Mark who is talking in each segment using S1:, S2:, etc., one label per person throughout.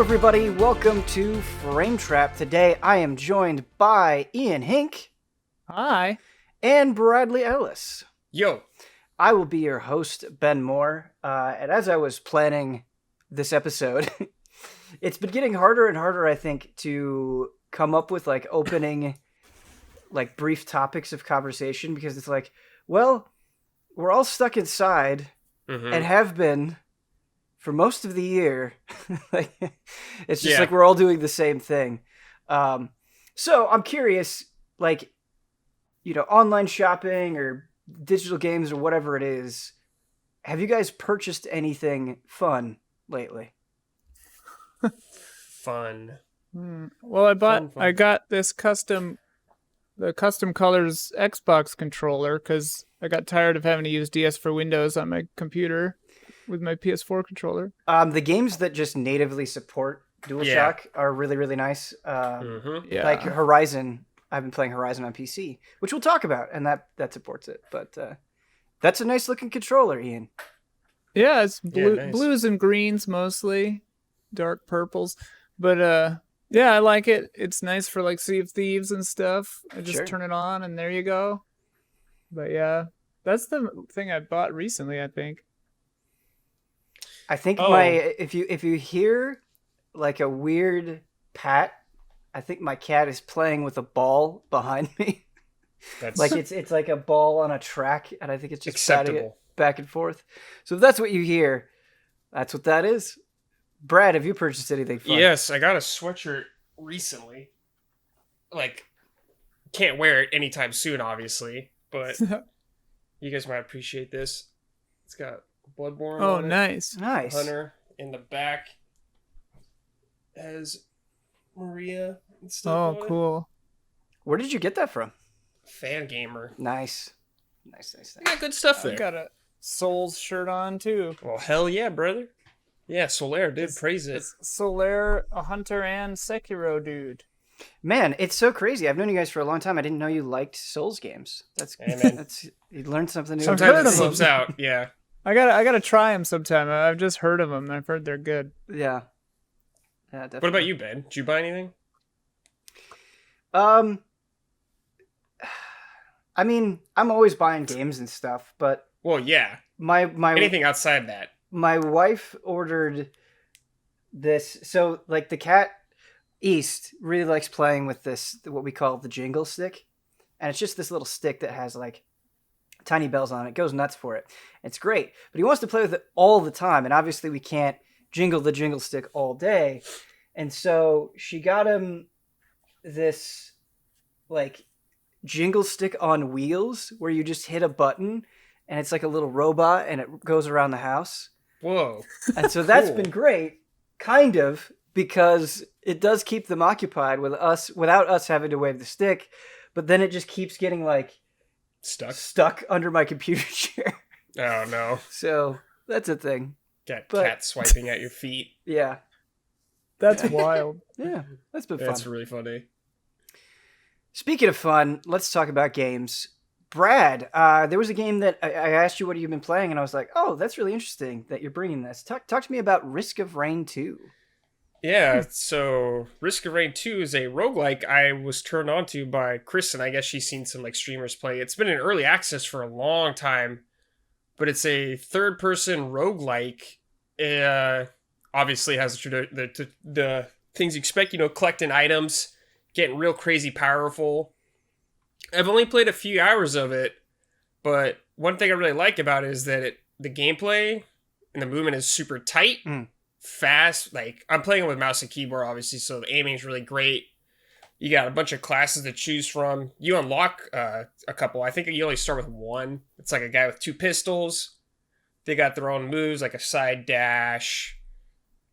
S1: everybody. Welcome to Frame Trap. Today, I am joined by Ian Hink.
S2: Hi.
S1: And Bradley Ellis.
S3: Yo.
S1: I will be your host, Ben Moore. And as I was planning this episode, it's been getting harder and harder, I think, to come up with opening brief topics of conversation, because it's well, we're all stuck inside and have been for most of the year. It's just we're all doing the same thing. So I'm curious, online shopping or digital games or whatever it is, have you guys purchased anything fun lately?
S3: Fun.
S2: Well, I got this custom colors Xbox controller because I got tired of having to use DS for Windows on my computer with my PS4 controller.
S1: The games that just natively support DualShock are really, really nice. Like Horizon. I've been playing Horizon on PC, which we'll talk about, and that supports it. But that's a nice looking controller, Ian.
S2: Yeah, it's blues and greens mostly, dark purples. But I like it. It's nice for Sea of Thieves and stuff. I just turn it on, and there you go. But yeah, that's the thing I bought recently, I think.
S1: I think if you hear a weird pat, I think my cat is playing with a ball behind me. That's it's like a ball on a track, and I think it's just patting it back and forth. So if that's what you hear, that's what that is. Brad, have you purchased anything fun?
S3: Yes, I got a sweatshirt recently. Can't wear it anytime soon, obviously, but you guys might appreciate this. It's got Bloodborne on it.
S2: Nice.
S3: Hunter in the back as Maria and stuff.
S2: Oh, cool.
S1: Where did you get that from?
S3: Fan Gamer.
S1: Nice.
S3: I got good stuff there.
S2: I got a Souls shirt on too.
S3: Well, hell yeah, brother. Yeah, Solaire did praise it.
S2: It's Solaire, a Hunter, and Sekiro dude.
S1: Man, it's so crazy. I've known you guys for a long time. I didn't know you liked Souls games. You learned something new.
S3: Sometimes it slips out. Yeah.
S2: I gotta try them sometime. I've just heard of them. I've heard they're good.
S1: Yeah, definitely.
S3: What about you, Ben? Did you buy anything?
S1: I mean, I'm always buying games and stuff, but my
S3: anything outside that.
S1: My wife ordered this. So the cat East really likes playing with this, what we call the jingle stick, and it's just this little stick that has tiny bells on it. Goes nuts for it. It's great, but he wants to play with it all the time, and obviously we can't jingle the jingle stick all day. And so she got him this jingle stick on wheels where you just hit a button and it's like a little robot and it goes around the house.
S3: Whoa.
S1: And so that's been great, kind of, because it does keep them occupied without us having to wave the stick, but then it just keeps getting stuck under my computer chair.
S3: Oh no.
S1: So that's a thing.
S3: Got cat swiping at your feet.
S1: Yeah.
S2: That's wild.
S1: Yeah, that's been fun.
S3: That's really funny.
S1: Speaking of fun, let's talk about games. Brad, there was a game that I asked you what you've been playing, and I was like, oh, that's really interesting that you're bringing this. Talk to me about Risk of Rain 2.
S3: Yeah, so Risk of Rain 2 is a roguelike I was turned on to by Chris, and I guess she's seen some streamers play. It's been in early access for a long time, but it's a third-person roguelike. Obviously has the things you expect, collecting items, getting real crazy powerful. I've only played a few hours of it, but one thing I really like about it is that the gameplay and the movement is super tight, fast. I'm playing it with mouse and keyboard, obviously, so the aiming is really great. You got a bunch of classes to choose from. You unlock a couple. I think you only start with one. It's a guy with 2 pistols. They got their own moves, like a side dash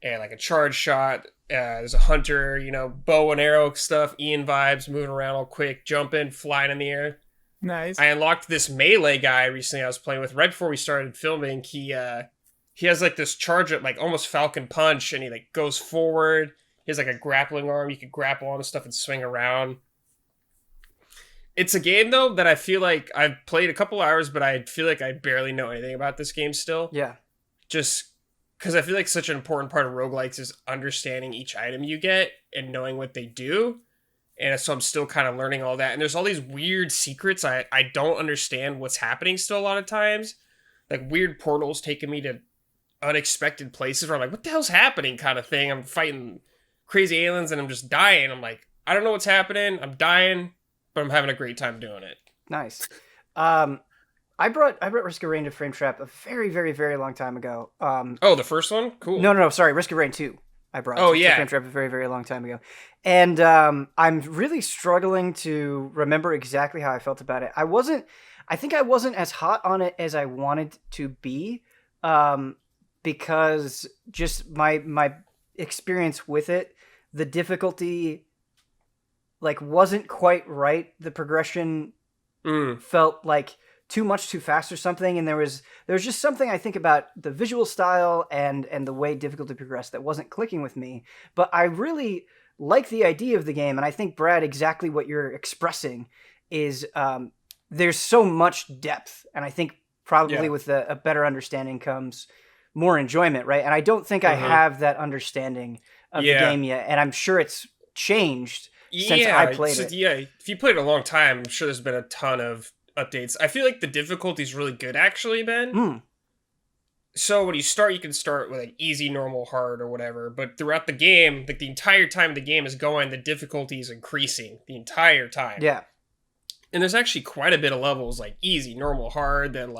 S3: and a charge shot. There's a hunter, bow and arrow stuff, Ian vibes, moving around all quick, jumping, flying in the air.
S2: Nice.
S3: I unlocked this melee guy recently I was playing with right before we started filming. He has this charge at almost Falcon Punch, and he goes forward. He has a grappling arm. You can grapple on stuff and swing around. It's a game, though, that I feel like I've played a couple hours, but I feel like I barely know anything about this game still.
S1: Yeah.
S3: Just because I feel like such an important part of roguelikes is understanding each item you get and knowing what they do. And so I'm still kind of learning all that. And there's all these weird secrets. I don't understand what's happening still a lot of times. Like weird portals taking me to unexpected places where I'm like, what the hell's happening kind of thing. I'm fighting crazy aliens and I'm just dying. I'm like, I don't know what's happening. I'm dying, but I'm having a great time doing it.
S1: Nice. I brought Risk of Rain to Frame Trap a very, very, very long time ago.
S3: The first one? Cool.
S1: No, sorry, Risk of Rain 2. I brought to Frame Trap a very, very long time ago. And I'm really struggling to remember exactly how I felt about it. I think I wasn't as hot on it as I wanted to be, because just my experience with it, the difficulty wasn't quite right. The progression felt like too much too fast or something, and there was just something I think about the visual style and the way difficulty progressed that wasn't clicking with me. But I really like the idea of the game, and I think, Brad, exactly what you're expressing is there's so much depth, and I think probably with a better understanding comes more enjoyment, right? And I don't think I have that understanding of the game yet, and I'm sure it's changed since I played it.
S3: Yeah, if you played it a long time, I'm sure there's been a ton of updates. I feel like the difficulty is really good, actually, Ben. So when you start, you can start with easy, normal, hard, or whatever. But throughout the game, the entire time the game is going, the difficulty is increasing the entire time.
S1: Yeah.
S3: And there's actually quite a bit of levels, easy, normal, hard, then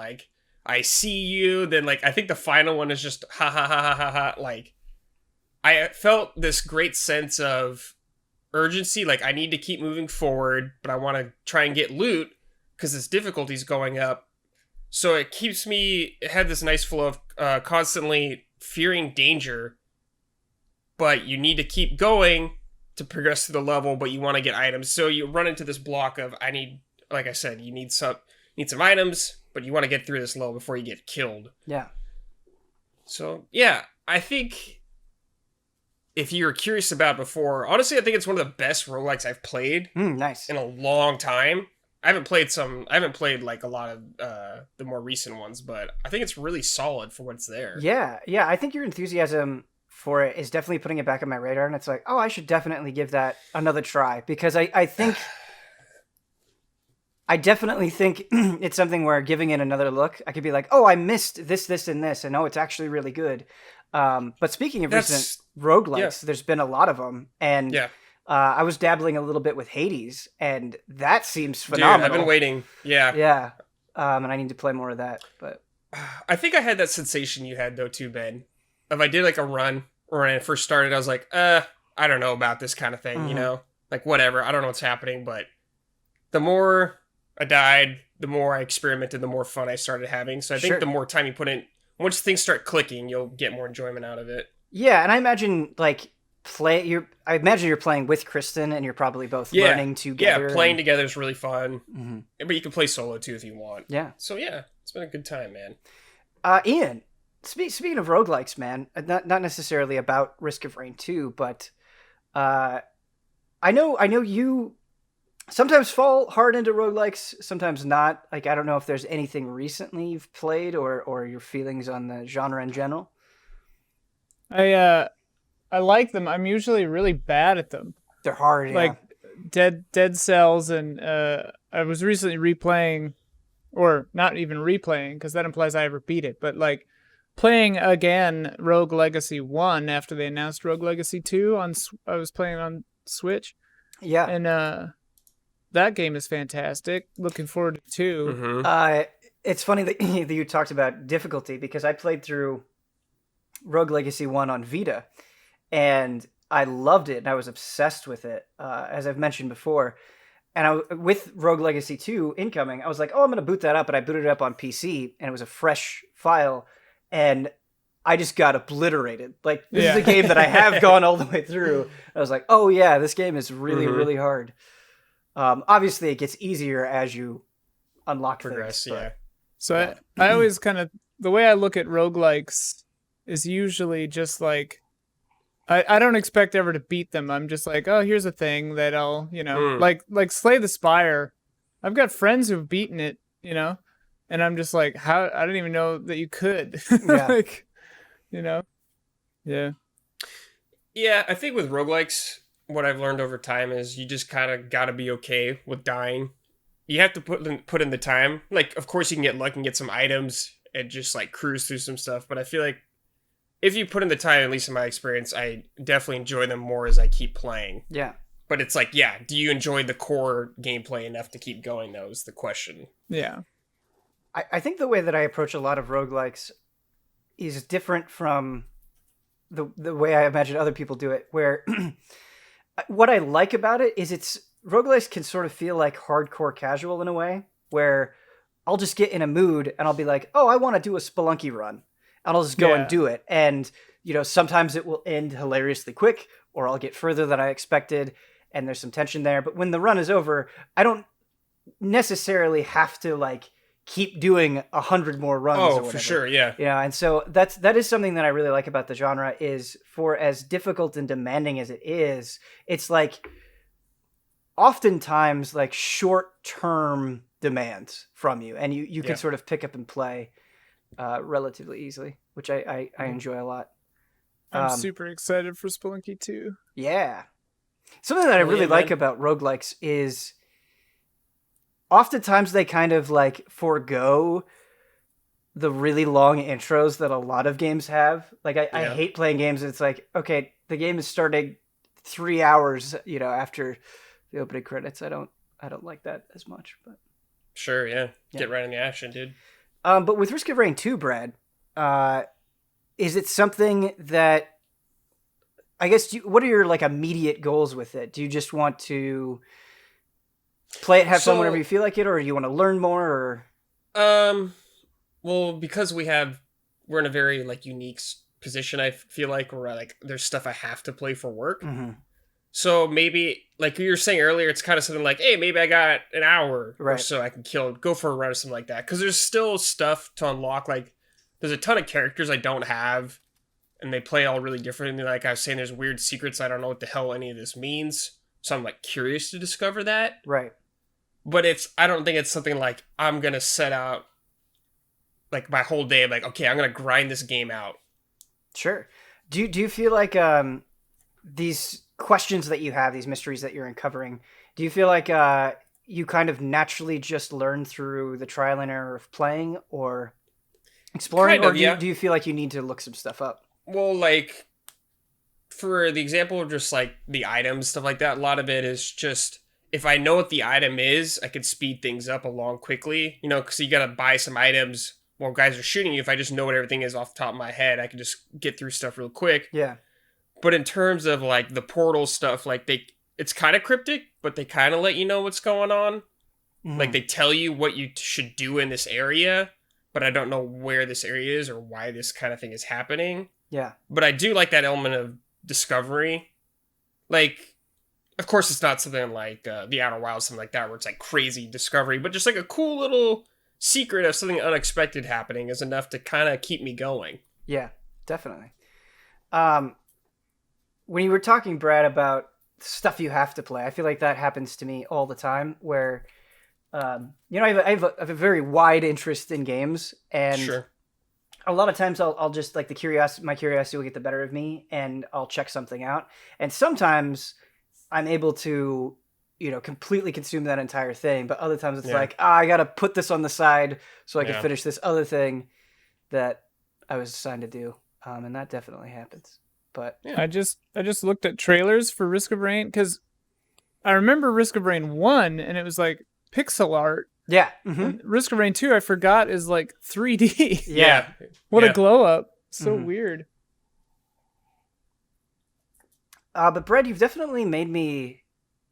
S3: I see you, then I think the final one is just ha ha ha ha ha ha. I felt this great sense of urgency, I need to keep moving forward, but I want to try and get loot because this difficulty's going up. So it had this nice flow of constantly fearing danger, but you need to keep going to progress through the level, but you want to get items. So you run into this block of, like I said, you need some items, but you want to get through this level before you get killed.
S1: Yeah.
S3: So, yeah, I think if you're curious about it before, honestly, I think it's one of the best roguelikes I've played
S1: nice.
S3: in a long time. I haven't played a lot of the more recent ones, but I think it's really solid for what's there.
S1: Yeah. I think your enthusiasm for it is definitely putting it back on my radar, and it's I should definitely give that another try, because I think I definitely think it's something where giving it another look, I could be I missed this, and this, and it's actually really good. But speaking of recent roguelikes, there's been a lot of them, and I was dabbling a little bit with Hades, and that seems phenomenal.
S3: Dude, I've been waiting.
S1: Yeah. And I need to play more of that. But
S3: I think I had that sensation you had though too, Ben. If I did a run, or when I first started, I was I don't know about this kind of thing, you know? Whatever, I don't know what's happening, but the more I died, the more I experimented, the more fun I started having. So I think the more time you put in, once things start clicking, you'll get more enjoyment out of it.
S1: Yeah, and I imagine I imagine you're playing with Kristen, and you're probably both learning together.
S3: Yeah, playing together is really fun. But you can play solo too if you want.
S1: Yeah. So
S3: yeah, it's been a good time, man.
S1: Ian, speaking of roguelikes, man, not necessarily about Risk of Rain 2, but I know you sometimes fall hard into roguelikes, sometimes not. I don't know if there's anything recently you've played or your feelings on the genre in general.
S2: I like them. I'm usually really bad at them.
S1: They're hard,
S2: Dead Cells, and I was recently replaying, or not even replaying, because that implies I ever beat it, but playing again Rogue Legacy 1 after they announced Rogue Legacy 2 I was playing on Switch.
S1: Yeah.
S2: And that game is fantastic. Looking forward to 2.
S1: It's funny that you talked about difficulty, because I played through Rogue Legacy 1 on Vita, and I loved it, and I was obsessed with it, as I've mentioned before. And with Rogue Legacy 2 incoming, I was I'm going to boot that up, and I booted it up on PC, and it was a fresh file, and I just got obliterated. This is a game that I have gone all the way through. I was oh yeah, this game is really, really hard. Obviously, it gets easier as you unlock
S3: progress,
S1: things.
S3: Yeah.
S2: So I always the way I look at roguelikes is usually just I don't expect ever to beat them. I'm just oh, here's a thing that I'll, like Slay the Spire. I've got friends who've beaten it, and I'm just how, I didn't even know that you could.
S1: Yeah.
S2: you know? Yeah.
S3: Yeah, I think with roguelikes, what I've learned over time is you just kind of got to be okay with dying. You have to put in the time. Like, of course, you can get lucky and get some items and just like cruise through some stuff. But I feel like if you put in the time, at least in my experience, I definitely enjoy them more as I keep playing.
S1: Yeah.
S3: But it's like, yeah, do you enjoy the core gameplay enough to keep going, though, is the question.
S2: Yeah.
S1: I think the way that I approach a lot of roguelikes is different from the way I imagine other people do it, where what I like about it is roguelikes can sort of feel like hardcore casual in a way, where I'll just get in a mood and I'll be like, oh, I want to do a Spelunky run. And I'll just go and do it. And, sometimes it will end hilariously quick, or I'll get further than I expected, and there's some tension there. But when the run is over, I don't necessarily have to, like, keep doing 100 more runs.
S3: Oh, for sure, yeah.
S1: And so that is something that I really like about the genre, is for as difficult and demanding as it is, it's like oftentimes like short-term demands from you, and you can sort of pick up and play relatively easily, which I enjoy a lot.
S2: I'm super excited for Spelunky 2.
S1: Yeah. Something that I really like about roguelikes is oftentimes they kind of like forego the really long intros that a lot of games have. Like I hate playing games and it's like, okay, the game is starting 3 hours, after the opening credits. I don't like that as much, but
S3: sure, yeah. Get right in the action, dude.
S1: But with Risk of Rain 2, Brad, is it something that, I guess, what are your like immediate goals with it? Do you just want to play it, have fun whenever you feel like it, or do you want to learn more? Or
S3: well, because we're in a very like unique position, I feel like, where like there's stuff I have to play for work.
S1: Mm-hmm.
S3: So maybe, like you were saying earlier, it's kind of something like, hey, maybe I got an hour or so I can go for a run or something like that. Because there's still stuff to unlock. Like, there's a ton of characters I don't have, and they play all really differently. Like I was saying, there's weird secrets. I don't know what the hell any of this means. So I'm like curious to discover that.
S1: Right.
S3: But I don't think it's something like I'm going to set out like my whole day. I'm like, okay, I'm going to grind this game out.
S1: Sure. Do you feel like these questions that you have, these mysteries that you're uncovering, do you feel like you kind of naturally just learn through the trial and error of playing or exploring? Kind of, or do you feel like you need to look some stuff up?
S3: Well, like, for the example of just like the items, stuff like that, a lot of it is just, if I know what the item is, I could speed things up along quickly, because you got to buy some items while guys are shooting you. If I just know what everything is off the top of my head, I can just get through stuff real quick.
S1: Yeah.
S3: But in terms of like the portal stuff, like it's kind of cryptic, but they kind of let you know what's going on. Mm-hmm. Like they tell you what you should do in this area, but I don't know where this area is or why this kind of thing is happening.
S1: Yeah.
S3: But I do like that element of discovery. Like, of course, it's not something like The Outer Wilds, something like that, where it's like crazy discovery, but just like a cool little secret of something unexpected happening is enough to kind of keep me going.
S1: Yeah, definitely. When you were talking, Brad, about stuff you have to play, I feel like that happens to me all the time, where, I have a very wide interest in games, and
S3: sure.
S1: A lot of times I'll just, like, my curiosity will get the better of me, and I'll check something out. And sometimes I'm able to, completely consume that entire thing. But other times it's like, I got to put this on the side so I can finish this other thing that I was assigned to do. And that definitely happens. But
S2: I just looked at trailers for Risk of Rain, because I remember Risk of Rain 1 and it was like pixel art.
S1: Yeah. Mm-hmm.
S2: Risk of Rain 2, I forgot, is like 3D.
S3: Yeah.
S2: What a glow up. So weird.
S1: But Brad, you've definitely made me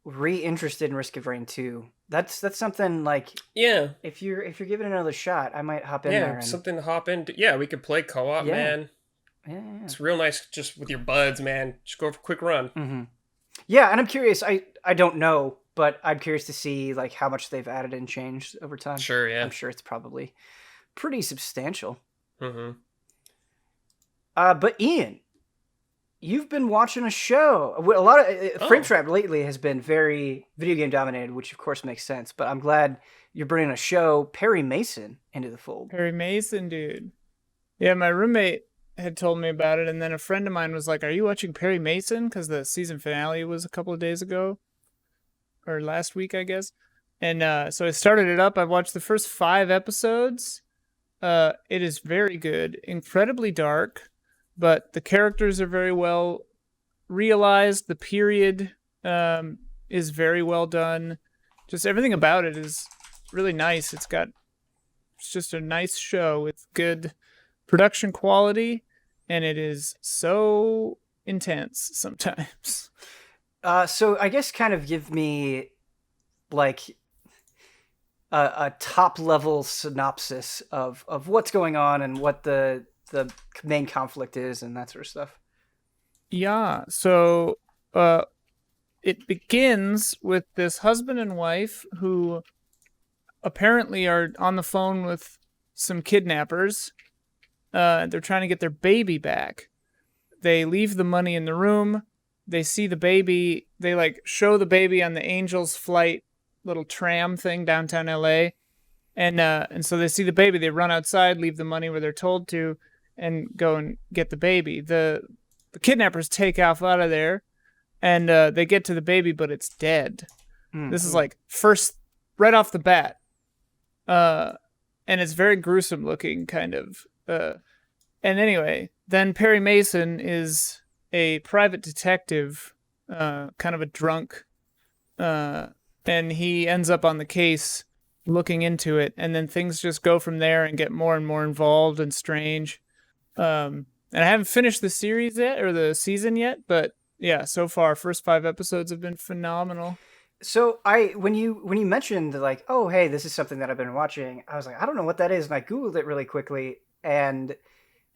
S1: re-interested in Risk of Rain 2. That's something like, if you're giving it another shot, I might hop in there.
S3: Yeah, something to hop into. Yeah, we could play co-op, man.
S1: Yeah.
S3: It's real nice just with your buds, man. Just go for a quick run.
S1: Mm-hmm. Yeah, and I'm curious. I don't know, but I'm curious to see like how much they've added and changed over time.
S3: Sure, yeah.
S1: I'm sure it's probably pretty substantial.
S3: Mm-hmm.
S1: But Ian, you've been watching a show. A lot of Frame Trap lately has been very video game dominated, which of course makes sense. But I'm glad you're bringing a show, Perry Mason, into the fold.
S2: Perry Mason, dude. Yeah, my roommate had told me about it, and then a friend of mine was like, "Are you watching Perry Mason?" Because the season finale was a couple of days ago, or last week, I guess. And so I started it up. I watched the first 5 episodes. It is very good, incredibly dark, but the characters are very well realized. The period is very well done. Just everything about it is really nice. It's just a nice show with good production quality, and it is so intense sometimes.
S1: So I guess kind of give me like a top level synopsis of what's going on and what the main conflict is and that sort of stuff.
S2: Yeah. So it begins with this husband and wife who apparently are on the phone with some kidnappers. They're trying to get their baby back. They leave the money in the room. They see the baby. They like show the baby on the Angels flight little tram thing downtown LA. And so they see the baby. They run outside, leave the money where they're told to, and go and get the baby. The kidnappers take off out of there, and they get to the baby, but it's dead. Mm-hmm. This is like first, right off the bat. And it's very gruesome looking, kind of. And anyway, then Perry Mason is a private detective, kind of a drunk, and he ends up on the case looking into it, and then things just go from there and get more and more involved and strange. And I haven't finished the series yet, or the season yet, but yeah, so far, first 5 episodes have been phenomenal.
S1: So when you mentioned like, oh, hey, this is something that I've been watching, I was like, I don't know what that is. And I Googled it really quickly. And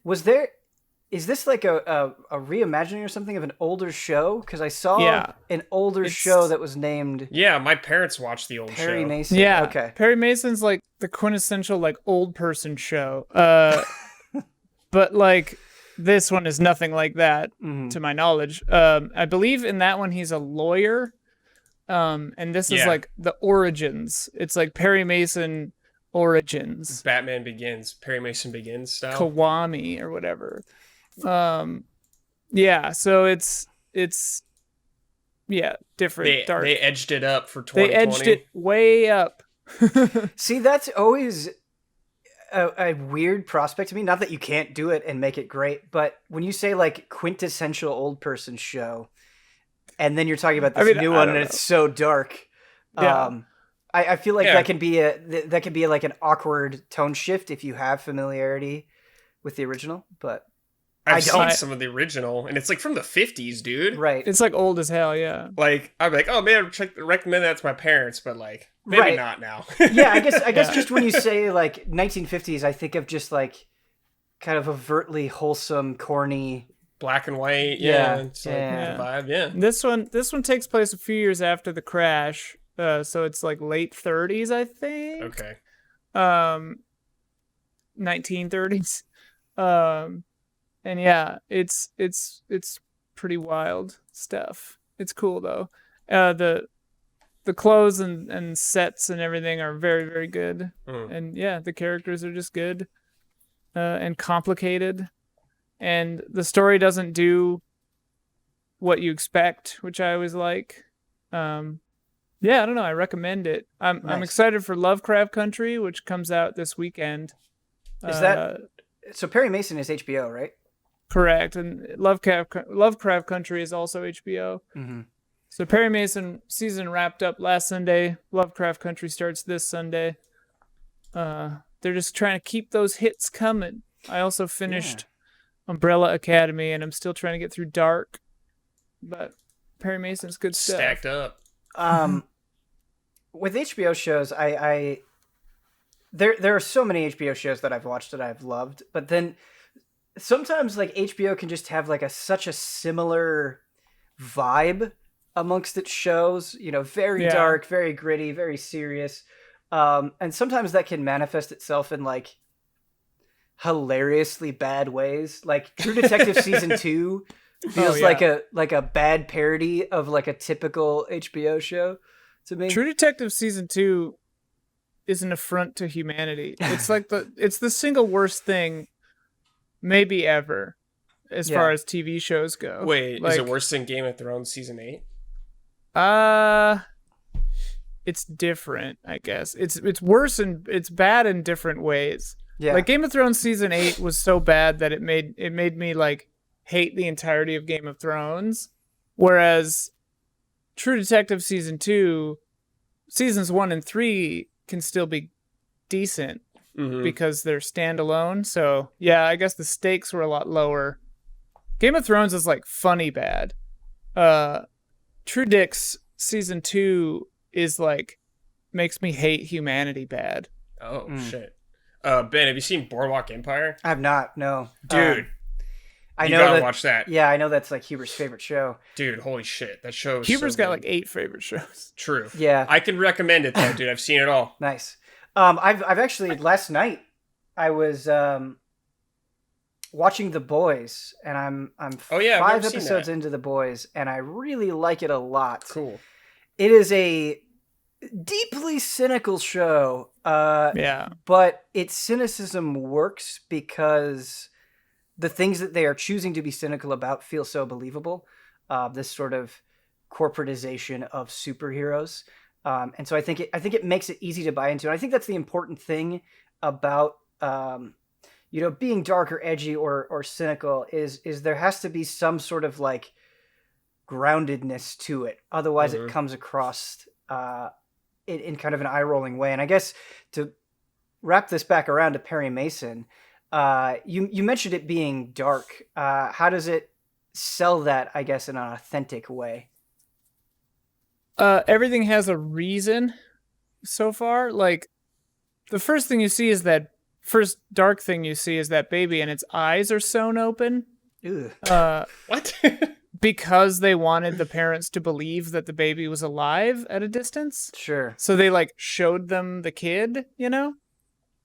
S1: is this like a reimagining or something of an older show? Because I saw an older show that was named...
S3: Yeah, my parents watched the old
S1: Perry
S3: show.
S1: Mason.
S2: Yeah,
S1: okay.
S2: Perry Mason's like the quintessential like old person show. But like this one is nothing like that, to my knowledge. I believe in that one he's a lawyer. And this is like the origins. It's like Perry Mason origins.
S3: Batman Begins, Perry Mason Begins style.
S2: Kawami or whatever. Yeah, so it's different. Dark.
S3: They edged it up for 2020.
S2: They edged it way up.
S1: See, that's always a weird prospect to me. Not that you can't do it and make it great, but when you say like quintessential old person show, and then you're talking about this new one, and it's so dark.
S2: Yeah.
S1: I feel like that can be like an awkward tone shift if you have familiarity with the original. But
S3: I've seen some of the original, and it's like from the 50s, dude.
S1: Right.
S2: It's like old as hell. Yeah.
S3: Like I'm like, oh man, recommend that to my parents, but like maybe not now.
S1: Yeah, I guess just when you say like 1950s, I think of just like kind of overtly wholesome, corny.
S3: Black and white, it's like the vibe,
S2: This one takes place a few years after the crash, so it's like late 30s, I think.
S3: Okay.
S2: 1930s, and yeah, it's pretty wild stuff. It's cool though. The clothes and sets and everything are very, very good, and the characters are just good, and complicated. And the story doesn't do what you expect, which I always like. I don't know. I recommend it. I'm excited for Lovecraft Country, which comes out this weekend.
S1: Is that so? Perry Mason is HBO, right?
S2: Correct, and Lovecraft Country is also HBO. Mm-hmm. So Perry Mason season wrapped up last Sunday. Lovecraft Country starts this Sunday. They're just trying to keep those hits coming. I also finished Umbrella Academy, and I'm still trying to get through Dark, but Perry Mason's good stuff.
S3: Stacked up.
S1: With HBO shows, there are so many HBO shows that I've watched that I've loved, but then sometimes like HBO can just have like such a similar vibe amongst its shows, very dark, very gritty, very serious, and sometimes that can manifest itself in like hilariously bad ways. Like True Detective season 2 feels like a bad parody of like a typical HBO show to me.
S2: True Detective season 2 is an affront to humanity. It's like it's the single worst thing maybe ever, as far as TV shows go.
S3: Wait, is it worse than Game of Thrones season 8?
S2: It's different, I guess. It's worse and it's bad in different ways.
S1: Yeah.
S2: Like Game of Thrones season 8 was so bad that it made me like hate the entirety of Game of Thrones, whereas True Detective season 2, seasons 1 and 3 can still be decent because they're standalone. So yeah, I guess the stakes were a lot lower. Game of Thrones is like funny bad. True Dicks season 2 is like makes me hate humanity bad.
S3: Oh shit. Ben, have you seen Boardwalk Empire?
S1: I have not. No,
S3: dude.
S1: I
S3: you
S1: know
S3: gotta
S1: that,
S3: watch that.
S1: Yeah, I know that's like Huber's favorite show.
S3: Dude, holy shit, that show.
S2: Huber's
S3: so
S2: got
S3: good.
S2: like 8 favorite shows.
S3: True.
S1: Yeah,
S3: I can recommend it though, dude. I've seen it all.
S1: Nice. I've actually last night I was watching The Boys, and I'm 5 episodes into The Boys, and I really like it a lot.
S3: Cool.
S1: It is a deeply cynical show.
S2: Yeah.
S1: But its cynicism works because the things that they are choosing to be cynical about feel so believable. This sort of corporatization of superheroes. And so I think it makes it easy to buy into. And I think that's the important thing about being dark or edgy or cynical is there has to be some sort of like groundedness to it. Otherwise it comes across in kind of an eye-rolling way. And I guess to wrap this back around to Perry Mason, you mentioned it being dark. How does it sell that, I guess, in an authentic way?
S2: Everything has a reason so far. Like, the first thing you see is that first dark thing you see is that baby, and its eyes are sewn open.
S1: Ew.
S3: What?
S2: Because they wanted the parents to believe that the baby was alive at a distance.
S1: Sure.
S2: So they like showed them the kid,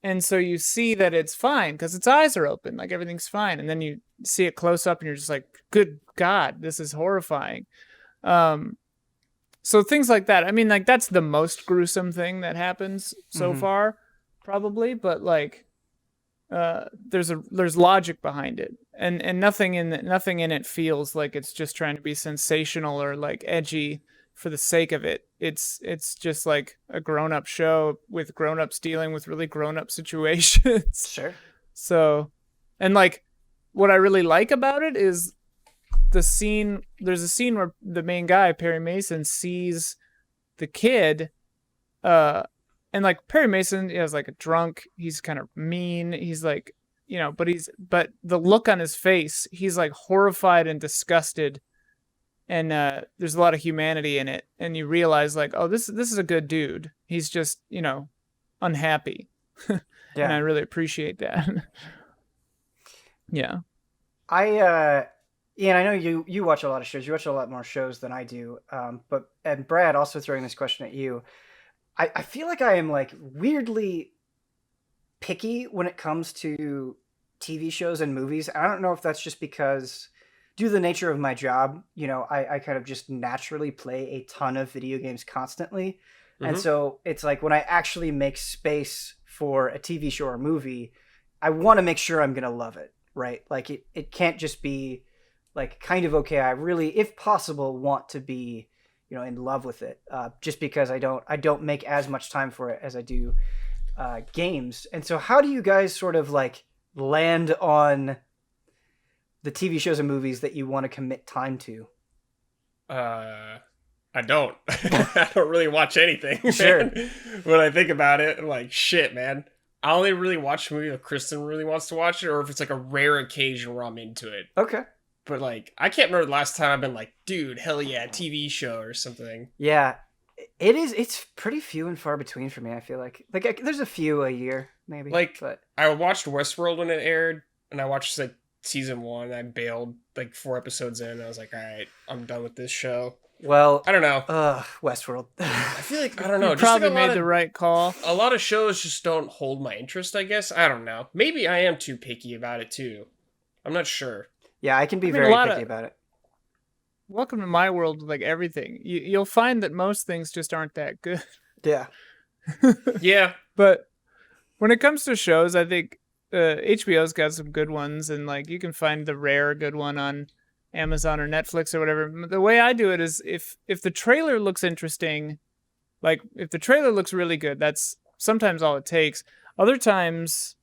S2: and so you see that it's fine because its eyes are open, like everything's fine, and then you see it close up and you're just like, good God, this is horrifying. So things like that. I mean, like, that's the most gruesome thing that happens so far, probably, but like there's logic behind it, and nothing in it feels like it's just trying to be sensational or like edgy for the sake of it. It's just like a grown-up show with grown-ups dealing with really grown-up situations.
S1: Sure.
S2: So, and like what I really like about it is there's a scene where the main guy, Perry Mason, sees the kid, and like Perry Mason is like a drunk. He's kind of mean. He's like, but the look on his face, he's like horrified and disgusted. And there's a lot of humanity in it. And you realize like, oh, this is a good dude. He's just, unhappy. Yeah. And I really appreciate that. Yeah.
S1: Ian, I know you watch a lot of shows. You watch a lot more shows than I do. And Brad, also throwing this question at you. I feel like I am like weirdly picky when it comes to TV shows and movies. I don't know if that's just because due to the nature of my job, I kind of just naturally play a ton of video games constantly. And so it's like when I actually make space for a TV show or movie, I want to make sure I'm going to love it, right? Like it can't just be like kind of okay. I really, if possible, want to be, in love with it, just because I don't make as much time for it as I do games. And so how do you guys sort of like land on the TV shows and movies that you want to commit time to?
S3: I don't. I don't really watch anything.
S1: Sure.
S3: When I think about it, I'm like, shit, man. I only really watch a movie if Kristen really wants to watch it, or if it's like a rare occasion where I'm into it.
S1: Okay.
S3: But like, I can't remember the last time I've been like, dude, hell yeah, TV show or something.
S1: Yeah, it is. It's pretty few and far between for me. I feel like there's a few a year maybe. But
S3: I watched Westworld when it aired, and I watched like season 1. I bailed like 4 episodes in. I was like, all right, I'm done with this show.
S1: Well,
S3: I don't know.
S1: Westworld.
S3: I feel like, I don't know.
S2: You probably made the right call.
S3: A lot of shows just don't hold my interest, I guess. I don't know. Maybe I am too picky about it too. I'm not sure.
S1: Yeah, I can be very picky about it.
S2: Welcome to my world with like everything. You'll find that most things just aren't that good.
S1: Yeah.
S3: Yeah.
S2: But when it comes to shows, I think HBO's got some good ones, and like you can find the rare good one on Amazon or Netflix or whatever. The way I do it is if the trailer looks interesting, like if the trailer looks really good, that's sometimes all it takes. Other times,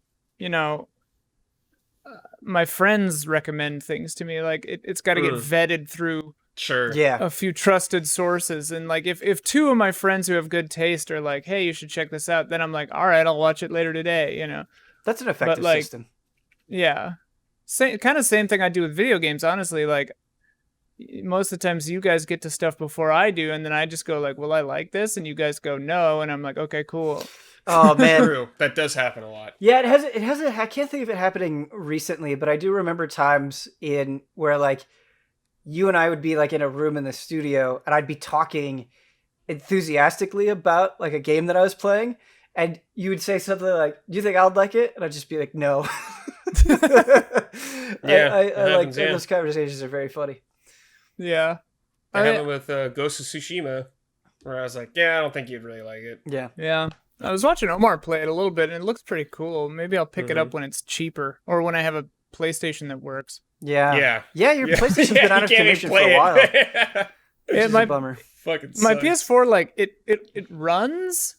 S2: my friends recommend things to me. Like it's got to get vetted through a few trusted sources. And like if two of my friends who have good taste are like, hey, you should check this out, then I'm like, all right, I'll watch it later today.
S1: That's an effective system.
S2: Yeah. Same thing I do with video games, honestly. Like most of the times you guys get to stuff before I do, and then I just go like, well, I like this, and you guys go no, and I'm like, okay, cool.
S1: Oh man,
S3: true. That does happen a lot.
S1: Yeah, it has. I can't think of it happening recently, but I do remember times where like you and I would be like in a room in the studio, and I'd be talking enthusiastically about like a game that I was playing, and you would say something like, "Do you think I'd like it?" And I'd just be like, "No." I like those conversations are very funny.
S2: Yeah,
S3: I happened with Ghost of Tsushima, where I was like, "Yeah, I don't think you'd really like it."
S2: Yeah. I was watching Omar play it a little bit, and it looks pretty cool. Maybe I'll pick it up when it's cheaper, or when I have a PlayStation that works.
S1: Yeah. Your PlayStation's been out of commission for a while. Which is a bummer.
S3: Fucking
S2: my
S3: sucks.
S2: PS4, like it runs,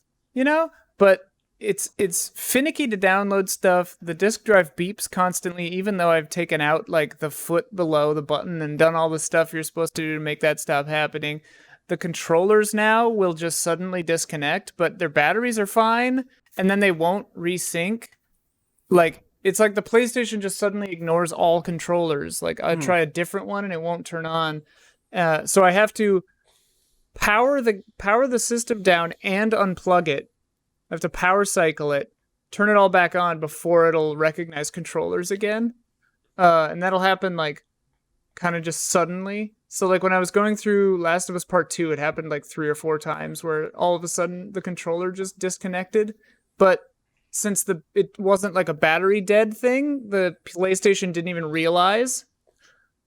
S2: but it's finicky to download stuff. The disk drive beeps constantly, even though I've taken out like the foot below the button and done all the stuff you're supposed to do to make that stop happening. The controllers now will just suddenly disconnect, but their batteries are fine, and then they won't resync. Like, it's like the PlayStation just suddenly ignores all controllers. Like, I try a different one, and it won't turn on. So I have to power the system down and unplug it. I have to power cycle it, turn it all back on before it'll recognize controllers again. And that'll happen, like, kind of just suddenly. So like when I was going through Last of Us Part 2, it happened like 3 or 4 times where all of a sudden the controller just disconnected. But since it wasn't like a battery dead thing, the PlayStation didn't even realize.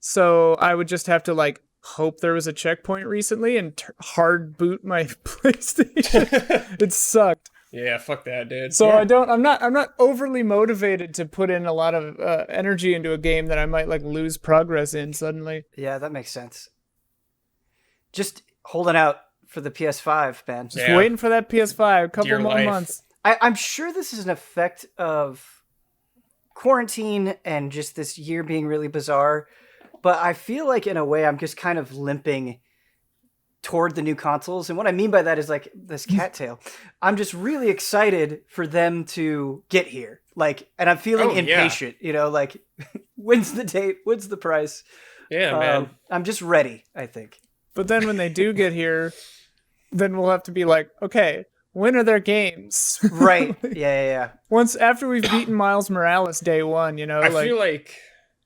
S2: So I would just have to like hope there was a checkpoint recently and hard boot my PlayStation. It sucked.
S3: Yeah, fuck that, dude.
S2: So I'm not overly motivated to put in a lot of energy into a game that I might like lose progress in suddenly.
S1: Yeah, that makes sense. Just holding out for the PS5, man.
S2: Just waiting for that PS5, a couple more months.
S1: I'm sure this is an effect of quarantine and just this year being really bizarre, but I feel like in a way I'm just kind of limping toward the new consoles. And what I mean by that is like this cattail. I'm just really excited for them to get here. Like, and I'm feeling impatient, like when's the date? When's the price?
S3: Yeah, man.
S1: I'm just ready, I think.
S2: But then when they do get here, then we'll have to be like, okay, when are their games?
S1: Right. Yeah.
S2: Once after we've beaten Miles Morales day one,
S3: I feel like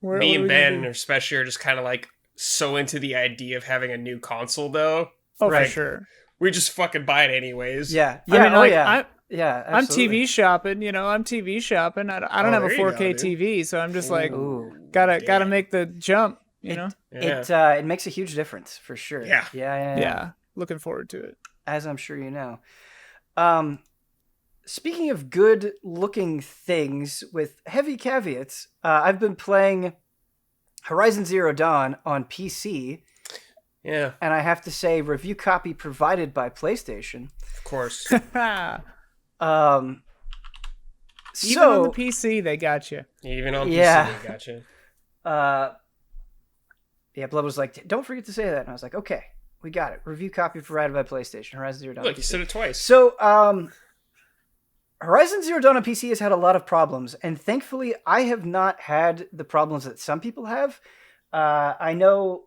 S3: me and Ben especially are just kind of like so into the idea of having a new console, though.
S2: Oh, right. For sure.
S3: We just fucking buy it anyways.
S1: Yeah.
S2: I mean,
S1: yeah.
S2: I'm TV shopping. I'm TV shopping. I don't have a 4K TV, so I'm just like, gotta make the jump.
S1: It makes a huge difference for sure.
S2: Yeah. Looking forward to it,
S1: as I'm sure you know. Speaking of good looking things with heavy caveats, I've been playing Horizon Zero Dawn on PC.
S3: Yeah.
S1: And I have to say, review copy provided by PlayStation.
S3: Of course.
S2: Even on the PC, they got you.
S3: Even on PC, they got you.
S1: Blood was like, don't forget to say that. And I was like, okay, we got it. Review copy provided by PlayStation. Horizon Zero Dawn.
S3: Look, you said it twice.
S1: So, Horizon Zero Dawn on PC has had a lot of problems, and thankfully I have not had the problems that some people have. I know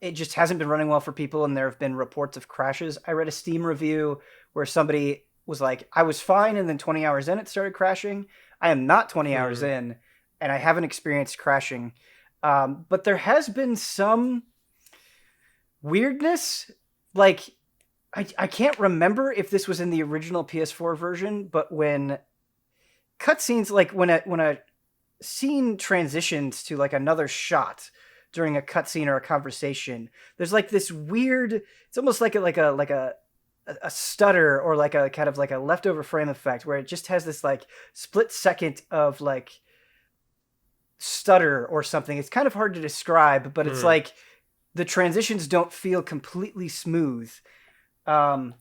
S1: it just hasn't been running well for people, and there have been reports of crashes. I read a Steam review where somebody was like, I was fine, and then 20 hours in it started crashing. I am not 20 hours in, and I haven't experienced crashing. But there has been some weirdness. Like, I can't remember if this was in the original PS4 version, but when cutscenes, like when a scene transitions to like another shot during a cutscene or a conversation, there's like this weird, it's almost like a a stutter or like a kind of like a leftover frame effect where it just has this like split second of like stutter or something. It's kind of hard to describe, but it's like the transitions don't feel completely smooth. And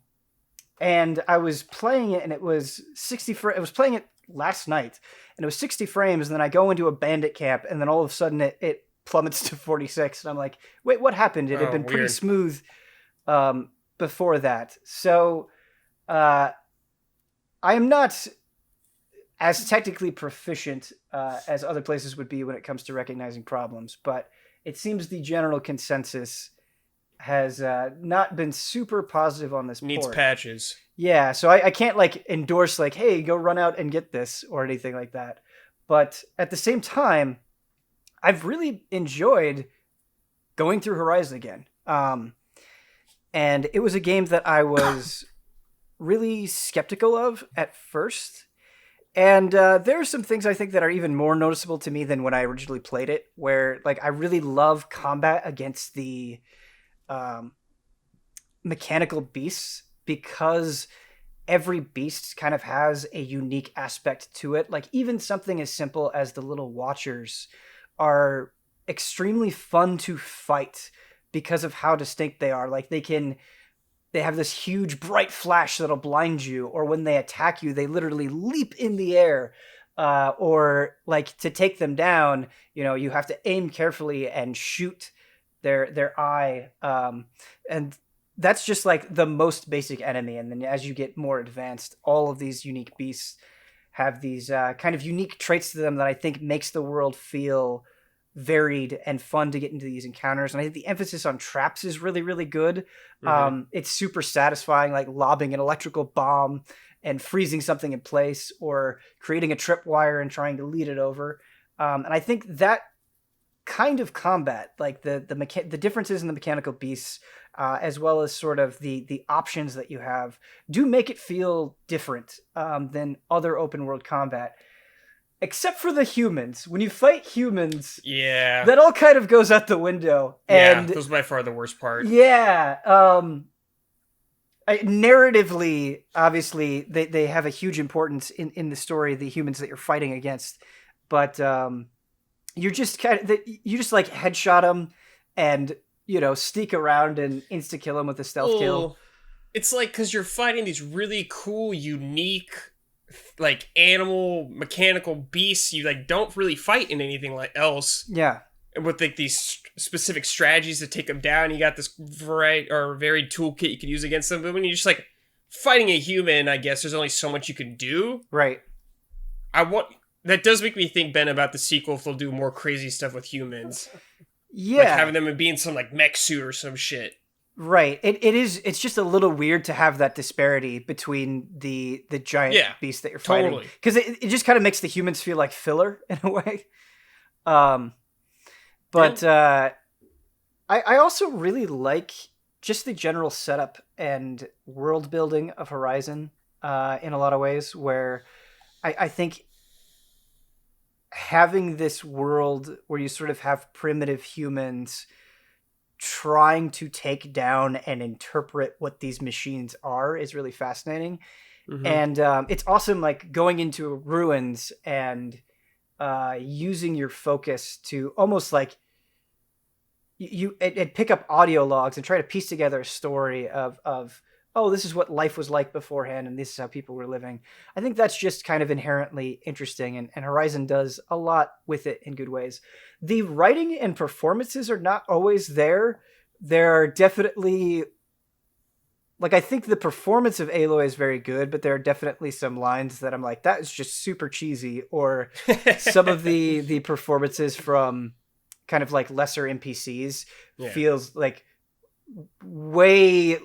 S1: I was playing it and it was 60 frames. I was playing it last night and it was 60 frames. And then I go into a bandit camp and then all of a sudden it plummets to 46. And I'm like, wait, what happened? It had been pretty smooth before that. So I am not as technically proficient as other places would be when it comes to recognizing problems, but it seems the general consensus has not been super positive on this
S3: Needs
S1: port.
S3: patches.
S1: Yeah, so I can't like endorse like, hey, go run out and get this or anything like that. But at the same time, I've really enjoyed going through Horizon again. And it was a game that I was really skeptical of at first. And there are some things I think that are even more noticeable to me than when I originally played it, where like I really love combat against the mechanical beasts because every beast kind of has a unique aspect to it. Like even something as simple as the little watchers are extremely fun to fight because of how distinct they are. Like they have this huge bright flash that'll blind you, or when they attack you, they literally leap in the air. Or like to take them down, you know, you have to aim carefully and shoot their eye. And that's just like the most basic enemy. And then as you get more advanced, all of these unique beasts have these kind of unique traits to them that I think makes the world feel varied and fun to get into these encounters. And I think the emphasis on traps is really, really good. It's super satisfying, like lobbing an electrical bomb and freezing something in place or creating a tripwire and trying to lead it over. And I think that kind of combat, like the differences in the mechanical beasts, as well as sort of the options that you have, do make it feel different than other open world combat. Except for the humans. When you fight humans, that all kind of goes out the window. And
S3: those are by far the worst part.
S1: Yeah. Narratively, obviously, they have a huge importance in the story, the humans that you're fighting against. But you just like headshot them and, you know, sneak around and insta-kill them with a stealth kill.
S3: It's like, because you're fighting these really cool, unique, like mechanical beasts you like don't really fight in anything like else.
S1: Yeah.
S3: And with like these specific strategies to take them down, you got this varied toolkit you can use against them. But when you're just like fighting a human, I guess there's only so much you can do.
S1: Right.
S3: That does make me think, Ben, about the sequel if they'll do more crazy stuff with humans.
S1: Yeah.
S3: Like having them be in some like mech suit or some shit.
S1: Right. It's just a little weird to have that disparity between the giant beast that you're fighting.
S3: Totally.
S1: Because it just kind of makes the humans feel like filler in a way. But I also really like just the general setup and world building of Horizon in a lot of ways, where I think having this world where you sort of have primitive humans trying to take down and interpret what these machines are is really fascinating. And it's awesome, like going into ruins and using your focus to almost like you pick up audio logs and try to piece together a story of oh, this is what life was like beforehand and this is how people were living. I think that's just kind of inherently interesting, and Horizon does a lot with it in good ways. The writing and performances are not always there. There are definitely, like, I think the performance of Aloy is very good, but there are definitely some lines that I'm like, that is just super cheesy. Or some of the performances from kind of like lesser NPCs feels like way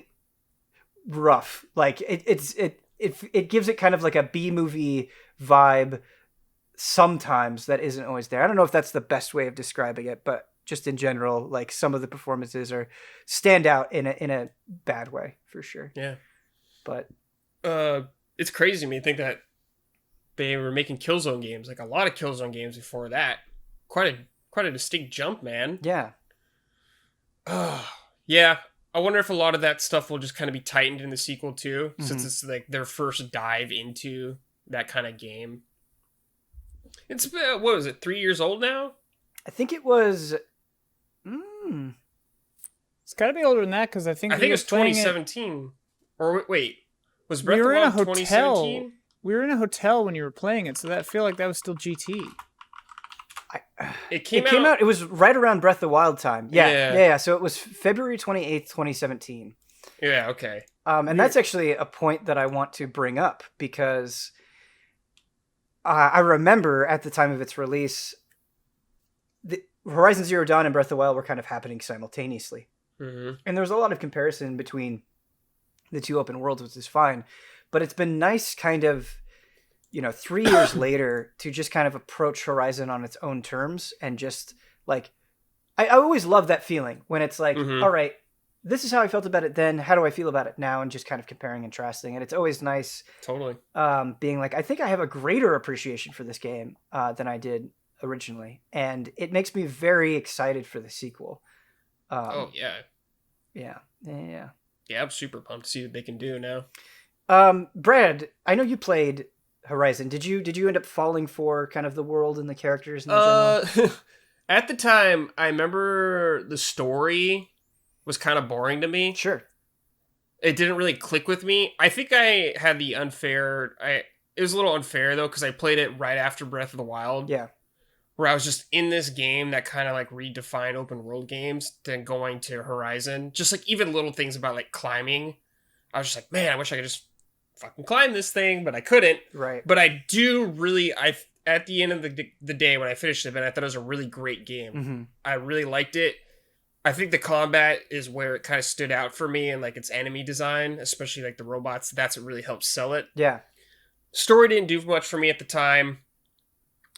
S1: rough. Like it gives it kind of like a B-movie vibe sometimes that isn't always there. I don't know if that's the best way of describing it, but just in general, like some of the performances stand out in a bad way for sure.
S3: Yeah.
S1: But
S3: it's crazy to me to think that they were making Killzone games, like a lot of Killzone games before that. Quite a distinct jump, man.
S1: Yeah.
S3: Yeah. I wonder if a lot of that stuff will just kind of be tightened in the sequel too, since it's like their first dive into that kind of game. It's what was it, 3 years old now?
S1: I think it was.
S2: It's got to be older than that because I think
S3: it was 2017. Or wait, was Breath
S2: we
S3: of the
S2: were in a
S3: Wild 2017?
S2: We were in a hotel when you were playing it, so that feel like that was still GT.
S3: It came out.
S1: It was right around Breath of the Wild time. Yeah. So it was February 28th, 2017.
S3: Yeah. Okay.
S1: And that's actually a point that I want to bring up because I remember at the time of its release, the Horizon Zero Dawn and Breath of the Wild were kind of happening simultaneously. And there was a lot of comparison between the two open worlds, which is fine. But it's been nice kind of, 3 years later to just kind of approach Horizon on its own terms and just like, I always love that feeling when it's like, all right, this is how I felt about it then. How do I feel about it now? And just kind of comparing and contrasting. And it's always nice being like, I think I have a greater appreciation for this game than I did originally. And it makes me very excited for the sequel. Yeah.
S3: I'm super pumped to see what they can do now.
S1: Brad, I know you played Horizon. Did you end up falling for kind of the world and the characters in the general?
S3: At the time, I remember the story was kind of boring to me.
S1: Sure.
S3: It didn't really click with me. I think I had the unfair... It was a little unfair, though, because I played it right after Breath of the Wild.
S1: Yeah.
S3: Where I was just in this game that kind of like redefined open world games, then going to Horizon. Just like even little things about like climbing. I was just like, man, I wish I could just fucking climb this thing, but I couldn't.
S1: Right.
S3: But I do really, at the end of the day when I finished it, I thought it was a really great game. I really liked it. I think the combat is where it kind of stood out for me, and like its enemy design, especially like the robots. That's what really helped sell it.
S1: Yeah.
S3: Story didn't do much for me at the time.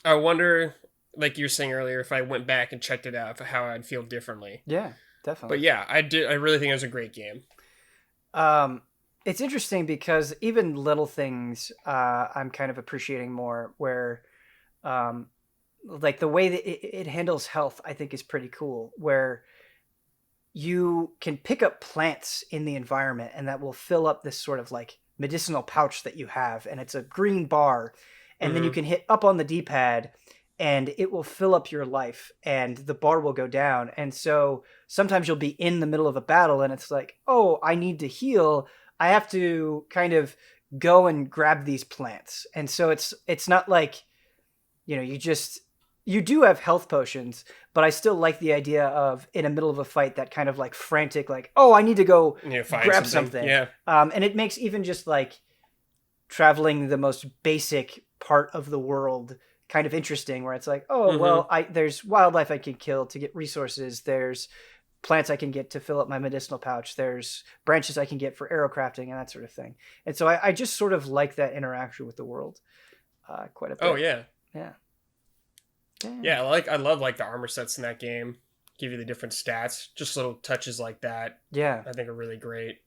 S3: I wonder, like you were saying earlier, if I went back and checked it out, how I'd feel differently.
S1: Yeah, definitely.
S3: But yeah, I really think it was a great game.
S1: It's interesting because even little things I'm kind of appreciating more, where like the way that it handles health, I think is pretty cool, where you can pick up plants in the environment and that will fill up this sort of like medicinal pouch that you have, and it's a green bar, and then you can hit up on the D-pad and it will fill up your life and the bar will go down. And so sometimes you'll be in the middle of a battle and it's like, oh, I need to heal. I have to kind of go and grab these plants. And so it's not like, you do have health potions, but I still like the idea of in the middle of a fight, that kind of like frantic, like, oh, I need to go grab something.
S3: Yeah.
S1: And it makes even just like traveling the most basic part of the world kind of interesting, where it's like, oh, well, there's wildlife I can kill to get resources. There's plants I can get to fill up my medicinal pouch. There's branches I can get for arrow crafting and that sort of thing. And so I just sort of like that interaction with the world quite a bit.
S3: Oh, yeah.
S1: Yeah.
S3: Yeah, I love like the armor sets in that game. Give you the different stats. Just little touches like that.
S1: Yeah.
S3: I think are really great.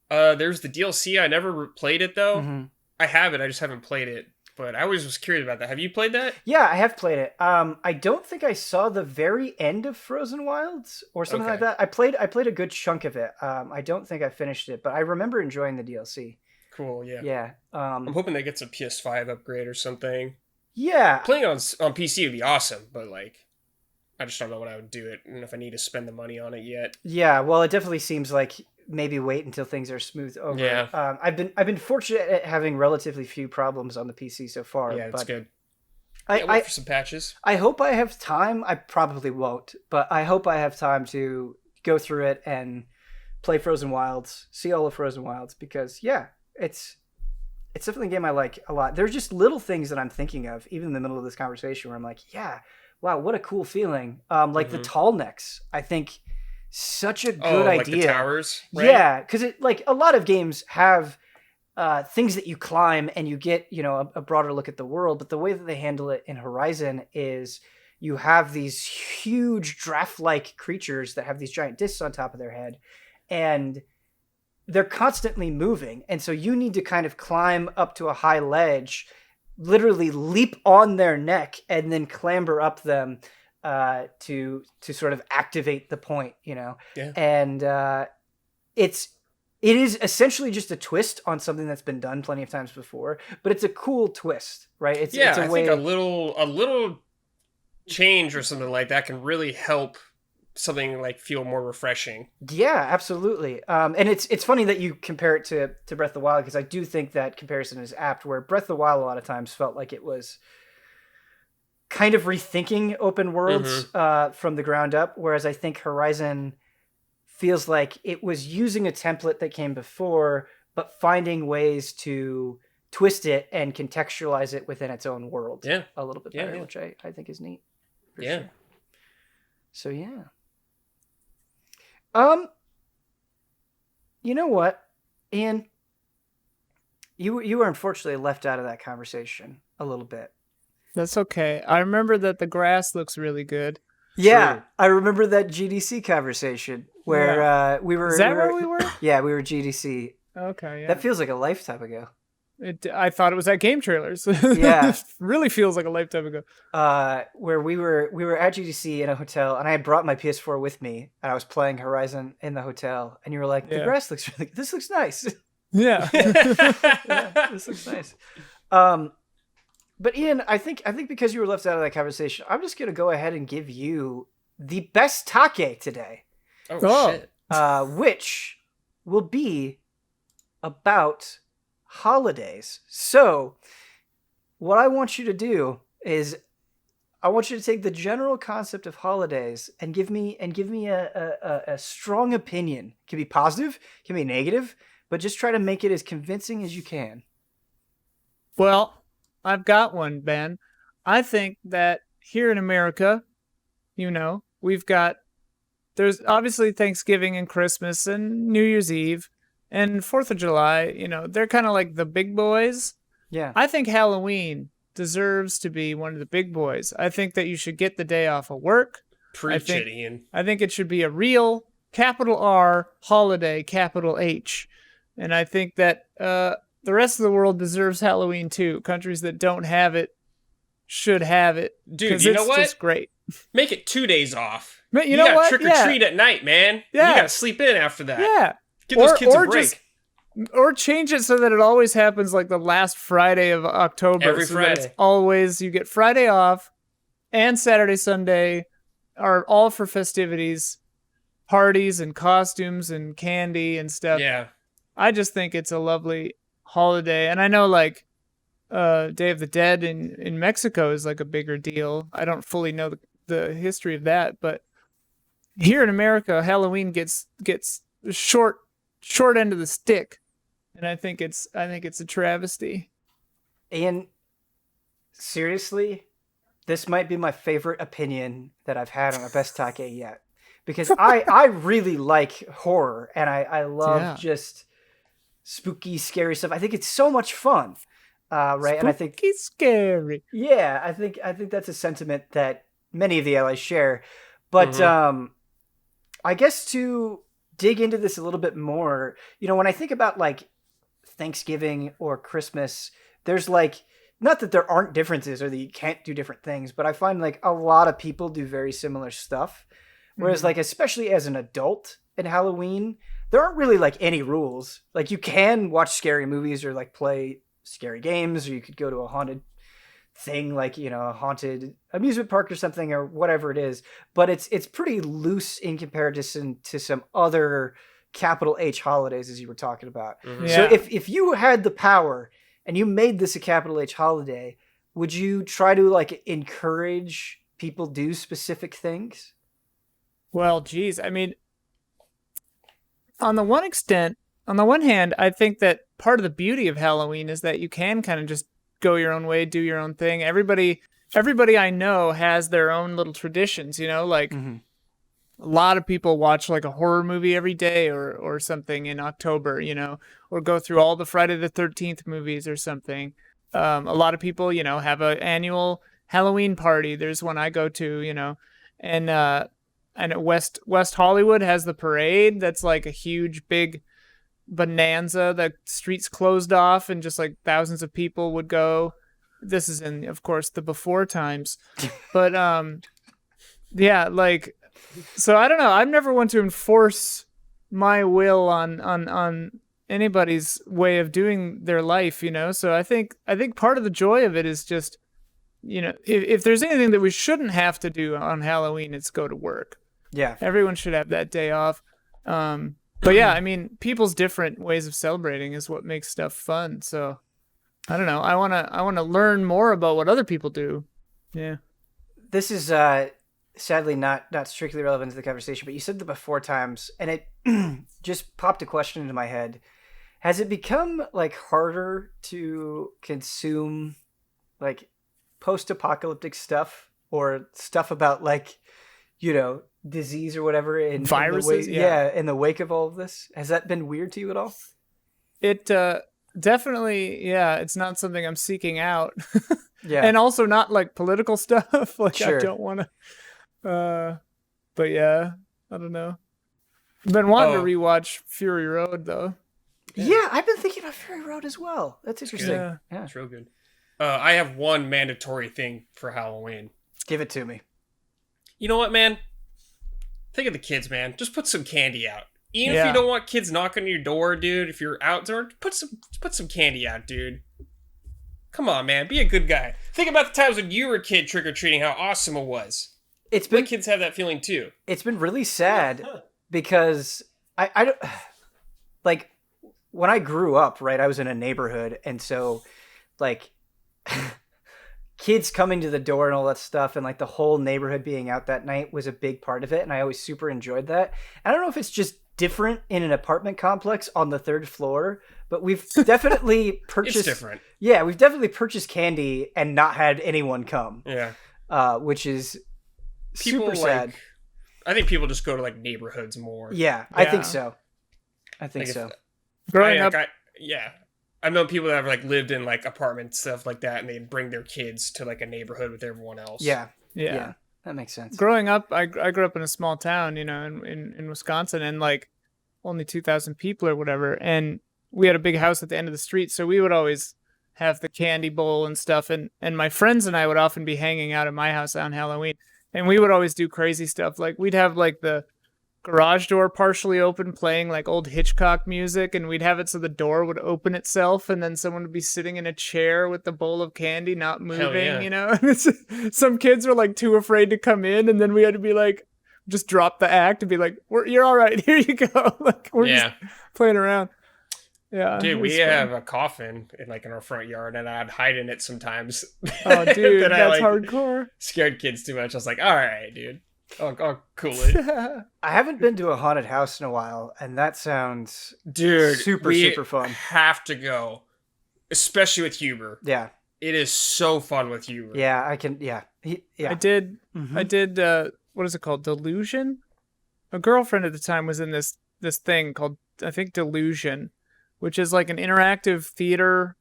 S3: There's the DLC. I never played it, though. I have it. I just haven't played it. But I always was curious about that. Have you played that?
S1: Yeah, I have played it. I don't think I saw the very end of Frozen Wilds or something like that. I played a good chunk of it. I don't think I finished it, but I remember enjoying the DLC.
S3: Cool, yeah.
S1: Yeah.
S3: I'm hoping they get some PS5 upgrade or something.
S1: Yeah.
S3: Playing on PC would be awesome, but like, I just don't know what I would do it and if I need to spend the money on it yet.
S1: Yeah, well, it definitely seems like maybe wait until things are smoothed over.
S3: Yeah.
S1: I've been fortunate at having relatively few problems on the PC so far.
S3: Yeah, that's good.
S1: I
S3: wait for some patches.
S1: I hope I have time. I probably won't, but I hope I have time to go through it and play Frozen Wilds, see all of Frozen Wilds, because yeah, it's definitely a game I like a lot. There's just little things that I'm thinking of, even in the middle of this conversation, where I'm like, yeah, wow, what a cool feeling. Like the tall necks, I think such a good idea.
S3: Like the towers, right?
S1: Yeah, because it like a lot of games have things that you climb and you get, a broader look at the world. But the way that they handle it in Horizon is you have these huge draft-like creatures that have these giant discs on top of their head, and they're constantly moving. And so you need to kind of climb up to a high ledge, literally leap on their neck, and then clamber up them to sort of activate the point,
S3: Yeah.
S1: And it is essentially just a twist on something that's been done plenty of times before, but it's a cool twist, right? It's a
S3: I think a little change or something like that can really help something like feel more refreshing.
S1: Yeah, absolutely. And it's funny that you compare it to Breath of the Wild, because I do think that comparison is apt, where Breath of the Wild a lot of times felt like it was kind of rethinking open worlds from the ground up, whereas I think Horizon feels like it was using a template that came before, but finding ways to twist it and contextualize it within its own world a little bit better, which I think is neat. For sure. So yeah. You know what, Ian? You were unfortunately left out of that conversation a little bit.
S2: That's okay. I remember that the grass looks really good.
S1: Yeah,
S3: True.
S1: I remember that GDC conversation where we were.
S2: Is that where we were?
S1: Yeah, we were GDC.
S2: Okay, yeah.
S1: That feels like a lifetime ago.
S2: I thought it was at Game Trailers.
S1: Yeah.
S2: Really feels like a lifetime ago.
S1: Where we were at GDC in a hotel, and I had brought my PS4 with me, and I was playing Horizon in the hotel, and you were like, the grass looks really good. This looks nice.
S2: Yeah.
S1: Yeah, this looks nice. But Ian, I think because you were left out of that conversation, I'm just going to go ahead and give you the best take today.
S3: Oh, shit.
S1: Which will be about holidays. So what I want you to do is I want you to take the general concept of holidays and give me a strong opinion. It can be positive, it can be negative, but just try to make it as convincing as you can.
S2: Well, I've got one, Ben. I think that here in America, there's obviously Thanksgiving and Christmas and New Year's Eve and 4th of July, they're kind of like the big boys.
S1: Yeah.
S2: I think Halloween deserves to be one of the big boys. I think that you should get the day off of work.
S3: Preach it, Ian.
S2: I think it should be a real capital R holiday, capital H. And I think that the rest of the world deserves Halloween too. Countries that don't have it should have it.
S3: Dude, you know what?
S2: It's just great.
S3: Make it 2 days off.
S2: You know what?
S3: Trick or treat at night, man.
S2: Yeah.
S3: You gotta sleep in after that.
S2: Yeah.
S3: Give those kids a break.
S2: Or change it so that it always happens like the last Friday of October.
S3: Every Friday.
S2: That it's always, you get Friday off and Saturday, Sunday are all for festivities, parties and costumes and candy and stuff.
S3: Yeah.
S2: I just think it's a lovely holiday. And I know like Day of the Dead in Mexico is like a bigger deal. I don't fully know the history of that, but here in America, Halloween gets short end of the stick. And I think it's a travesty.
S1: And seriously, this might be my favorite opinion that I've had on a best take yet. Because I really like horror, and I love just spooky, scary stuff. I think it's so much fun. Right?
S2: Spooky,
S1: and I think
S2: scary.
S1: Yeah, I think that's a sentiment that many of the allies share. But I guess to dig into this a little bit more, when I think about like Thanksgiving or Christmas, there's like, not that there aren't differences or that you can't do different things, but I find like a lot of people do very similar stuff. Whereas like, especially as an adult in Halloween, there aren't really like any rules. Like you can watch scary movies or like play scary games, or you could go to a haunted thing, like, a haunted amusement park or something, or whatever it is. But it's pretty loose in comparison to some other capital H holidays, as you were talking about.
S2: Mm-hmm.
S1: So
S2: Yeah.
S1: if you had the power and you made this a capital H holiday, would you try to like encourage people do specific things?
S2: Well, geez, I mean, on the one hand, I think that part of the beauty of Halloween is that you can kind of just go your own way, do your own thing. Everybody I know has their own little traditions, like a lot of people watch like a horror movie every day or something in October, or go through all the Friday the 13th movies or something. A lot of people, have an annual Halloween party. There's one I go to, and at West Hollywood has the parade. That's like a huge, big bonanza. The streets closed off and just like thousands of people would go. This is in, of course, the before times. But yeah, like, so I don't know. I'm never one to enforce my will on anybody's way of doing their life, you know. So I think part of the joy of it is just, you know, if there's anything that we shouldn't have to do on Halloween, it's go to work.
S1: Yeah,
S2: everyone should have that day off. But yeah, I mean, people's different ways of celebrating is what makes stuff fun. So I don't know. I wanna learn more about what other people do. Yeah.
S1: This is sadly not strictly relevant to the conversation, but you said the before times, and it just popped a question into my head. Has it become like harder to consume like post-apocalyptic stuff or stuff about like, you know, disease or whatever in
S2: viruses?
S1: In the wake of all of this? Has that been weird to you at all?
S2: It definitely, yeah, it's not something I'm seeking out.
S1: Yeah.
S2: And also not like political stuff. Like
S1: sure.
S2: I don't want to. But yeah, I don't know. I've been wanting to rewatch Fury Road though.
S1: Yeah, I've been thinking about Fury Road as well. That's interesting.
S2: Yeah,
S3: it's real good. I have one mandatory thing for Halloween.
S1: Give it to me.
S3: You know what, man? Think of the kids, man. Just put some candy out. Even if you don't want kids knocking on your door, dude. If you're outdoor, put some candy out, dude. Come on, man. Be a good guy. Think about the times when you were a kid trick-or-treating, how awesome it was. My kids have that feeling, too.
S1: It's been really sad because I don't... Like, when I grew up, right, I was in a neighborhood, and so, like, kids coming to the door and all that stuff, and, like, the whole neighborhood being out that night was a big part of it, and I always super enjoyed that. I don't know if it's just different in an apartment complex on the 3rd floor, but we've definitely purchased...
S3: It's different.
S1: Yeah, we've definitely purchased candy and not had anyone come.
S3: Yeah.
S1: Which is
S3: people,
S1: super sad.
S3: I think people just go to, like, neighborhoods more.
S1: Yeah, I think so. I think so.
S2: Growing up...
S3: I've known people that have, like, lived in, like, apartments, stuff like that, and they bring their kids to, like, a neighborhood with everyone else.
S1: Yeah. That makes sense.
S2: Growing up, I grew up in a small town, you know, in Wisconsin, and like only 2,000 people or whatever. And we had a big house at the end of the street, so we would always have the candy bowl and stuff. And my friends and I would often be hanging out at my house on Halloween, and we would always do crazy stuff. Like we'd have like the garage door partially open, playing like old Hitchcock music, and we'd have it so the door would open itself, and then someone would be sitting in a chair with the bowl of candy not moving, you know. And some kids were like too afraid to come in, and then we had to be like, just drop the act and be like, you're all right, here you go. Like we're just playing around. Yeah,
S3: dude, we have a coffin in our front yard, and I'd hide in it sometimes.
S2: Oh, dude, that's hardcore.
S3: Scared kids too much. I was like, all right, dude. I'll cool it.
S1: I haven't been to a haunted house in a while, and that sounds super fun.
S3: Have to go, especially with Huber.
S1: Yeah,
S3: it is so fun with Huber.
S1: Yeah, I can. Yeah,
S2: I did. I did. What is it called? Delusion. A girlfriend at the time was in this thing called, I think, Delusion, which is like an interactive theater,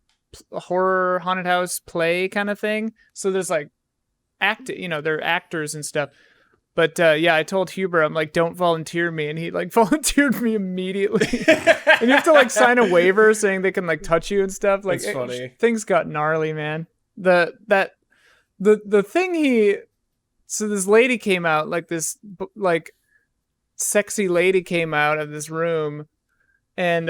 S2: horror haunted house play kind of thing. So there's like they're actors and stuff. But I told Huber, I'm like, don't volunteer me, and he like volunteered me immediately. And you have to like sign a waiver saying they can like touch you and stuff. Like,
S3: it's funny.
S2: Things got gnarly, man. The thing so this lady came out, like this like sexy lady came out of this room, and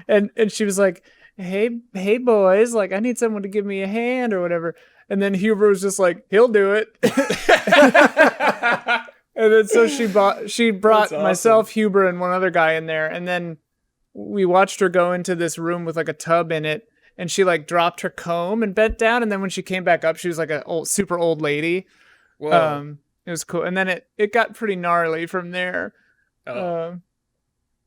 S2: and she was like, hey boys, like I need someone to give me a hand or whatever. And then Huber was just like, he'll do it. And then so she brought myself, Huber, and one other guy in there. And then we watched her go into this room with like a tub in it. And she like dropped her comb and bent down. And then when she came back up, she was like a super old lady.
S3: Whoa.
S2: It was cool. And then it got pretty gnarly from there.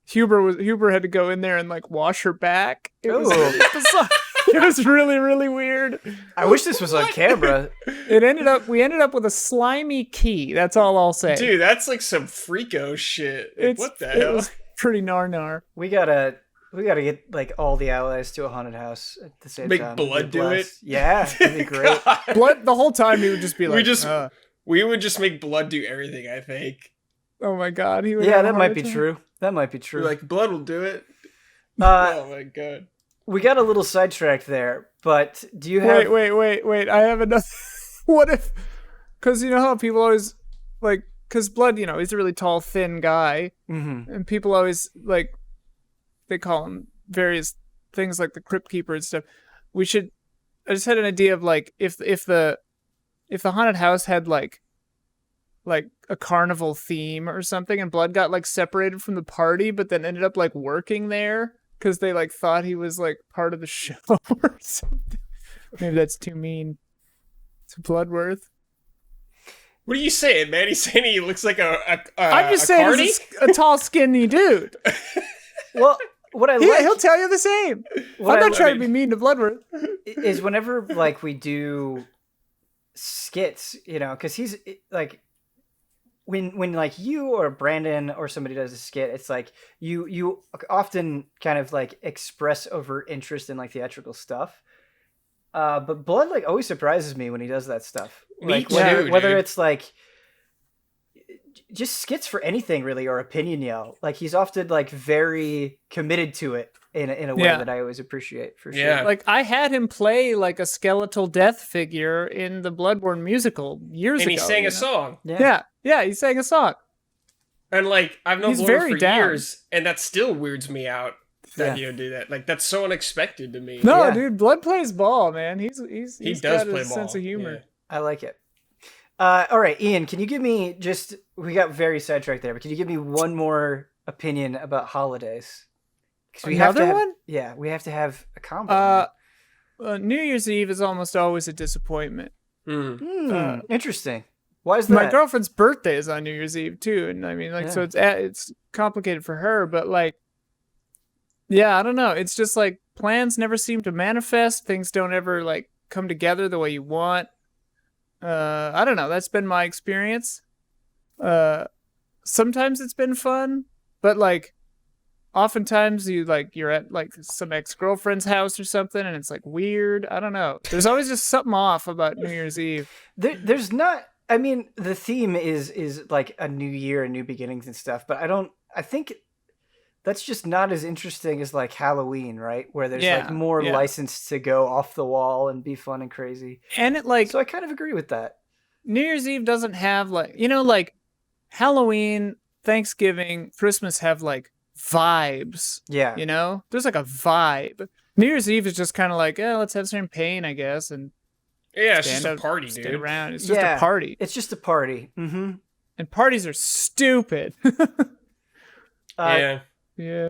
S2: Huber had to go in there and like wash her back. It was bizarre. It was really, really weird.
S1: I wish this was on camera.
S2: We ended up with a slimy key. That's all I'll say.
S3: Dude, that's like some freako shit. What the hell?
S2: It was pretty nar.
S1: We gotta get like all the allies to a haunted house at the same time.
S3: Make Blood do it?
S1: Yeah, that'd be great.
S2: Blood, the whole time he would just be like,
S3: we would just make Blood do everything, I think.
S2: Oh my god.
S1: That might be true. That might be true.
S3: Like, Blood will do it. Oh my god.
S1: We got a little sidetracked there, but do you have...
S2: Wait. I have another... What if... Because you know how people always, like, because Blood, he's a really tall, thin guy, and people always they call him various things like the Crypt Keeper and stuff. I just had an idea of if the haunted house had like a carnival theme or something, and Blood got separated from the party, but then ended up working there because they thought he was part of the show or something. Maybe that's too mean to Bloodworth.
S3: What are you saying, man? He's saying he looks like
S2: I'm just saying he's a tall, skinny dude.
S1: Well, what I
S2: he'll tell you the same. I'm not trying to be mean to Bloodworth.
S1: Is whenever we do skits, because he's when you or Brandon or somebody does a skit, it's you often kind of express over interest in theatrical stuff. But Blood always surprises me when he does that stuff.
S3: Me too,
S1: whether it's just skits for anything really, or opinion yell. He's often very committed to it in a way that I always appreciate for sure.
S3: Yeah.
S2: I had him play a skeletal death figure in the Bloodborne musical years ago.
S3: And he sang a song.
S2: Yeah, he sang a song.
S3: And I've known
S2: He's
S3: Blood
S2: very
S3: for
S2: down.
S3: years, and that still weirds me out that he would do that. That's so unexpected to me.
S2: No, dude, Blood plays ball, man. He does got
S3: play
S2: a sense
S3: ball.
S2: of humor.
S3: Yeah.
S1: I like it. All right, Ian, can you give me we got very sidetracked there, but can you give me one more opinion about holidays?
S2: Another one?
S1: Yeah, we have to have a combo.
S2: New Year's Eve is almost always a disappointment.
S1: Interesting. Why is that?
S2: My girlfriend's birthday is on New Year's Eve too, and so it's complicated for her, but I don't know. It's just plans never seem to manifest. Things don't ever come together the way you want. I don't know. That's been my experience. Sometimes it's been fun, but oftentimes you're at some ex-girlfriend's house or something, and it's weird. I don't know. There's always just something off about New Year's Eve.
S1: There's not. I mean, the theme is a new year and new beginnings and stuff, but I think that's just not as interesting as Halloween, right? Where there's more license to go off the wall and be fun and crazy.
S2: And it
S1: so I kind of agree with that.
S2: New Year's Eve doesn't have Halloween, Thanksgiving, Christmas have vibes.
S1: Yeah.
S2: There's a vibe. New Year's Eve is just kind of let's have champagne, I guess, and
S3: it's just a party, dude.
S2: Stay around. It's just a party.
S1: It's just a party. Mm-hmm.
S2: And parties are stupid.
S3: Yeah.
S2: Yeah.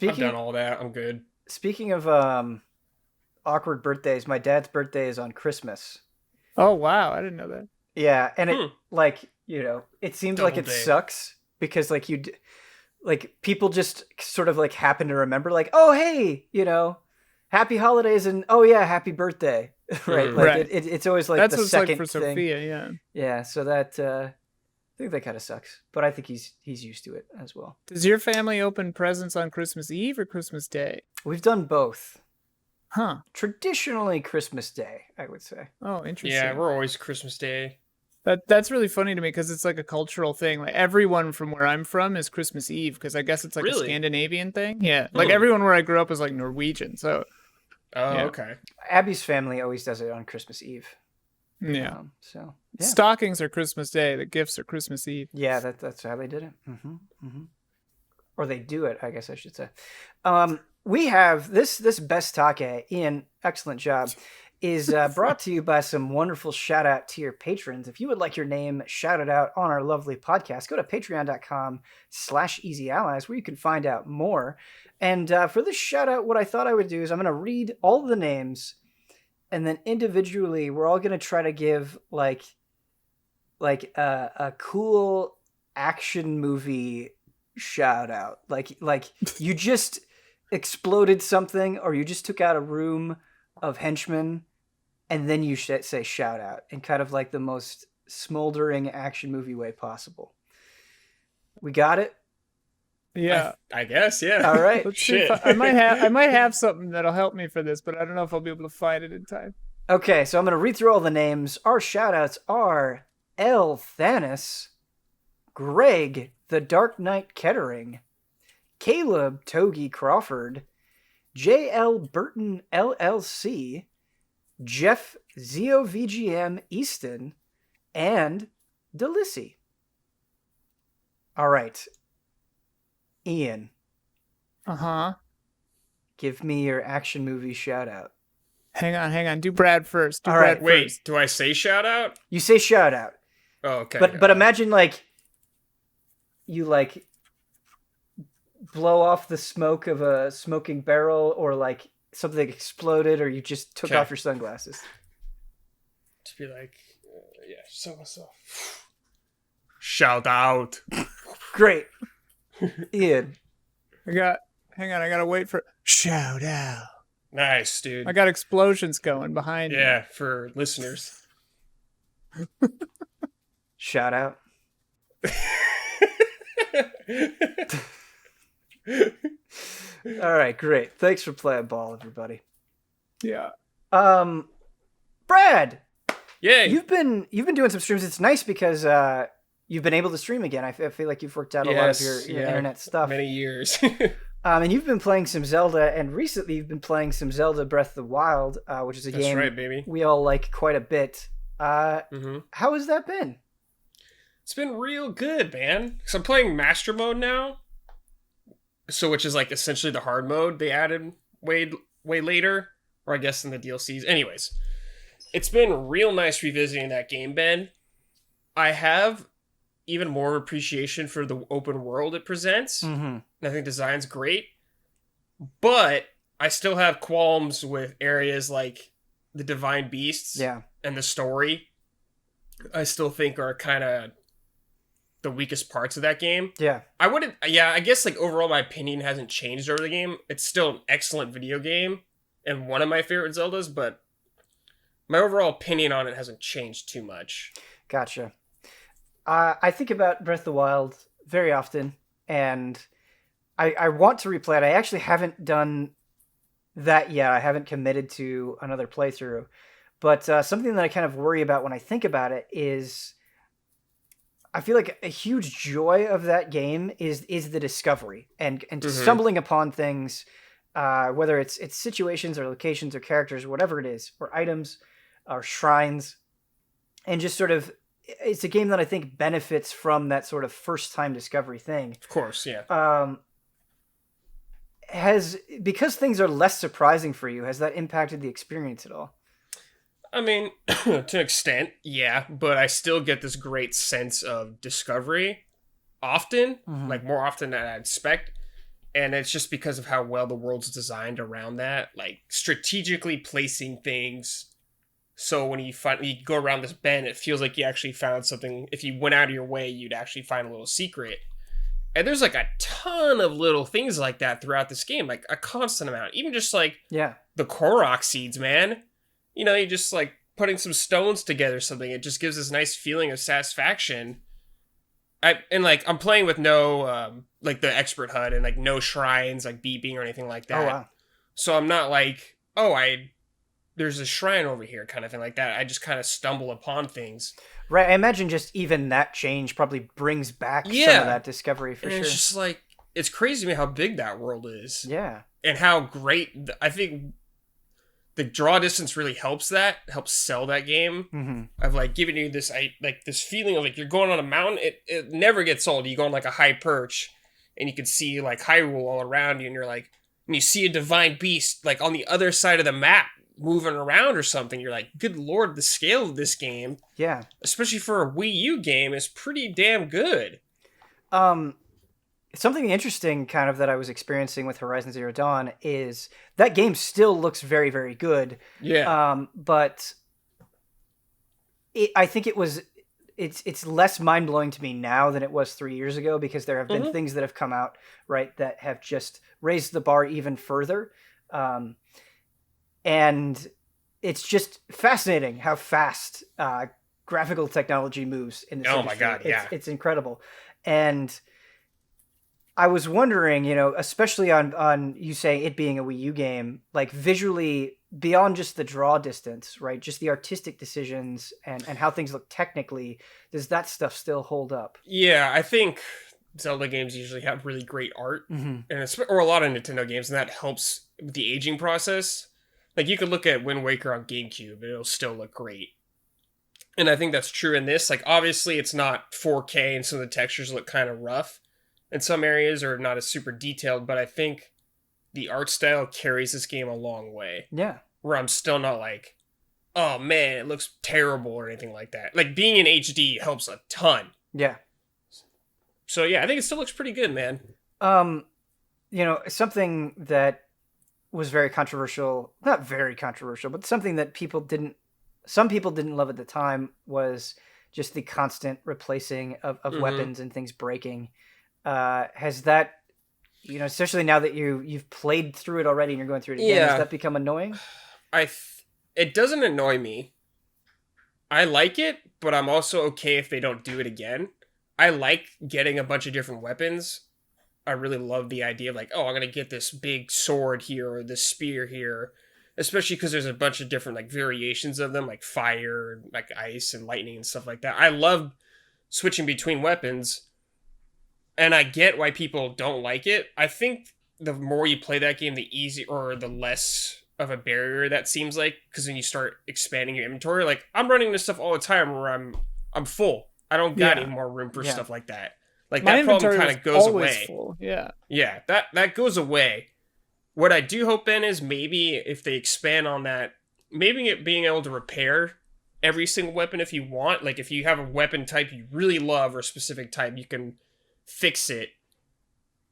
S3: I've done all that. I'm good.
S1: Speaking of awkward birthdays, my dad's birthday is on Christmas.
S2: Oh wow, I didn't know that.
S1: Yeah, and it it seems
S3: Double
S1: like it
S3: day.
S1: sucks because people just sort of happen to remember oh hey, happy holidays and oh yeah, happy birthday. Right.
S2: Right.
S1: It's always
S2: that's
S1: the
S2: what's
S1: second
S2: for
S1: thing.
S2: Sophia, yeah.
S1: Yeah, so that I think that kind of sucks, but I think he's used to it as well.
S2: Does your family open presents on Christmas Eve or Christmas Day?
S1: We've done both.
S2: Huh.
S1: Traditionally Christmas Day, I would say.
S2: Oh, interesting.
S3: Yeah, we're always Christmas Day.
S2: That's really funny to me because it's a cultural thing. Everyone from where I'm from is Christmas Eve because I guess it's a Scandinavian thing. Yeah, everyone where I grew up was Norwegian. So.
S3: Oh,
S2: yeah.
S3: okay.
S1: Abby's family always does it on Christmas Eve.
S2: Yeah.
S1: Yeah.
S2: Stockings are Christmas Day. The gifts are Christmas Eve.
S1: Yeah, that's how they did it. Mm-hmm. Mm-hmm. Or they do it, I guess I should say. We have this BESTAKE, Ian, excellent job, is brought to you by some wonderful shout out to your patrons. If you would like your name shouted out on our lovely podcast, go to patreon.com/easyallies where you can find out more. And for this shout out, what I thought I would do is I'm going to read all the names, and then individually we're all going to try to give a cool action movie shout out. Like you just exploded something, or you just took out a room of henchmen, and then you say shout out in kind of the most smoldering action movie way possible. We got it?
S2: Yeah.
S3: I guess, yeah.
S1: All right.
S2: Let's see if I might have something that'll help me for this, but I don't know if I'll be able to find it in time.
S1: Okay, so I'm going to read through all the names. Our shout outs are Elthanas, Greg, TheDarkKnight Kettering, Caleb Togi Crawford, J.L. Burton LLC, Jeff ZeoVGM Easton, and Delissi. All right. Ian.
S2: Uh-huh.
S1: Give me your action movie shout out.
S2: Hang on. Do Brad first.
S1: All right.
S3: Wait, do I say shout out?
S1: You say shout out.
S3: Oh, okay.
S1: But imagine like you like blow off the smoke of a smoking barrel, or like something exploded, or you just took off your sunglasses.
S3: To be like, yeah, so. Shout out.
S1: Great. Ian.
S2: Hang on, I gotta wait for shout out.
S3: Nice, dude.
S2: I got explosions going behind me.
S3: Yeah, for listeners.
S1: Shout out. All right, great. Thanks for playing ball, everybody.
S2: Yeah.
S1: Brad.
S3: Yay.
S1: You've been doing some streams. It's nice because you've been able to stream again. I feel like you've worked out a lot of your internet stuff.
S3: Many years.
S1: And you've been playing some Zelda, and recently you've been playing some Zelda Breath of the Wild, which is a game
S3: right, baby.
S1: we all like quite a bit. How has that been?
S3: It's been real good, man. So I'm playing Master Mode now. So which is like essentially the hard mode they added way later, or I guess in the DLCs. Anyways, it's been real nice revisiting that game, Ben. I have even more appreciation for the open world it presents.
S1: Mm-hmm.
S3: I think design's great, but I still have qualms with areas like the Divine Beasts and the story. I still think are kind of the weakest parts of that game.
S1: Yeah.
S3: I guess like overall my opinion hasn't changed over the game. It's still an excellent video game and one of my favorite Zeldas, but my overall opinion on it hasn't changed too much.
S1: Gotcha. I think about Breath of the Wild very often, and I want to replay it. I actually haven't done that yet. I haven't committed to another playthrough. But something that I kind of worry about when I think about it is I feel like a huge joy of that game is the discovery and stumbling upon things, whether it's situations or locations or characters or whatever it is, or items or shrines, and just sort of it's a game that I think benefits from that sort of first time discovery thing.
S3: Of course, yeah.
S1: Because things are less surprising for you, has that impacted the experience at all?
S3: I mean, to an extent, yeah, but I still get this great sense of discovery often, like more often than I'd expect. And it's just because of how well the world's designed around that, like strategically placing things. So when you go around this bend, it feels like you actually found something. If you went out of your way, you'd actually find a little secret. And there's like a ton of little things like that throughout this game, like a constant amount. Even just like the Korok seeds, man. You know, you just like putting some stones together or something. It just gives this nice feeling of satisfaction. I'm playing with no like the expert HUD and like no shrines like beeping or anything like that.
S1: Oh wow!
S3: So I'm not like there's a shrine over here kind of thing like that. I just kind of stumble upon things.
S1: Right. I imagine just even that change probably brings back some of that discovery for sure.
S3: It's just like it's crazy to me how big that world is.
S1: Yeah.
S3: And how great I think. The draw distance really helps sell that game of like giving you this feeling of like you're going on a mountain. It never gets old. You go on like a high perch and you can see like Hyrule all around you, and you're like, and you see a divine beast like on the other side of the map moving around or something. You're like, good lord, the scale of this game, especially for a Wii U game, is pretty damn good.
S1: Something interesting kind of that I was experiencing with Horizon Zero Dawn is that game still looks very, very good.
S3: Yeah.
S1: But I think it's less mind-blowing to me now than it was 3 years ago, because there have been things that have come out, right, that have just raised the bar even further. And it's just fascinating how fast graphical technology moves in this industry.
S3: My God, yeah.
S1: It's incredible. And I was wondering, especially on you say it being a Wii U game, like visually beyond just the draw distance, right? Just the artistic decisions and how things look technically, does that stuff still hold up?
S3: Yeah, I think Zelda games usually have really great art, or a lot of Nintendo games, and that helps with the aging process. Like you could look at Wind Waker on GameCube, and it'll still look great. And I think that's true in this. Like, obviously, it's not 4K, and some of the textures look kind of rough in some areas, or not as super detailed. But I think the art style carries this game a long way.
S1: Yeah.
S3: Where I'm still not like, oh man, it looks terrible or anything like that. Like, being in HD helps a ton.
S1: Yeah.
S3: So yeah, I think it still looks pretty good, man.
S1: Something that was very controversial, not very controversial, but something that some people didn't love at the time was just the constant replacing of weapons and things breaking. Has that, especially now that you've played through it already and you're going through it again, has that become annoying?
S3: It doesn't annoy me. I like it, but I'm also okay if they don't do it again. I like getting a bunch of different weapons. I really love the idea of like, oh, I'm going to get this big sword here or this spear here. Especially because there's a bunch of different like variations of them, like fire, like ice and lightning and stuff like that. I love switching between weapons, and I get why people don't like it. I think the more you play that game, the easier or the less of a barrier that seems like, because when you start expanding your inventory, like I'm running this stuff all the time where I'm full. I don't got any more room for stuff like that. Like
S2: my
S3: that problem kind of goes away.
S2: Full. Yeah,
S3: that goes away. What I do hope, Ben, is maybe if they expand on that, maybe it being able to repair every single weapon if you want. Like, if you have a weapon type you really love or a specific type, you can fix it.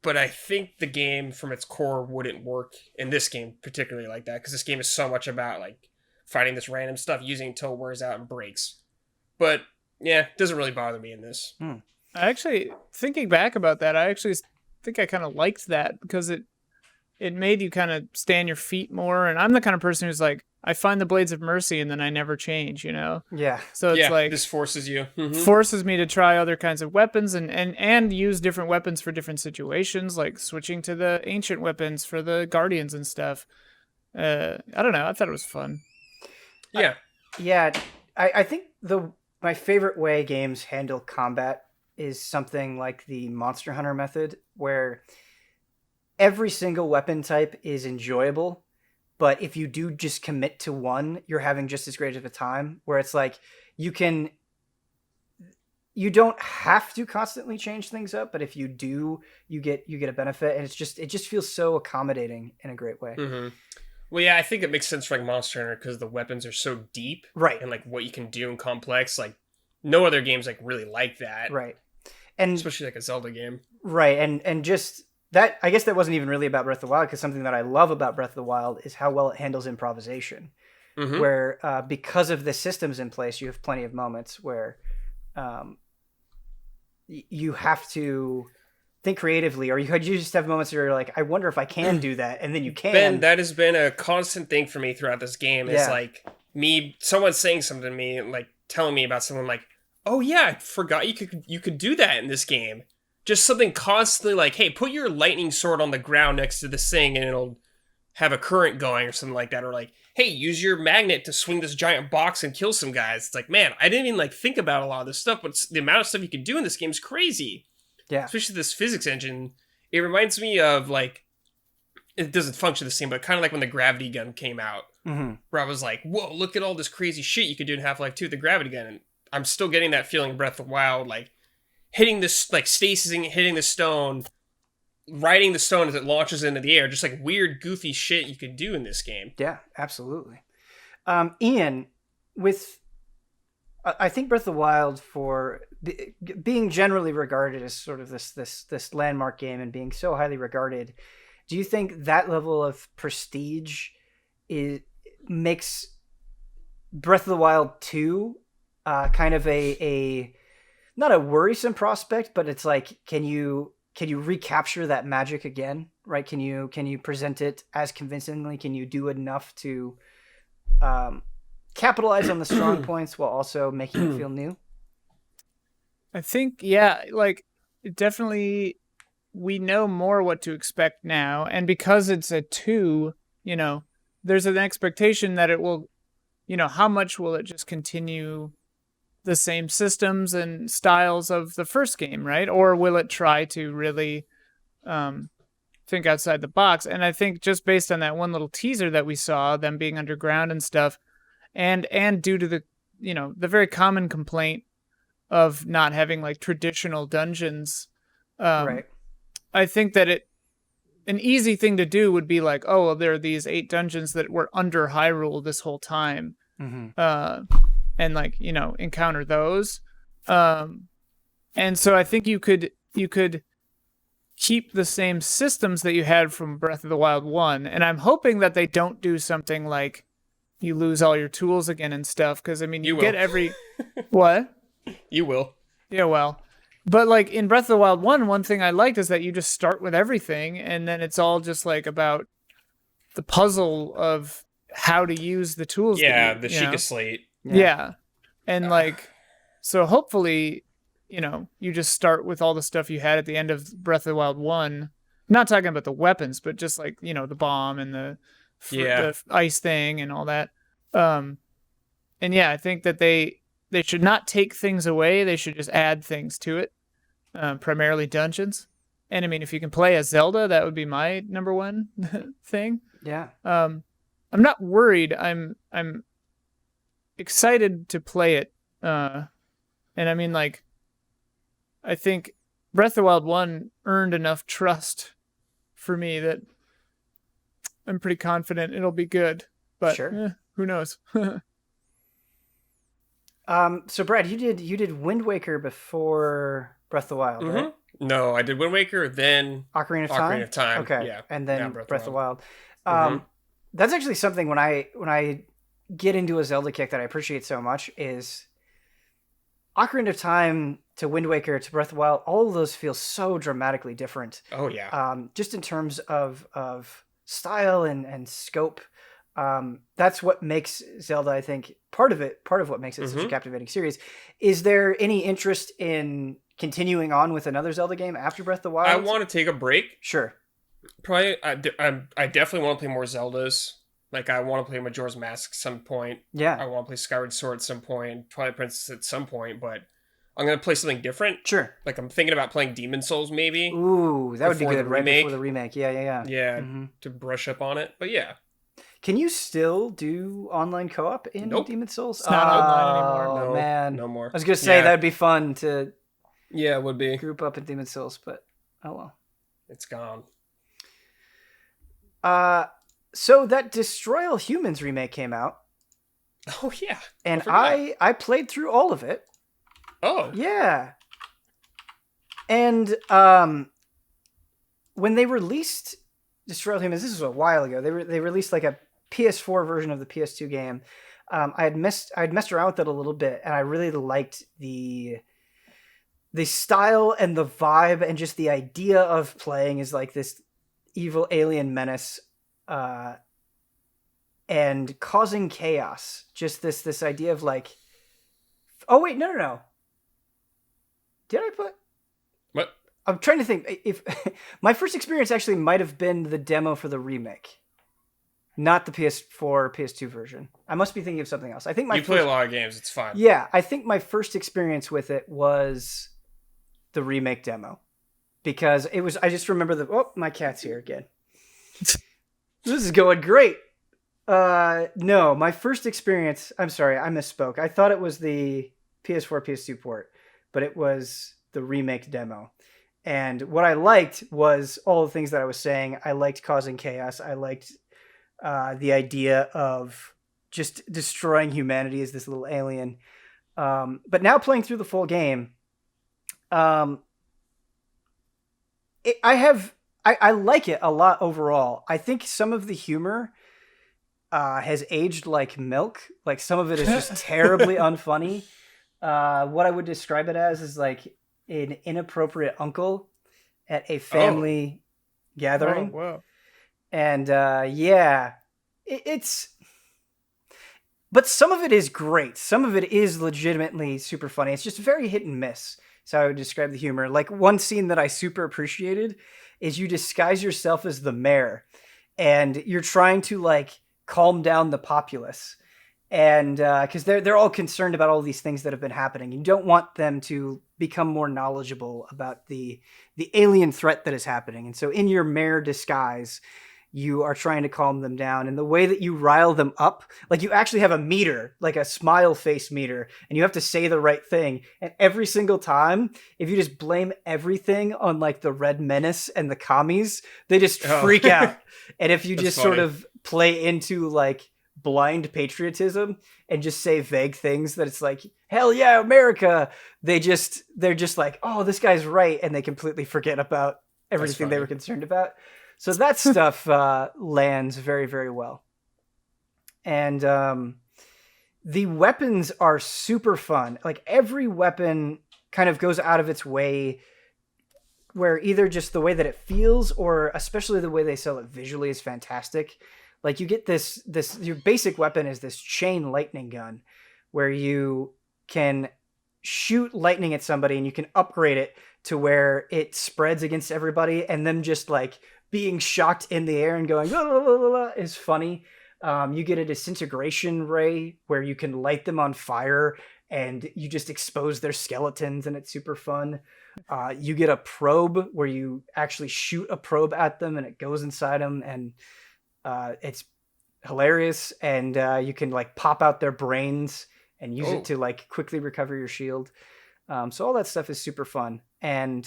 S3: But I think the game, from its core, wouldn't work in this game particularly like that, because this game is so much about, like, finding this random stuff, using it until it wears out and breaks. But, yeah, it doesn't really bother me in this.
S2: I actually, thinking back about that, I actually think I kind of liked that, because it made you kind of stay on your feet more. And I'm the kind of person who's like, I find the Blades of Mercy and then I never change,
S1: Yeah.
S2: So it's like,
S3: this forces you.
S2: Forces me to try other kinds of weapons and use different weapons for different situations, like switching to the ancient weapons for the Guardians and stuff. I don't know. I thought it was fun.
S3: Yeah.
S1: I think my favorite way games handle combat is something like the Monster Hunter method, where every single weapon type is enjoyable, but if you do just commit to one, you're having just as great of a time, where it's like you don't have to constantly change things up, but if you do, you get a benefit, and it just feels so accommodating in a great way.
S3: Well, yeah, I think it makes sense for like Monster Hunter because the weapons are so deep,
S1: right?
S3: And like what you can do in complex, like no other games like really like that,
S1: right? And
S3: especially like a Zelda game,
S1: right? And just that, I guess that wasn't even really about Breath of the Wild, because something that I love about Breath of the Wild is how well it handles improvisation. Where because of the systems in place, you have plenty of moments where you have to think creatively, or you just have moments where you're like, I wonder if I can do that, and then you can.
S3: Ben, that has been a constant thing for me throughout this game. Is like someone saying something to me, like telling me about someone, like, oh yeah, I forgot you could do that in this game. Just something constantly like, hey, put your lightning sword on the ground next to this thing and it'll have a current going or something like that. Or like, hey, use your magnet to swing this giant box and kill some guys. It's like, man, I didn't even like think about a lot of this stuff, but the amount of stuff you can do in this game is crazy.
S1: Yeah.
S3: Especially this physics engine. It reminds me of like, it doesn't function the same, but kind of like when the gravity gun came out. Where I was like, whoa, look at all this crazy shit you could do in Half-Life 2 with the gravity gun. And I'm still getting that feeling in Breath of the Wild, like, hitting this, like, stasising, hitting the stone, riding the stone as it launches into the air. Just, like, weird, goofy shit you could do in this game.
S1: Yeah, absolutely. Ian, I think Breath of the Wild, for being generally regarded as sort of this landmark game and being so highly regarded, do you think that level of prestige makes Breath of the Wild 2 kind of a not a worrisome prospect, but it's like, can you recapture that magic again, right? Can you present it as convincingly? Can you do enough to capitalize on the strong points while also making it feel new?
S2: I think, yeah, like, definitely we know more what to expect now, and because it's a 2, there's an expectation that it will, how much will it just continue the same systems and styles of the first game, right? Or will it try to really think outside the box? And I think just based on that one little teaser that we saw, them being underground and stuff, and due to the the very common complaint of not having like traditional dungeons.
S1: Right.
S2: I think that an easy thing to do would be like, oh, well, there are these 8 dungeons that were under Hyrule this whole time. And like, encounter those. And so I think you could keep the same systems that you had from Breath of the Wild 1. And I'm hoping that they don't do something like you lose all your tools again and stuff. Because, I mean, you get every... What?
S3: You will.
S2: Yeah, well. But, like, in Breath of the Wild 1, one thing I liked is that you just start with everything, and then it's all just, like, about the puzzle of how to use the tools.
S3: Yeah, the Sheikah Slate.
S2: Yeah. And, like, so hopefully... you just start with all the stuff you had at the end of Breath of the Wild 1. Not talking about the weapons, but just like, the bomb and the ice thing and all that. And yeah, I think that they should not take things away. They should just add things to it. Primarily dungeons. And I mean, if you can play as Zelda, that would be my number one thing.
S1: Yeah.
S2: I'm not worried. I'm excited to play it. And I mean, like, I think Breath of the Wild 1 earned enough trust for me that I'm pretty confident it'll be good. But who knows?
S1: So Brad, you did Wind Waker before Breath of the Wild, right?
S3: No, I did Wind Waker, then
S1: Ocarina of Time. Okay,
S3: yeah,
S1: and then Breath of the Wild. That's actually something when I get into a Zelda kick that I appreciate so much is Ocarina of Time to Wind Waker to Breath of the Wild. All of those feel so dramatically different.
S3: Oh yeah.
S1: Just in terms of style and scope. That's what makes Zelda, I think, part of what makes it such a captivating series. Is there any interest in continuing on with another Zelda game after Breath of the Wild?
S3: I want to take a break.
S1: Sure.
S3: Probably, I definitely want to play more Zeldas. Like, I want to play Majora's Mask at some point.
S1: Yeah.
S3: I want to play Skyward Sword at some point. Twilight Princess at some point, but I'm going to play something different.
S1: Sure.
S3: Like, I'm thinking about playing Demon Souls, maybe.
S1: Ooh, that would be good right before the remake. Yeah.
S3: Yeah, to brush up on it. But yeah.
S1: Can you still do online co-op in Demon Souls?
S2: It's not online anymore.
S1: Oh, man.
S3: No more.
S1: I was going to say, that would be fun to
S3: it would be.
S1: Group up in Demon Souls, but oh well.
S3: It's gone.
S1: So that Destroy All Humans remake came out.
S3: Oh yeah.
S1: And I played through all of it.
S3: Oh.
S1: Yeah. And when they released Destroy All Humans, this was a while ago. They released like a PS4 version of the PS2 game. I'd messed around with it a little bit, and I really liked the style and the vibe and just the idea of playing as like this evil alien menace and causing chaos. Just this idea of like, oh wait, no. Did I put?
S3: What?
S1: I'm trying to think if my first experience actually might have been the demo for the remake, not the PS4, PS2 version. I must be thinking of something else. I think
S3: you play a lot of games. It's fine.
S1: Yeah, I think my first experience with it was the remake demo because it was. I just remember my cat's here again. This is going great. No, my first experience. I'm sorry, I misspoke. I thought it was the PS4, PS2 port, but it was the remake demo. And what I liked was all the things that I was saying. I liked causing chaos. I liked the idea of just destroying humanity as this little alien. But now playing through the full game, I like it a lot overall. I think some of the humor has aged like milk. Like some of it is just terribly unfunny. What I would describe it as is like an inappropriate uncle at a family gathering.
S2: Oh, wow.
S1: And it's... But some of it is great. Some of it is legitimately super funny. It's just very hit and miss. So I would describe the humor. Like one scene that I super appreciated is you disguise yourself as the mayor and you're trying to like calm down the populace. And because they're all concerned about all these things that have been happening. You don't want them to become more knowledgeable about the alien threat that is happening. And so in your mayor disguise, you are trying to calm them down. And the way that you rile them up, like you actually have a meter, like a smile face meter, and you have to say the right thing. And every single time, if you just blame everything on like the Red Menace and the commies, they just freak out. And if you just sort of play into like blind patriotism and just say vague things that it's like, hell yeah, America, they're just like, oh, this guy's right. And they completely forget about everything they were concerned about. So that stuff lands very, very well. And the weapons are super fun. Like every weapon kind of goes out of its way, where either just the way that it feels or especially the way they sell it visually is fantastic. Like you get this your basic weapon is this chain lightning gun where you can shoot lightning at somebody and you can upgrade it to where it spreads against everybody, and them just like being shocked in the air and going la, la, la, la, is funny. You get a disintegration ray where you can light them on fire and you just expose their skeletons, and it's super fun. You get a probe where you actually shoot a probe at them and it goes inside them, and it's hilarious. And you can like pop out their brains and use it to like quickly recover your shield. So all that stuff is super fun. And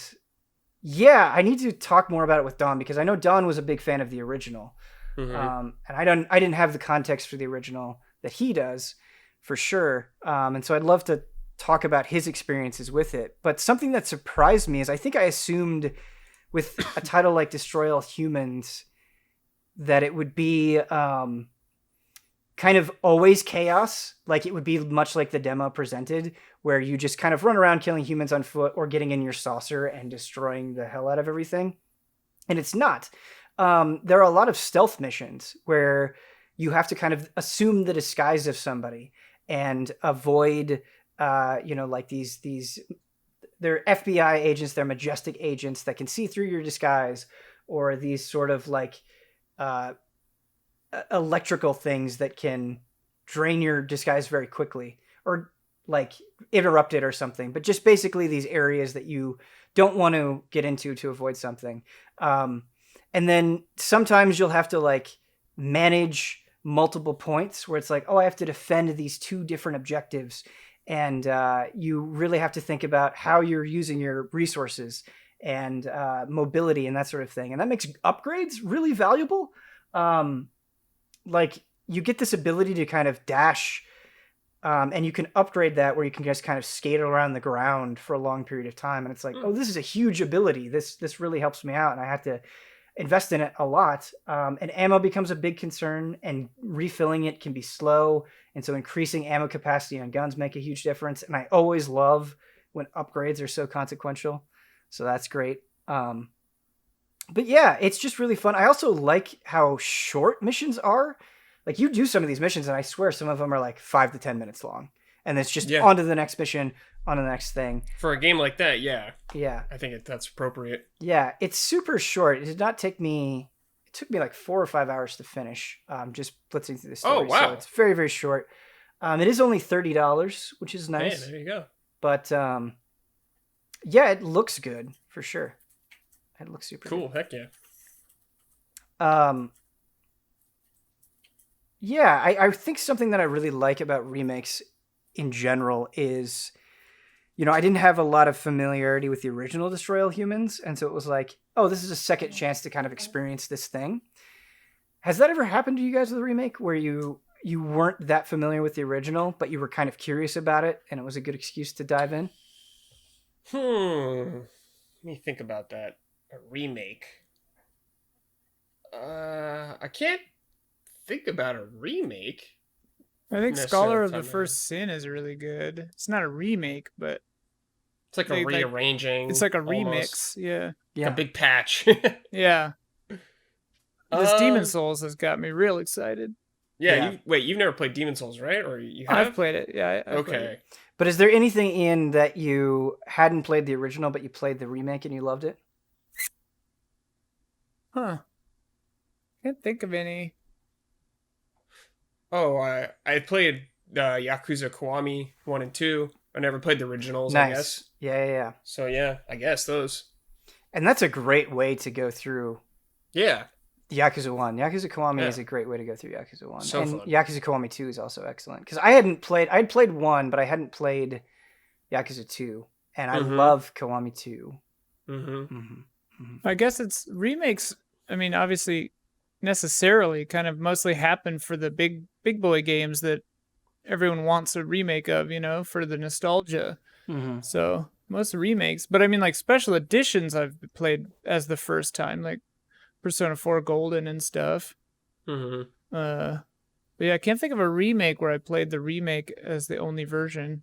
S1: yeah, I need to talk more about it with Don, because I know Don was a big fan of the original. And I didn't have the context for the original that he does, for sure. And so I'd love to talk about his experiences with it. But something that surprised me is I think I assumed with a title like Destroy All Humans that it would be kind of always chaos. Like it would be much like the demo presented, where you just kind of run around killing humans on foot or getting in your saucer and destroying the hell out of everything. And it's not. There are a lot of stealth missions where you have to kind of assume the disguise of somebody and avoid, like these, they're FBI agents, they're majestic agents that can see through your disguise, or these sort of like electrical things that can drain your disguise very quickly, or like interrupt it or something. But just basically these areas that you don't want to get into to avoid something. And then sometimes you'll have to like manage multiple points where it's like, oh, I have to defend these two different objectives. And you really have to think about how you're using your resources and mobility and that sort of thing. And that makes upgrades really valuable. Like you get this ability to kind of dash, and you can upgrade that where you can just kind of skate around the ground for a long period of time. And it's like, oh, this is a huge ability. This really helps me out. And I have to invest in it a lot. And ammo becomes a big concern, and refilling it can be slow. And so increasing ammo capacity on guns make a huge difference. And I always love when upgrades are so consequential. So that's great. But yeah, it's just really fun. I also like how short missions are. Like you do some of these missions and I swear some of them are like 5 to 10 minutes long. And it's just on to the next mission, on to the next thing.
S3: For a game like that, yeah.
S1: Yeah.
S3: I think that's appropriate.
S1: Yeah, it's super short. It did not take me... It took me like 4 or 5 hours to finish, just blitzing through the story.
S3: Oh, wow.
S1: So it's very, very short. It is only $30, which is nice.
S3: Hey, there you go.
S1: But yeah, it looks good, for sure. It looks super
S3: cool.
S1: good.
S3: Heck yeah.
S1: Yeah, I think something that I really like about remakes in general is, I didn't have a lot of familiarity with the original Destroy All Humans, and so it was like, oh, this is a second chance to kind of experience this thing. Has that ever happened to you guys with a remake where you weren't that familiar with the original, but you were kind of curious about it, and it was a good excuse to dive in?
S3: Let me think about that. A remake. I can't think about a remake.
S2: I think Scholar of the First Sin is really good. It's not a remake, but
S3: it's like a rearranging.
S2: It's like a
S3: almost.
S2: Remix. Yeah.
S3: Like a big patch.
S2: Yeah. This Demon Souls has got me real excited.
S3: Yeah. You've never played Demon Souls, right? Or you have?
S2: I've played it. Yeah.
S3: Okay.
S1: But is there anything in that you hadn't played the original, but you played the remake and you loved it?
S2: Huh. Can't think of any.
S3: Oh, I played Yakuza Kiwami 1 and 2. I never played the originals,
S1: nice.
S3: I guess.
S1: Yeah.
S3: So yeah, I guess those.
S1: And that's a great way to go through Yakuza 1. Yakuza Kiwami is a great way to go through Yakuza 1.
S3: So
S1: and
S3: fun.
S1: Yakuza Kiwami 2 is also excellent. Because I'd played 1, but I hadn't played Yakuza 2. And I love Kiwami 2.
S2: I guess it's remakes, I mean, obviously, necessarily kind of mostly happen for the big boy games that everyone wants a remake of, you know, for the nostalgia. So most remakes, but I mean, like special editions I've played as the first time, like Persona 4 Golden and stuff. But yeah, I can't think of a remake where I played the remake as the only version.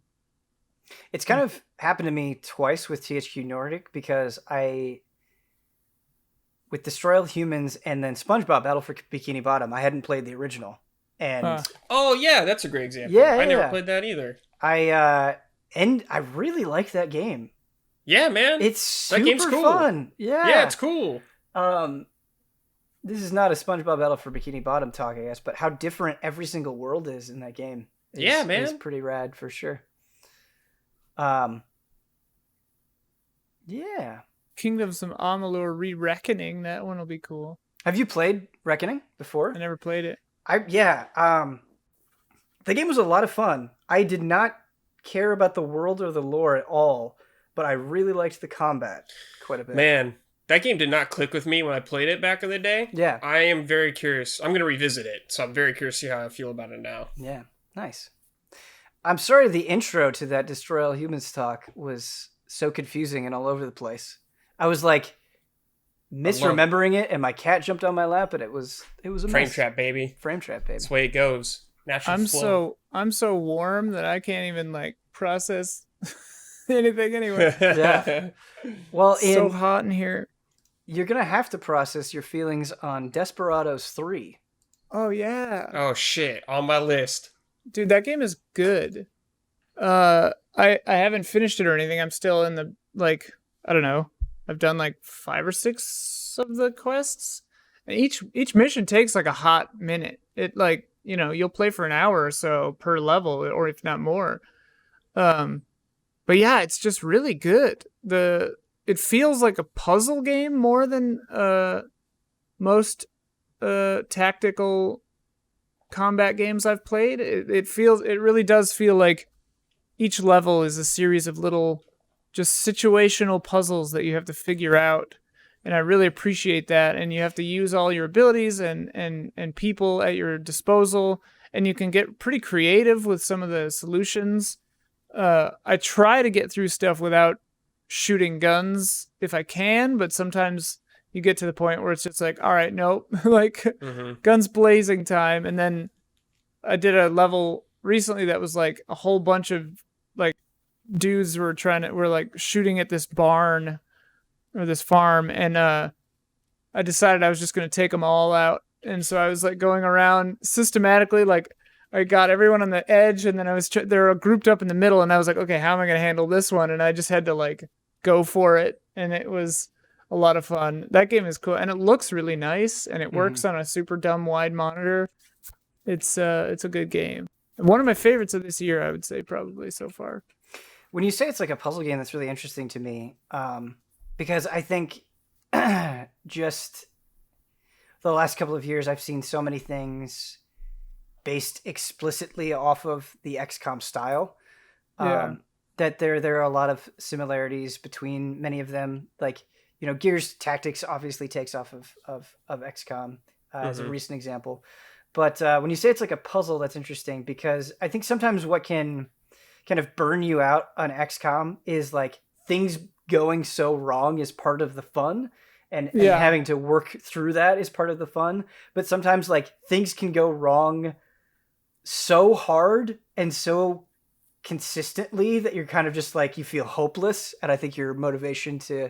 S1: It's kind of happened to me twice with THQ Nordic because with Destroy All Humans and then SpongeBob Battle for Bikini Bottom, I hadn't played the original. And
S3: oh yeah, that's a great example.
S1: Yeah,
S3: I never played that either.
S1: And I really like that game.
S3: Yeah, man.
S1: It's super
S3: that game's cool.
S1: fun. Yeah,
S3: it's cool.
S1: This is not a SpongeBob Battle for Bikini Bottom talk, I guess, but how different every single world is in that game.
S3: Man.
S1: Is pretty rad for sure. Yeah.
S2: Kingdoms of Amalur Re-Reckoning, that one will be cool.
S1: Have you played Reckoning before?
S2: I never played it.
S1: The game was a lot of fun. I did not care about the world or the lore at all, but I really liked the combat quite a bit.
S3: Man, that game did not click with me when I played it back in the day.
S1: Yeah.
S3: I am very curious. I'm going to revisit it, so I'm very curious to see how I feel about it now.
S1: Yeah, nice. I'm sorry the intro to that Destroy All Humans talk was so confusing and all over the place. I was like misremembering it, and my cat jumped on my lap, and it was a
S3: Frame
S1: mess.
S3: trap, baby.
S1: Frame trap, baby.
S3: That's the way it goes. Natural flow.
S2: I'm so warm that I can't even like process anything anyway.
S1: Yeah. Well,
S2: it's so hot in here.
S1: You're gonna have to process your feelings on Desperados 3.
S2: Oh yeah.
S3: Oh shit, on my list.
S2: Dude, that game is good. I haven't finished it or anything. I'm still in the I don't know. I've done like 5 or 6 of the quests. And each mission takes like a hot minute. It like, you know, you'll play for an hour or so per level, or if not more. But yeah, it's just really good. It feels like a puzzle game more than most tactical combat games I've played. It really does feel like each level is a series of little just situational puzzles that you have to figure out. And I really appreciate that. And you have to use all your abilities and people at your disposal. And you can get pretty creative with some of the solutions. I try to get through stuff without shooting guns if I can, but sometimes you get to the point where it's just like, all right, nope, like guns blazing time. And then I did a level recently that was like a whole bunch of like dudes were like shooting at this barn or this farm, and I decided I was just going to take them all out. And so I was like going around systematically, like I got everyone on the edge, and then they're grouped up in the middle, and I was like, okay, how am I going to handle this one? And I just had to like go for it, and it was a lot of fun. That game is cool, and it looks really nice, and it works on a super dumb wide monitor. It's a good game. One of my favorites of this year, I would say, probably so far.
S1: When you say it's like a puzzle game, that's really interesting to me, because I think just the last couple of years, I've seen so many things based explicitly off of the XCOM style, that there are a lot of similarities between many of them. Like, you know, Gears Tactics obviously takes off of XCOM as a recent example. But when you say it's like a puzzle, that's interesting, because I think sometimes what can kind of burn you out on XCOM is like things going so wrong is part of the fun, and having to work through that is part of the fun. But sometimes like things can go wrong so hard and so consistently that you're kind of just like, you feel hopeless, and I think your motivation to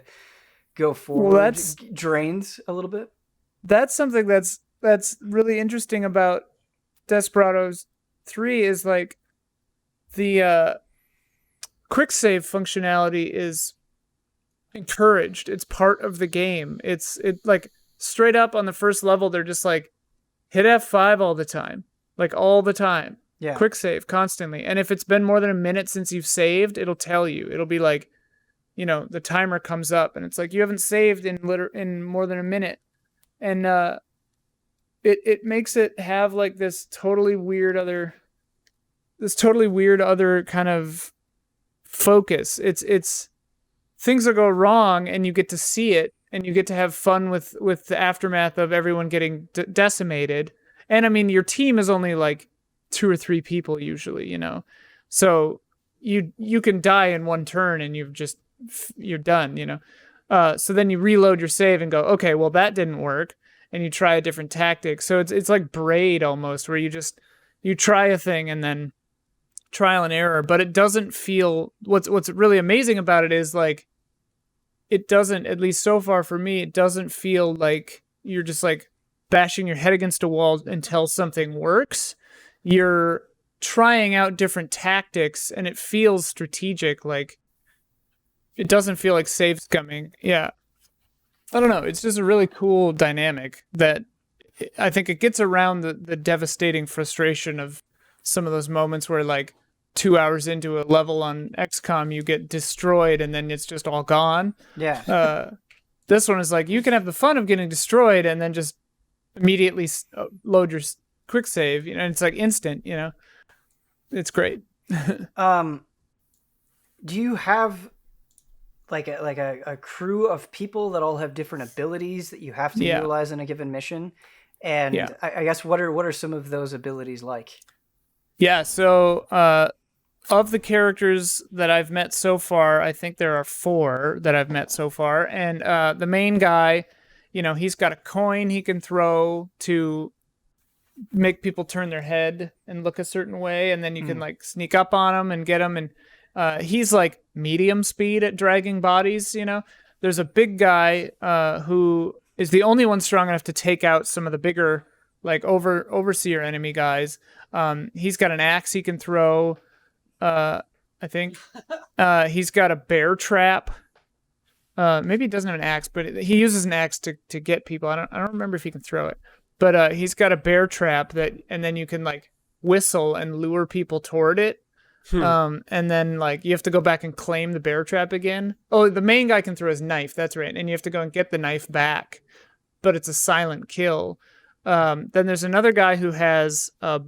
S1: go forward drains a little bit.
S2: That's something that's really interesting about Desperados 3 is like the quick save functionality is encouraged. It's part of the game. It like straight up on the first level, they're just like, hit F5 all the time, like all the time. Yeah. Quick save constantly. And if it's been more than a minute since you've saved, it'll tell you. It'll be like, you know, the timer comes up and it's like, you haven't saved in more than a minute. And it makes it have like this totally weird other kind of focus. It's things that go wrong, and you get to see it, and you get to have fun with the aftermath of everyone getting decimated. And I mean, your team is only like 2 or 3 people usually, you know, so you can die in one turn and you're done, you know. So then you reload your save and go, okay, well that didn't work, and you try a different tactic. So it's like Braid almost, where you try a thing and then trial and error, but it doesn't feel, what's really amazing about it is like, it doesn't, at least so far for me, it doesn't feel like you're just like bashing your head against a wall until something works. You're trying out different tactics, and it feels strategic. Like, it doesn't feel like save scumming. Yeah. I don't know. It's just a really cool dynamic that I think it gets around the devastating frustration of some of those moments where like 2 hours into a level on XCOM, you get destroyed and then it's just all gone.
S1: Yeah.
S2: This one is like, you can have the fun of getting destroyed and then just immediately load your quick save, you know, and it's like instant, you know. It's great.
S1: Do you have like a crew of people that all have different abilities that you have to utilize in a given mission? And I guess what are some of those abilities like?
S2: Yeah, so of the characters that I've met so far, I think there are 4 that I've met so far. And the main guy, you know, he's got a coin he can throw to make people turn their head and look a certain way, and then you can like sneak up on them and get them. And he's like medium speed at dragging bodies, you know. There's a big guy who is the only one strong enough to take out some of the bigger like overseer enemy guys. He's got an axe he can throw. I think he's got a bear trap. Maybe he doesn't have an axe, but he uses an axe to get people. I don't remember if he can throw it, but he's got a bear trap and then you can like whistle and lure people toward it. And then like you have to go back and claim the bear trap again. Oh, the main guy can throw his knife. That's right. And you have to go and get the knife back, but it's a silent kill. Then there's another guy who has a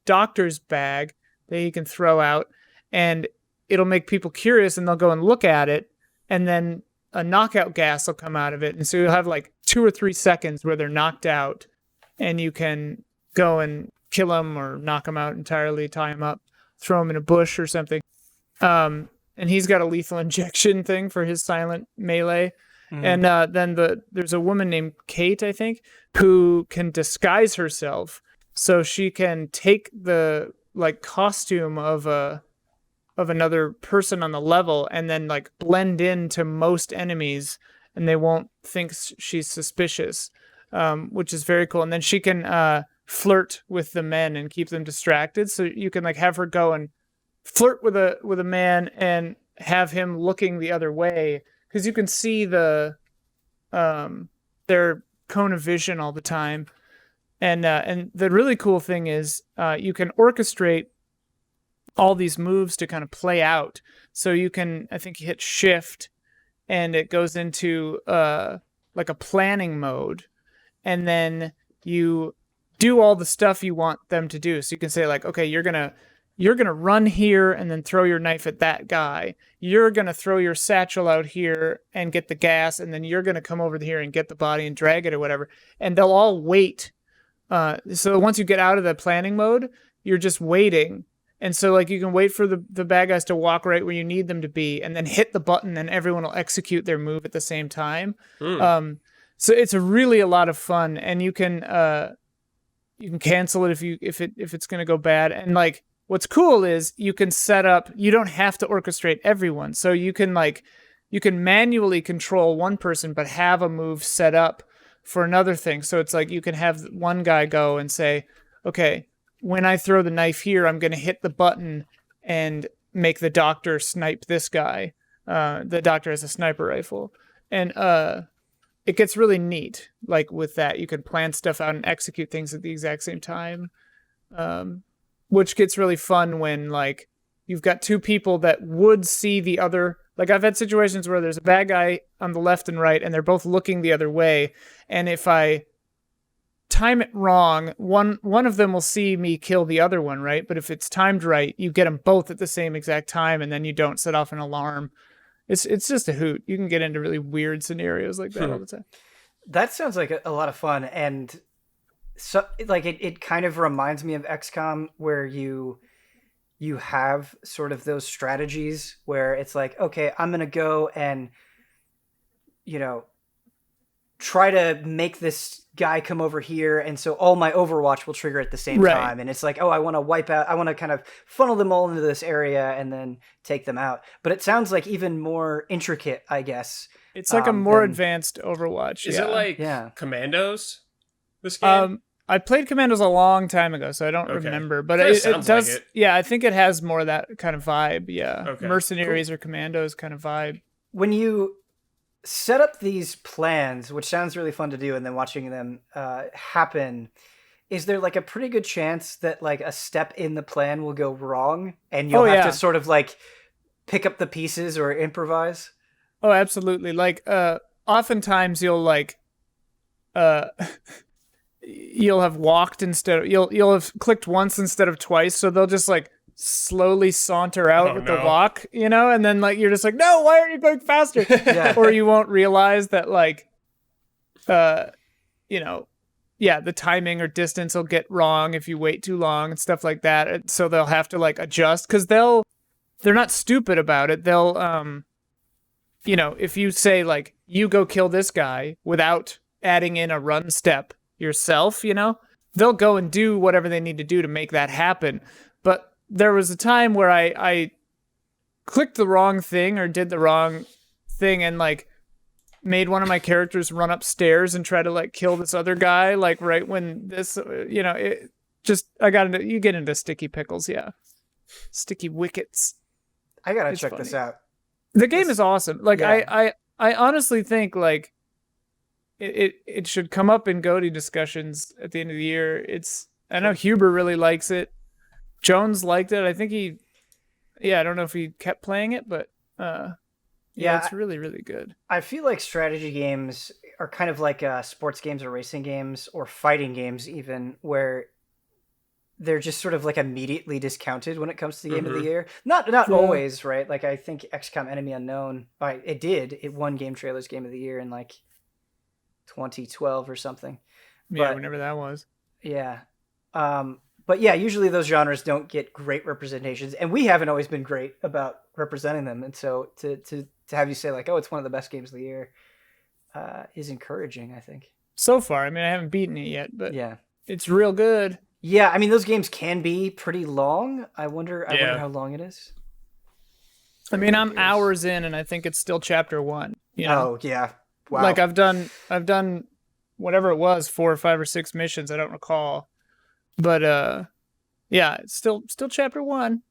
S2: doctor's bag that he can throw out, and it'll make people curious and they'll go and look at it, and then a knockout gas will come out of it. And so you'll have like 2 or 3 seconds where they're knocked out, and you can go and kill them or knock them out entirely, tie them up, throw them in a bush or something. And he's got a lethal injection thing for his silent melee. And then there's a woman named Kate, I think, who can disguise herself. So she can take the like costume of another person on the level and then like blend into most enemies, and they won't think she's suspicious, which is very cool. And then she can flirt with the men and keep them distracted. So you can like have her go and flirt with a man and have him looking the other way, because you can see their cone of vision all the time. And the really cool thing is you can orchestrate all these moves to kind of play out. So you can, I think you hit shift and it goes into like a planning mode, and then you do all the stuff you want them to do. So you can say like, okay, you're gonna run here and then throw your knife at that guy. You're gonna throw your satchel out here and get the gas, and then you're gonna come over here and get the body and drag it or whatever. And they'll all wait. So once you get out of the planning mode, you're just waiting. And so like you can wait for the bad guys to walk right where you need them to be, and then hit the button, and everyone will execute their move at the same time. So it's really a lot of fun, and you can cancel it if it's going to go bad. And like what's cool is you can set up, you don't have to orchestrate everyone. So you can manually control one person but have a move set up for another thing. So it's like you can have one guy go and say, okay, when I throw the knife here, I'm going to hit the button and make the doctor snipe this guy. The doctor has a sniper rifle. And it gets really neat. Like with that, you can plan stuff out and execute things at the exact same time. Which gets really fun when like you've got 2 people that would see the other. Like I've had situations where there's a bad guy on the left and right, and they're both looking the other way. And if I time it wrong, one of them will see me kill the other one, right? But if it's timed right, you get them both at the same exact time, and then you don't set off an alarm. It's just a hoot. You can get into really weird scenarios like that all the time.
S1: That sounds like a lot of fun, and so like it kind of reminds me of XCOM, where you have sort of those strategies where it's like, okay, I'm gonna go and try to make this guy come over here, and so all my Overwatch will trigger at the same time, and it's like, oh, I want to kind of funnel them all into this area and then take them out. But it sounds like even more intricate, I guess.
S2: It's like a more advanced Overwatch.
S3: Is it like Commandos, this game?
S2: I played Commandos a long time ago, so I don't remember, but it does. Like it. I think it has more of that kind of vibe. Yeah, Mercenaries or Commandos kind of vibe.
S1: When you set up these plans, which sounds really fun to do, and then watching them happen, is there like a pretty good chance that like a step in the plan will go wrong, and you'll have to sort of like pick up the pieces or improvise?
S2: Oh, absolutely. Like, oftentimes you'll like, you'll have walked instead of, you'll have clicked once instead of twice. So they'll just like slowly saunter out with the walk, and then like, you're just like, no, why aren't you going faster? Or you won't realize that like, the timing or distance will get wrong if you wait too long and stuff like that. And so they'll have to like adjust, because they're not stupid about it. They'll, if you say like, you go kill this guy without adding in a run step yourself, they'll go and do whatever they need to do to make that happen. But there was a time where I clicked the wrong thing or did the wrong thing and like made one of my characters run upstairs and try to like kill this other guy, like right when this, you get into sticky pickles. Yeah. Sticky wickets.
S1: I gotta check this out.
S2: The game is awesome. Like I honestly think like it should come up in GOTY discussions at the end of the year. I know Huber really likes it. Jones liked it. I think I don't know if he kept playing it, but it's really, really good.
S1: I feel like strategy games are kind of like sports games or racing games or fighting games even, where they're just sort of like immediately discounted when it comes to the game of the year. Not always, right? Like I think XCOM Enemy Unknown, it won Game Trailer's Game of the Year in like 2012 or something.
S2: Yeah, whenever that was.
S1: Yeah. But yeah, usually those genres don't get great representations, and we haven't always been great about representing them. And so to have you say like, oh, it's one of the best games of the year is encouraging, I think.
S2: So far, I mean, I haven't beaten it yet, but
S1: yeah,
S2: it's real good.
S1: Yeah, I mean, those games can be pretty long. I wonder how long it is.
S2: I mean, I'm hours in, and I think it's still chapter 1.
S1: Oh, yeah. Wow.
S2: Like I've done whatever it was, 4 or 5 or 6 missions. I don't recall, but it's still chapter 1.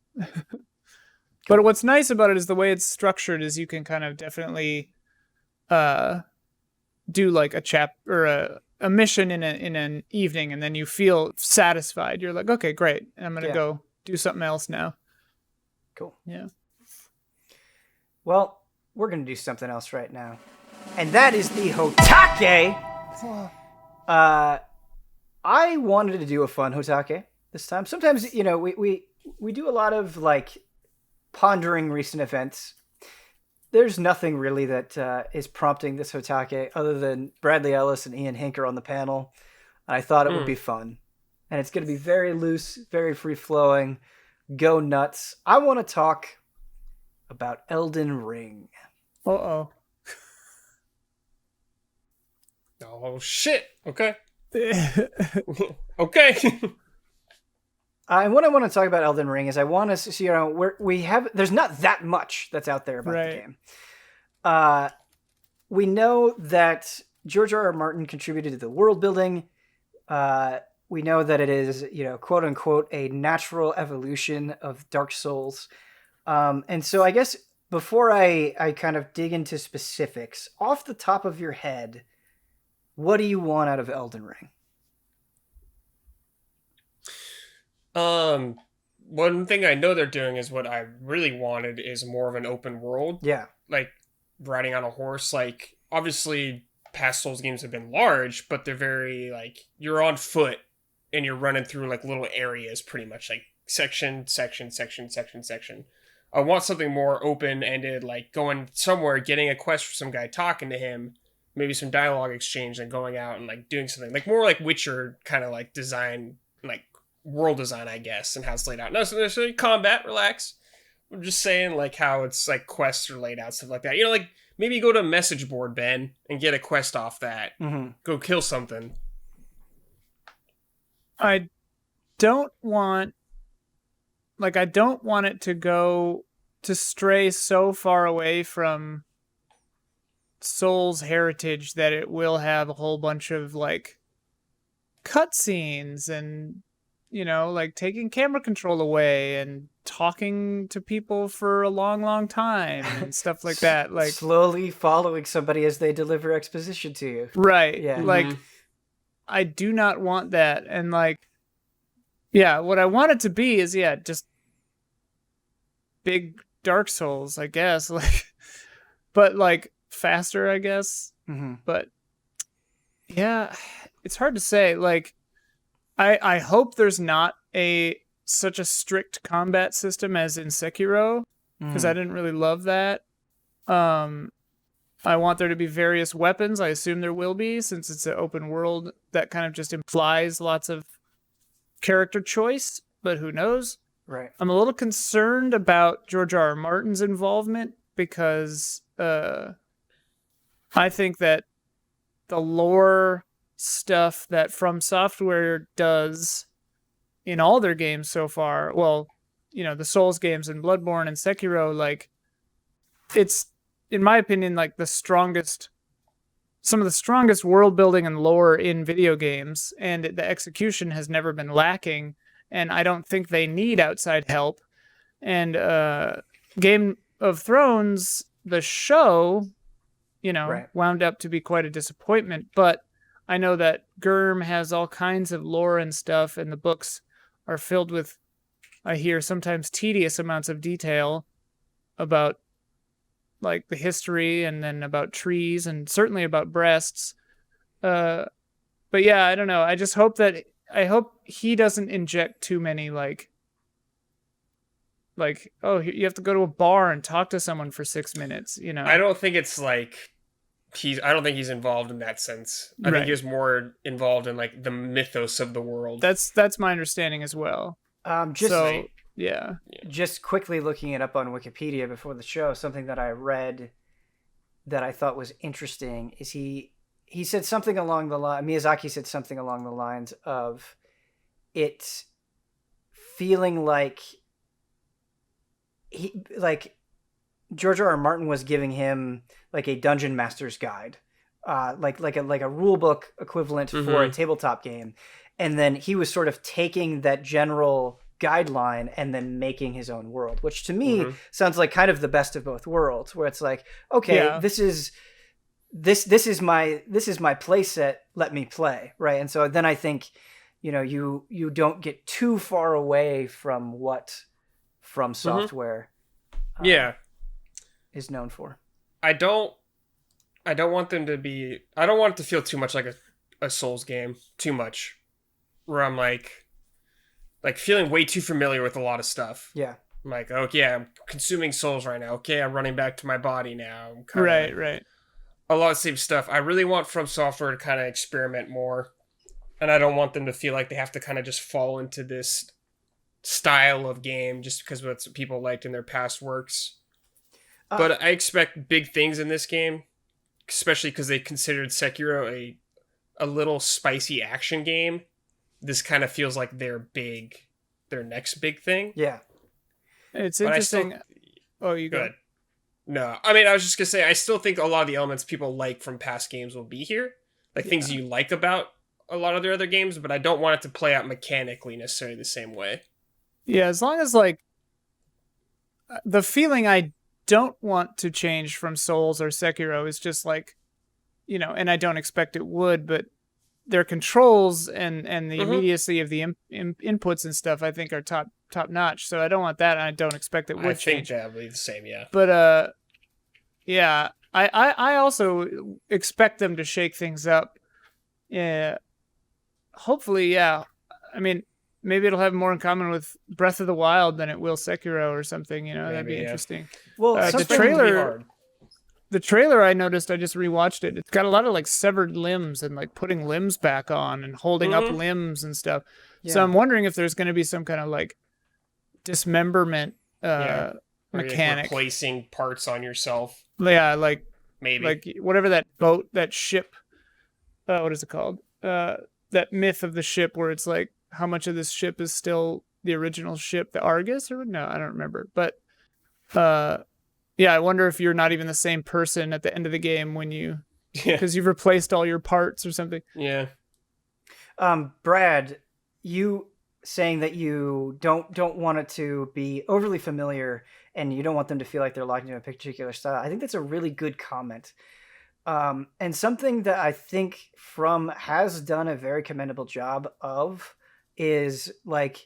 S2: But what's nice about it is the way it's structured. Is you can kind of definitely do like a mission in an evening, and then you feel satisfied. You're like, okay, great. I'm going to go do something else now.
S1: Cool.
S2: Yeah.
S1: Well, we're going to do something else right now. And that is the HOTTAKE. I wanted to do a fun HOTTAKE this time. Sometimes, we do a lot of like pondering recent events. There's nothing really that is prompting this HOTTAKE other than Bradley Ellis and Ian Hinker on the panel. And I thought it would be fun. And it's going to be very loose, very free-flowing. Go nuts. I want to talk about Elden Ring.
S2: Uh-oh.
S3: Oh, shit. Okay. Okay.
S1: And what I want to talk about Elden Ring is I want to see, there's not that much that's out there about the game. We know that George R.R. Martin contributed to the world building. We know that it is, quote unquote, a natural evolution of Dark Souls. And so I guess before I kind of dig into specifics, off the top of your head, what do you want out of Elden Ring?
S3: One thing I know they're doing is what I really wanted is more of an open world.
S1: Yeah.
S3: Like riding on a horse. Like, obviously, past Souls games have been large, but they're very like you're on foot and you're running through like little areas, pretty much like section. I want something more open-ended, like going somewhere, getting a quest for some guy, talking to him, maybe some dialogue exchange, and going out and like doing something like more like Witcher kind of like design, like world design, I guess, and how it's laid out. Not necessarily combat, relax. I'm just saying like how it's like quests are laid out, stuff like that. You know, like maybe go to a message board, Ben, and get a quest off that. Go kill something.
S2: I don't want it to go to stray so far away from Souls heritage that it will have a whole bunch of like cutscenes and, you know, like taking camera control away and talking to people for a long, long time and stuff like that. Like
S1: slowly following somebody as they deliver exposition to you.
S2: Right.
S1: Yeah.
S2: Like I do not want that. And like, yeah, what I want it to be is, yeah, just big Dark Souls, I guess. Like, but like faster, I guess. But yeah, it's hard to say. Like, I hope there's not such a strict combat system as in Sekiro, because I didn't really love that. I want there to be various weapons. I assume there will be, since it's an open world. That kind of just implies lots of character choice, but who knows?
S1: Right.
S2: I'm a little concerned about George R.R. Martin's involvement because I think that the lore stuff that From Software does in all their games so far, well, you know, the Souls games and Bloodborne and Sekiro, like, it's, in my opinion, like some of the strongest world building and lore in video games, and the execution has never been lacking, and I don't think they need outside help. And Game of Thrones, the show, you know, wound up to be quite a disappointment, but I know that Gurm has all kinds of lore and stuff, and the books are filled with, I hear, sometimes tedious amounts of detail about like the history, and then about trees, and certainly about breasts. But yeah, I don't know. I just hope he doesn't inject too many like, oh, you have to go to a bar and talk to someone for 6 minutes, you know?
S3: I don't think it's like I don't think he's involved in that sense. I think he's more involved in like the mythos of the world.
S2: That's my understanding as well. Yeah.
S1: Just quickly looking it up on Wikipedia before the show, something that I read that I thought was interesting is he said something along the line, Miyazaki said something along the lines of it feeling like George R.R. Martin was giving him like a dungeon master's guide, like a rule book equivalent for a tabletop game, and then he was sort of taking that general guideline and then making his own world, which to me sounds like kind of the best of both worlds, where it's like, okay, this is my play set, let me play, right? And so then I think, you know, you don't get too far away from what From Software is known for. I don't
S3: want it to feel too much like a Souls game, too much, where I'm like feeling way too familiar with a lot of stuff.
S1: Yeah.
S3: I'm like, okay, I'm consuming Souls right now. Okay, I'm running back to my body now.
S2: Right.
S3: A lot of the same stuff. I really want From Software to kind of experiment more, and I don't want them to feel like they have to kind of just fall into this style of game just because that's what people liked in their past works. But I expect big things in this game, especially because they considered Sekiro a little spicy action game. This kind of feels like their next big thing.
S1: Yeah.
S2: It's interesting. You go.
S3: Good. No, I mean, I was just going to say, I still think a lot of the elements people like from past games will be here. Like things you like about a lot of their other games, but I don't want it to play out mechanically necessarily the same way.
S2: Yeah, as long as like the feeling I don't want to change from Souls or Sekiro is just like, you know, and I don't expect it would, but their controls and the immediacy of the inputs and stuff, I think are top notch. So I don't want that, and I don't expect it would change.
S3: I think that would be the same, yeah.
S2: But yeah, I also expect them to shake things up. Yeah. Hopefully, yeah. I mean, maybe it'll have more in common with Breath of the Wild than it will Sekiro or something. You know, maybe, that'd be interesting.
S1: Well,
S2: the trailer I noticed, I just rewatched it. It's got a lot of like severed limbs and like putting limbs back on and holding up limbs and stuff. Yeah. So I'm wondering if there's going to be some kind of like dismemberment mechanic,
S3: replacing parts on yourself.
S2: Yeah, like
S3: maybe
S2: like whatever that boat, that ship. What is it called? That myth of the ship where it's like how much of this ship is still the original ship, the Argus, or no, I don't remember. But yeah, I wonder if you're not even the same person at the end of the game when you, because you've replaced all your parts or something.
S3: Yeah.
S1: Brad, you saying that you don't want it to be overly familiar and you don't want them to feel like they're locked into a particular style. I think that's a really good comment. And something that I think From has done a very commendable job of is like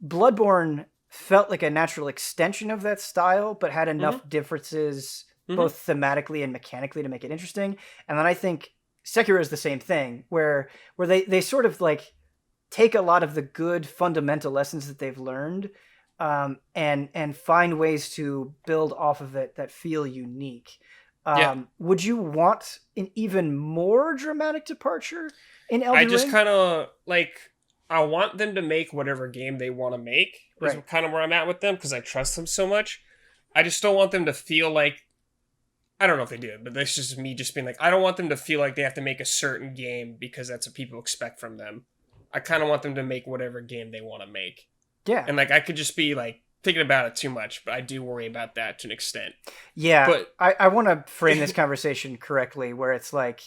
S1: Bloodborne felt like a natural extension of that style, but had enough differences both thematically and mechanically to make it interesting. And then I think Sekiro is the same thing, where they sort of like take a lot of the good fundamental lessons that they've learned and find ways to build off of it that feel unique. Would you want an even more dramatic departure in Elden Ring?
S3: I just kind of like, I want them to make whatever game they want to make. Is kind of where I'm at with them, because I trust them so much. I just don't want them to feel like, I don't know if they do, but that's just me just being like, I don't want them to feel like they have to make a certain game because that's what people expect from them. I kind of want them to make whatever game they want to make.
S1: Yeah.
S3: And like, I could just be like thinking about it too much, but I do worry about that to an extent.
S1: Yeah. But I want to frame this conversation correctly, where it's like,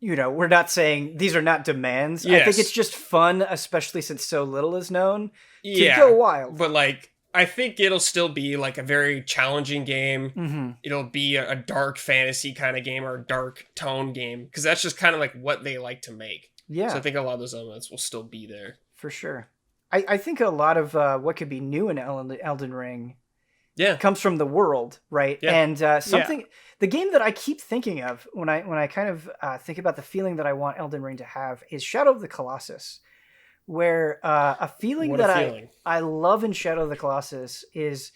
S1: you know, we're not saying these are not demands. Yes. I think it's just fun, especially since so little is known, to go wild.
S3: But like, I think it'll still be like a very challenging game.
S1: Mm-hmm.
S3: It'll be a dark fantasy kind of game, or a dark tone game, because that's just kind of like what they like to make.
S1: Yeah.
S3: So I think a lot of those elements will still be there.
S1: For sure. I think a lot of what could be new in Elden Ring comes from the world, right? Yeah. And the game that I keep thinking of when I kind of think about the feeling that I want Elden Ring to have is Shadow of the Colossus, where a feeling I love in Shadow of the Colossus is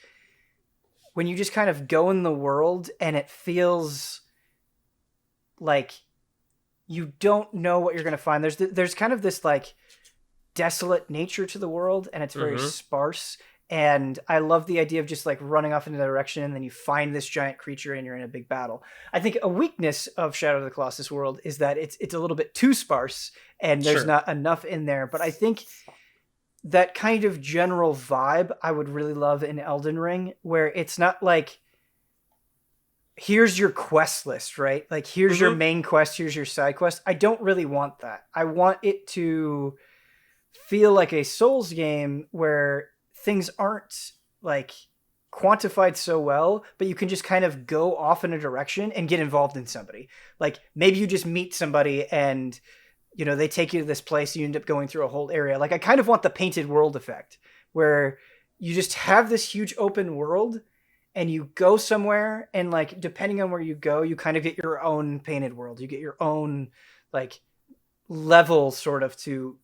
S1: when you just kind of go in the world and it feels like you don't know what you're going to find. There's kind of this like desolate nature to the world, and it's very sparse. And I love the idea of just like running off in a direction and then you find this giant creature and you're in a big battle. I think a weakness of Shadow of the Colossus world is that it's a little bit too sparse and there's not enough in there. But I think that kind of general vibe I would really love in Elden Ring, where it's not like, here's your quest list, right? Like, here's your main quest, here's your side quest. I don't really want that. I want it to feel like a Souls game where things aren't like quantified so well, but you can just kind of go off in a direction and get involved in somebody. Like maybe you just meet somebody and, you know, they take you to this place and you end up going through a whole area. Like I kind of want the painted world effect, where you just have this huge open world and you go somewhere, and like, depending on where you go, you kind of get your own painted world. You get your own like level sort of to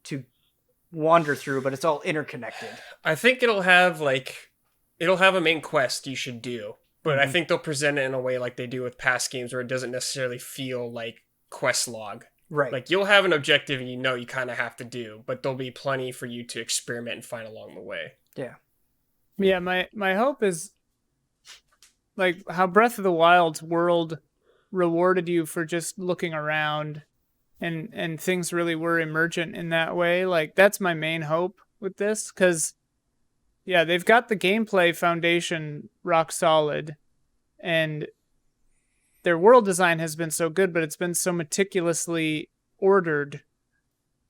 S1: wander through, but it's all interconnected.
S3: I think it'll have a main quest you should do, but I think they'll present it in a way like they do with past games, where it doesn't necessarily feel like quest log.
S1: Right.
S3: Like you'll have an objective and you kind of have to do, but there'll be plenty for you to experiment and find along the way.
S1: Yeah.
S2: Yeah, my hope is like how Breath of the Wild's world rewarded you for just looking around, and things really were emergent in that way. Like that's my main hope with this, because they've got the gameplay foundation rock solid, and their world design has been so good, but it's been so meticulously ordered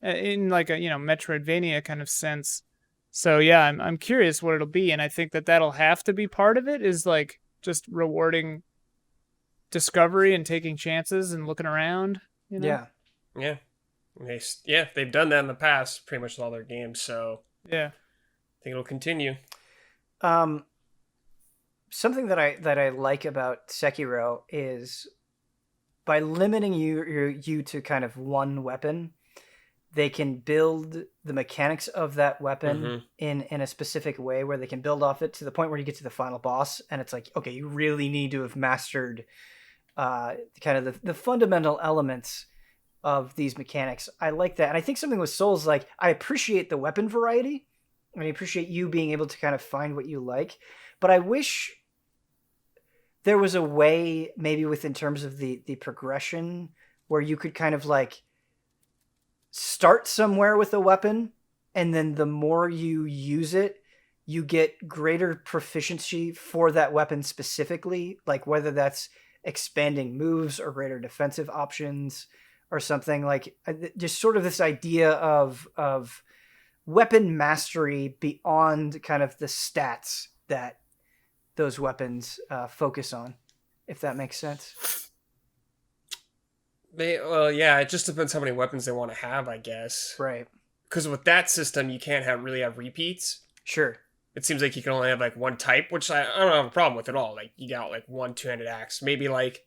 S2: in like a, Metroidvania kind of sense. So I'm curious what it'll be, and I think that'll have to be part of it, is like just rewarding discovery and taking chances and looking around.
S3: Yeah, they've done that in the past, pretty much with all their games. So
S2: I
S3: think it'll continue.
S1: something that I like about Sekiro is by limiting you to kind of one weapon, they can build the mechanics of that weapon in a specific way where they can build off it to the point where you get to the final boss, and it's like, okay, you really need to have mastered kind of the fundamental elements of these mechanics. I like that. And I think something with Souls, like, I appreciate the weapon variety, and I appreciate you being able to kind of find what you like, but I wish there was a way, maybe within terms of the progression, where you could kind of like start somewhere with a weapon, and then the more you use it, you get greater proficiency for that weapon specifically, like whether that's expanding moves or greater defensive options or something. Like, just sort of this idea of weapon mastery beyond kind of the stats that those weapons focus on, if that makes sense.
S3: Well, yeah, it just depends how many weapons they want to have, I guess.
S1: Right.
S3: Because with that system, you can't really have repeats.
S1: Sure.
S3: It seems like you can only have like one type, which I don't have a problem with at all. Like, you got like one two-handed axe. Maybe like,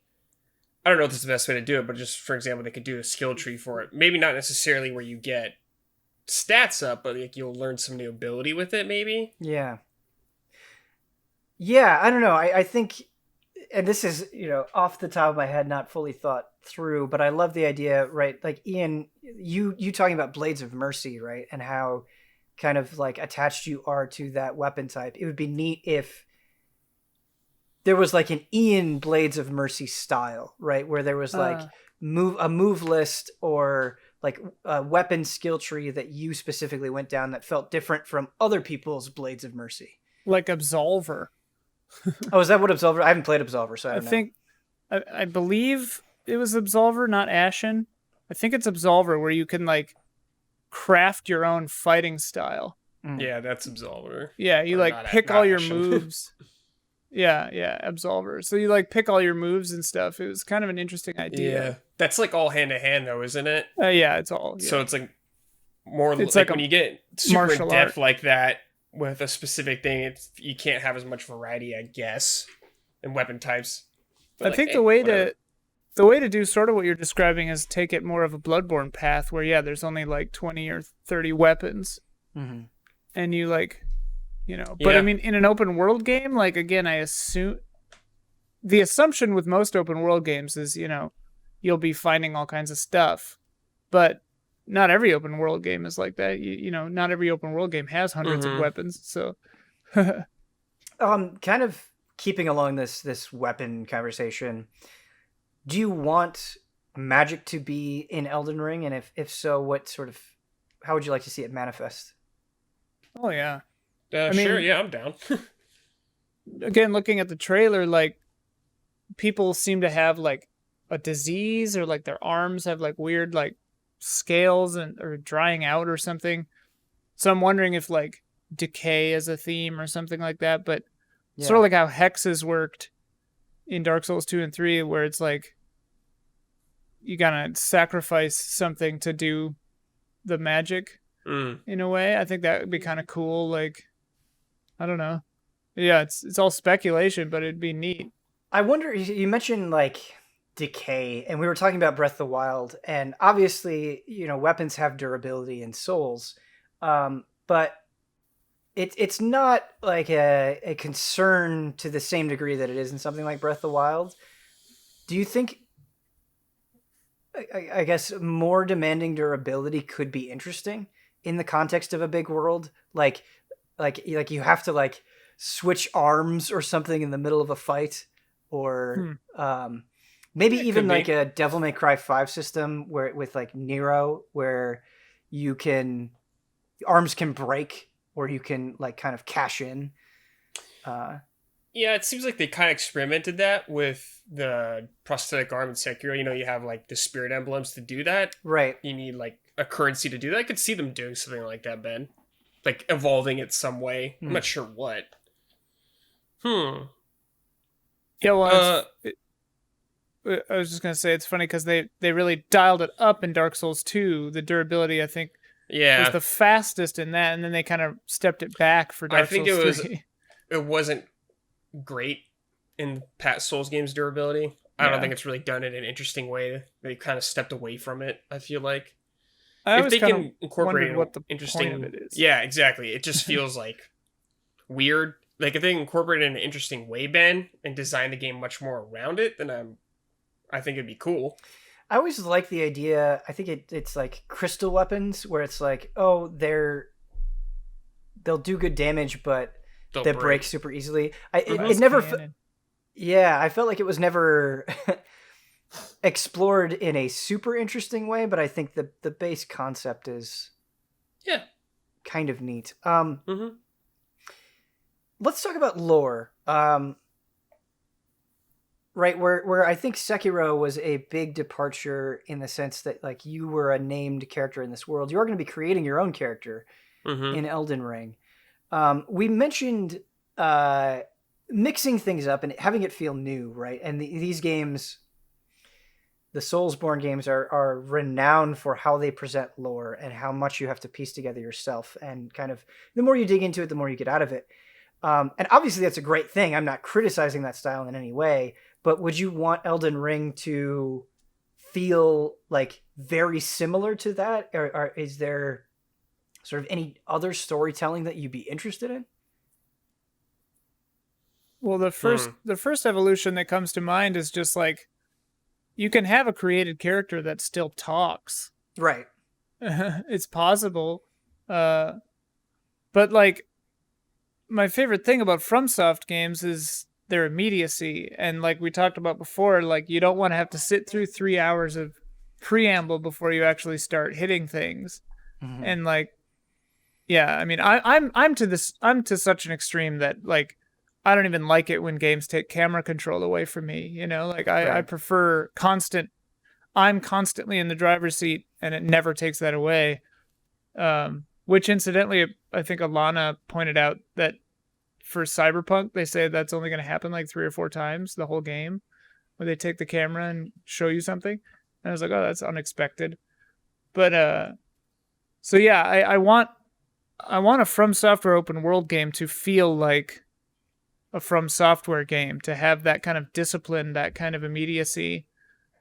S3: I don't know if this is the best way to do it, but just for example, they could do a skill tree for it. Maybe not necessarily where you get stats up, but like you'll learn some new ability with it, maybe.
S1: Yeah. Yeah, I don't know. I think, and this is, off the top of my head, not fully thought through, but I love the idea, right? Like, Ian, you talking about Blades of Mercy, right? And how kind of like attached you are to that weapon type. It would be neat if there was like an Ian Blades of Mercy style, right? Where there was like a move list or like a weapon skill tree that you specifically went down that felt different from other people's Blades of Mercy.
S2: Like Absolver.
S1: Oh, is that what Absolver? I haven't played Absolver, so I don't know.
S2: I believe it was Absolver, not Ashen. I think it's Absolver where you can like craft your own fighting style.
S3: Yeah, that's Absolver.
S2: Yeah, you like pick all your moves. Yeah, Absolver. So you like pick all your moves and stuff. It was kind of an interesting idea.
S3: Yeah, that's like all hand to hand though, isn't it?
S2: Yeah, it's all. Yeah.
S3: So it's like more. It's like when you get super in depth like that with a specific thing, you can't have as much variety, I guess, in weapon types. But
S2: I think the way to do sort of what you're describing is take it more of a Bloodborne path where, there's only like 20 or 30 weapons.
S1: Mm-hmm.
S2: And you like, but I mean, in an open world game, like, again, I assume the assumption with most open world games is, you'll be finding all kinds of stuff, but not every open world game is like that. Not every open world game has hundreds of weapons. So,
S1: kind of keeping along this weapon conversation, do you want magic to be in Elden Ring? And if so, how would you like to see it manifest?
S2: Oh yeah.
S3: Sure. Yeah, I'm down.
S2: Again, looking at the trailer, like, people seem to have like a disease, or like their arms have like weird like scales or drying out or something. So I'm wondering if like decay is a theme or something like that. But sort of like how hexes worked in Dark Souls 2 and 3, where it's like you gotta sacrifice something to do the magic in a way. I think that would be kind of cool. Like, I don't know. Yeah, it's all speculation, but it'd be neat.
S1: I wonder, you mentioned like decay, and we were talking about Breath of the Wild, and obviously, weapons have durability in Souls, but it's not like a concern to the same degree that it is in something like Breath of the Wild. Do you think, I guess, more demanding durability could be interesting in the context of a big world? Like you have to like switch arms or something in the middle of a fight, or maybe even like a Devil May Cry 5 system where with like Nero, where arms can break, or you can like kind of cash in.
S3: Yeah, it seems like they kind of experimented that with the prosthetic arm in Sekiro. You have like the spirit emblems to do that.
S1: Right.
S3: You need like a currency to do that. I could see them doing something like that, Ben. Like evolving it some way. I'm not sure what.
S2: Yeah, well, I was just going to say, it's funny because they really dialed it up in Dark Souls 2. The durability, I think, was the fastest in that, and then they kind of stepped it back for Dark Souls 3.
S3: It wasn't great in past Souls games durability. I don't think it's really done it in an interesting way. They kind of stepped away from it, I feel like. If they can incorporate
S2: what the
S3: interesting
S2: point of it is.
S3: Yeah, exactly. It just feels like weird. Like if they incorporate it in an interesting way, Ben, and design the game much more around it, then I think it'd be cool.
S1: I always like the idea. I think it's like crystal weapons, where it's like, oh, they'll do good damage, but they break super easily. It never. Yeah, I felt like it was never explored in a super interesting way, but I think the base concept is kind of neat. Let's talk about lore. Right, where I think Sekiro was a big departure in the sense that like you were a named character in this world. You are going to be creating your own character in Elden Ring. We mentioned mixing things up and having it feel new, right? And these games, the Soulsborne games, are renowned for how they present lore and how much you have to piece together yourself. And kind of the more you dig into it, the more you get out of it. And obviously that's a great thing. I'm not criticizing that style in any way, but would you want Elden Ring to feel like very similar to that? Or is there sort of any other storytelling that you'd be interested in?
S2: Well, the first evolution that comes to mind is just like, you can have a created character that still talks.
S1: Right.
S2: It's possible. But like, my favorite thing about FromSoft games is their immediacy. And like we talked about before, like you don't want to have to sit through 3 hours of preamble before you actually start hitting things. And like, yeah, I mean, I'm to such an extreme that like, I don't even like it when games take camera control away from me, you know? Like I prefer I'm constantly in the driver's seat and it never takes that away. Which incidentally, I think Alana pointed out that for Cyberpunk, they say that's only going to happen like 3 or 4 times the whole game, where they take the camera and show you something. And I was like, oh, that's unexpected. But so yeah, I want a From Software open world game to feel like a From Software game, to have that kind of discipline, that kind of immediacy.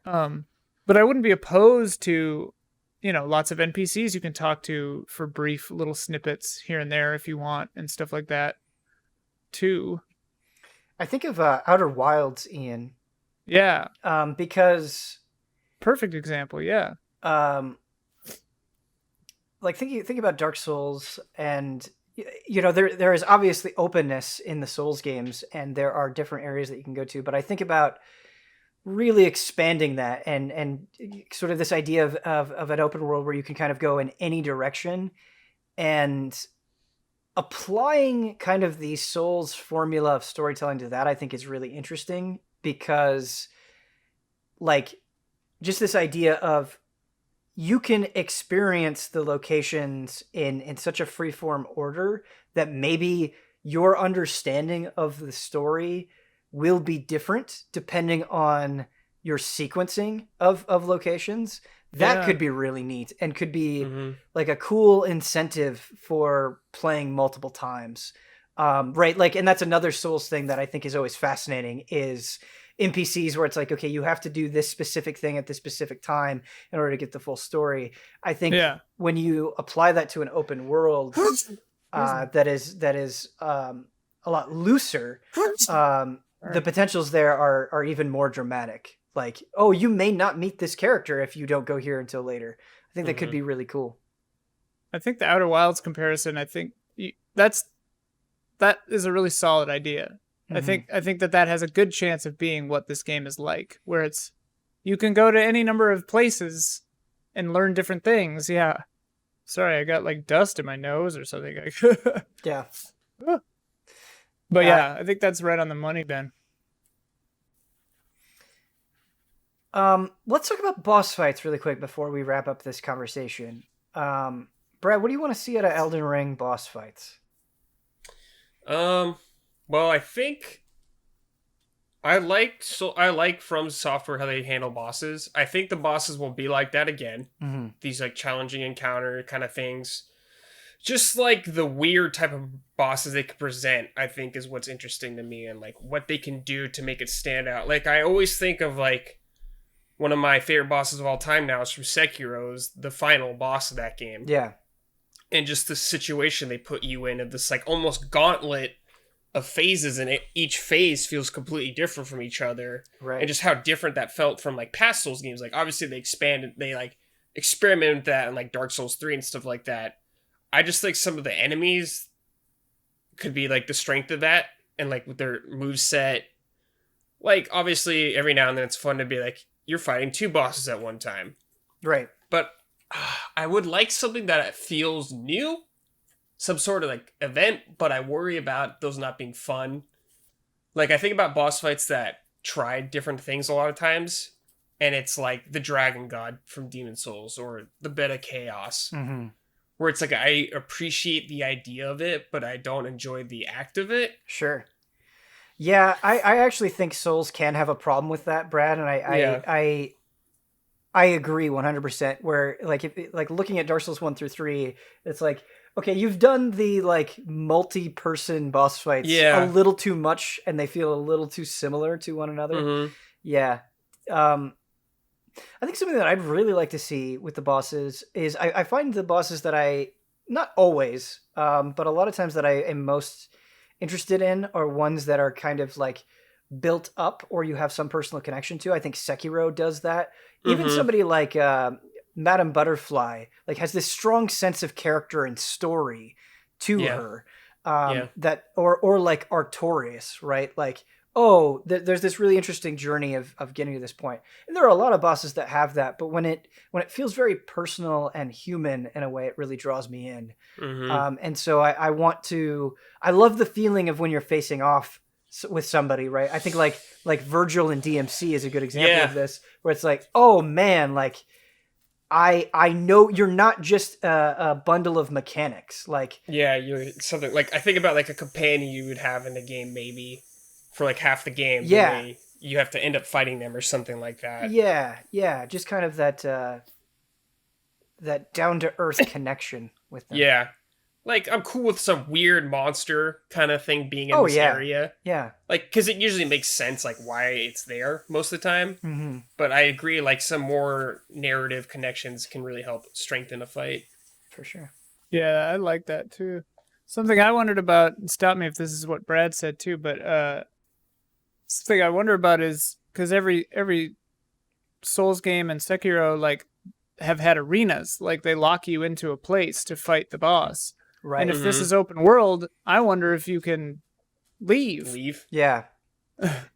S2: But I wouldn't be opposed to, you know, lots of NPCs you can talk to for brief little snippets here and there if you want, and stuff like that too.
S1: I think of Outer Wilds, Ian.
S2: Yeah.
S1: Because
S2: perfect example, yeah.
S1: Like think about Dark Souls, and you know there is obviously openness in the Souls games, and there are different areas that you can go to. But I think about really expanding that and sort of this idea of an open world where you can kind of go in any direction, and applying kind of the Souls formula of storytelling to that, I think is really interesting, because like just this idea of you can experience the locations in such a freeform order that maybe your understanding of the story will be different depending on your sequencing of locations. That could be really neat and could be like a cool incentive for playing multiple times. Right. Like, and that's another Souls thing that I think is always fascinating, is NPCs where it's like, okay, you have to do this specific thing at this specific time in order to get the full story. I think when you apply that to an open world that is a lot looser, the potentials there are even more dramatic. Like, oh, you may not meet this character if you don't go here until later. I think that could be really cool.
S2: I think the Outer Wilds comparison, I think that is a really solid idea. I think that has a good chance of being what this game is like, where it's, you can go to any number of places and learn different things. Yeah. Sorry, I got like dust in my nose or something.
S1: Yeah.
S2: But yeah, I think that's right on the money, Ben.
S1: Let's talk about boss fights really quick before we wrap up this conversation. Brad, what do you want to see out of Elden Ring boss fights?
S3: Well, I think I like From Software how they handle bosses. I think the bosses will be like that again. These like challenging encounter kind of things. just like the weird type of bosses they could present, I think is what's interesting to me, and like what they can do to make it stand out. Like I always think of like one of my favorite bosses of all time now is from Sekiro's the final boss of that game.
S1: Yeah.
S3: And just the situation they put you in of this like almost gauntlet of phases, and each phase feels completely different from each other.
S1: Right.
S3: And just how different that felt from like past Souls games. Like obviously they like experimented with that in like Dark Souls 3 and stuff like that. I just think some of the enemies could be like the strength of that, and like with their moveset. Like obviously every now and then it's fun to be like, you're fighting 2 bosses at one time.
S1: Right.
S3: But I would like something that feels new, some sort of like event, but I worry about those not being fun. Like I think about boss fights that tried different things a lot of times, and it's like the Dragon God from Demon Souls or the Bed of Chaos, where it's like I appreciate the idea of it, but I don't enjoy the act of it.
S1: Sure. Yeah, I actually think Souls can have a problem with that, Brad, and I agree 100%. Where like like looking at Dark Souls 1 through 3, it's like, okay, you've done the like multi-person boss fights a little too much, and they feel a little too similar to one another. Yeah. I think something that I'd really like to see with the bosses is I find the bosses that not always, but a lot of times that I am most interested in are ones that are kind of like built up or you have some personal connection to. I think Sekiro does that. Even somebody like Madame Butterfly like has this strong sense of character and story to her. That or like Artorias, right? Like, oh, there's this really interesting journey of getting to this point. And there are a lot of bosses that have that, but when it feels very personal and human in a way, it really draws me in. And so I love the feeling of when you're facing off with somebody, right? I think like Virgil in DMC is a good example of this, where it's like, oh man, like I know you're not just a bundle of mechanics. Like,
S3: yeah, you're something like, I think about like a companion you would have in a game, maybe for like half the game.
S1: Yeah.
S3: You have to end up fighting them or something like that.
S1: Yeah. Just kind of that down to earth connection with them.
S3: Yeah. Like, I'm cool with some weird monster kind of thing being in this area.
S1: Yeah.
S3: Like, because it usually makes sense, like, why it's there most of the time. But I agree, like, some more narrative connections can really help strengthen a fight.
S1: For sure.
S2: Yeah, I like that, too. Something I wondered about, stop me if this is what Brad said, too, but something I wonder about is, because every Souls game and Sekiro, like, have had arenas. Like, they lock you into a place to fight the boss.
S1: Right.
S2: And if this is open world, I wonder if you can leave.
S1: Yeah.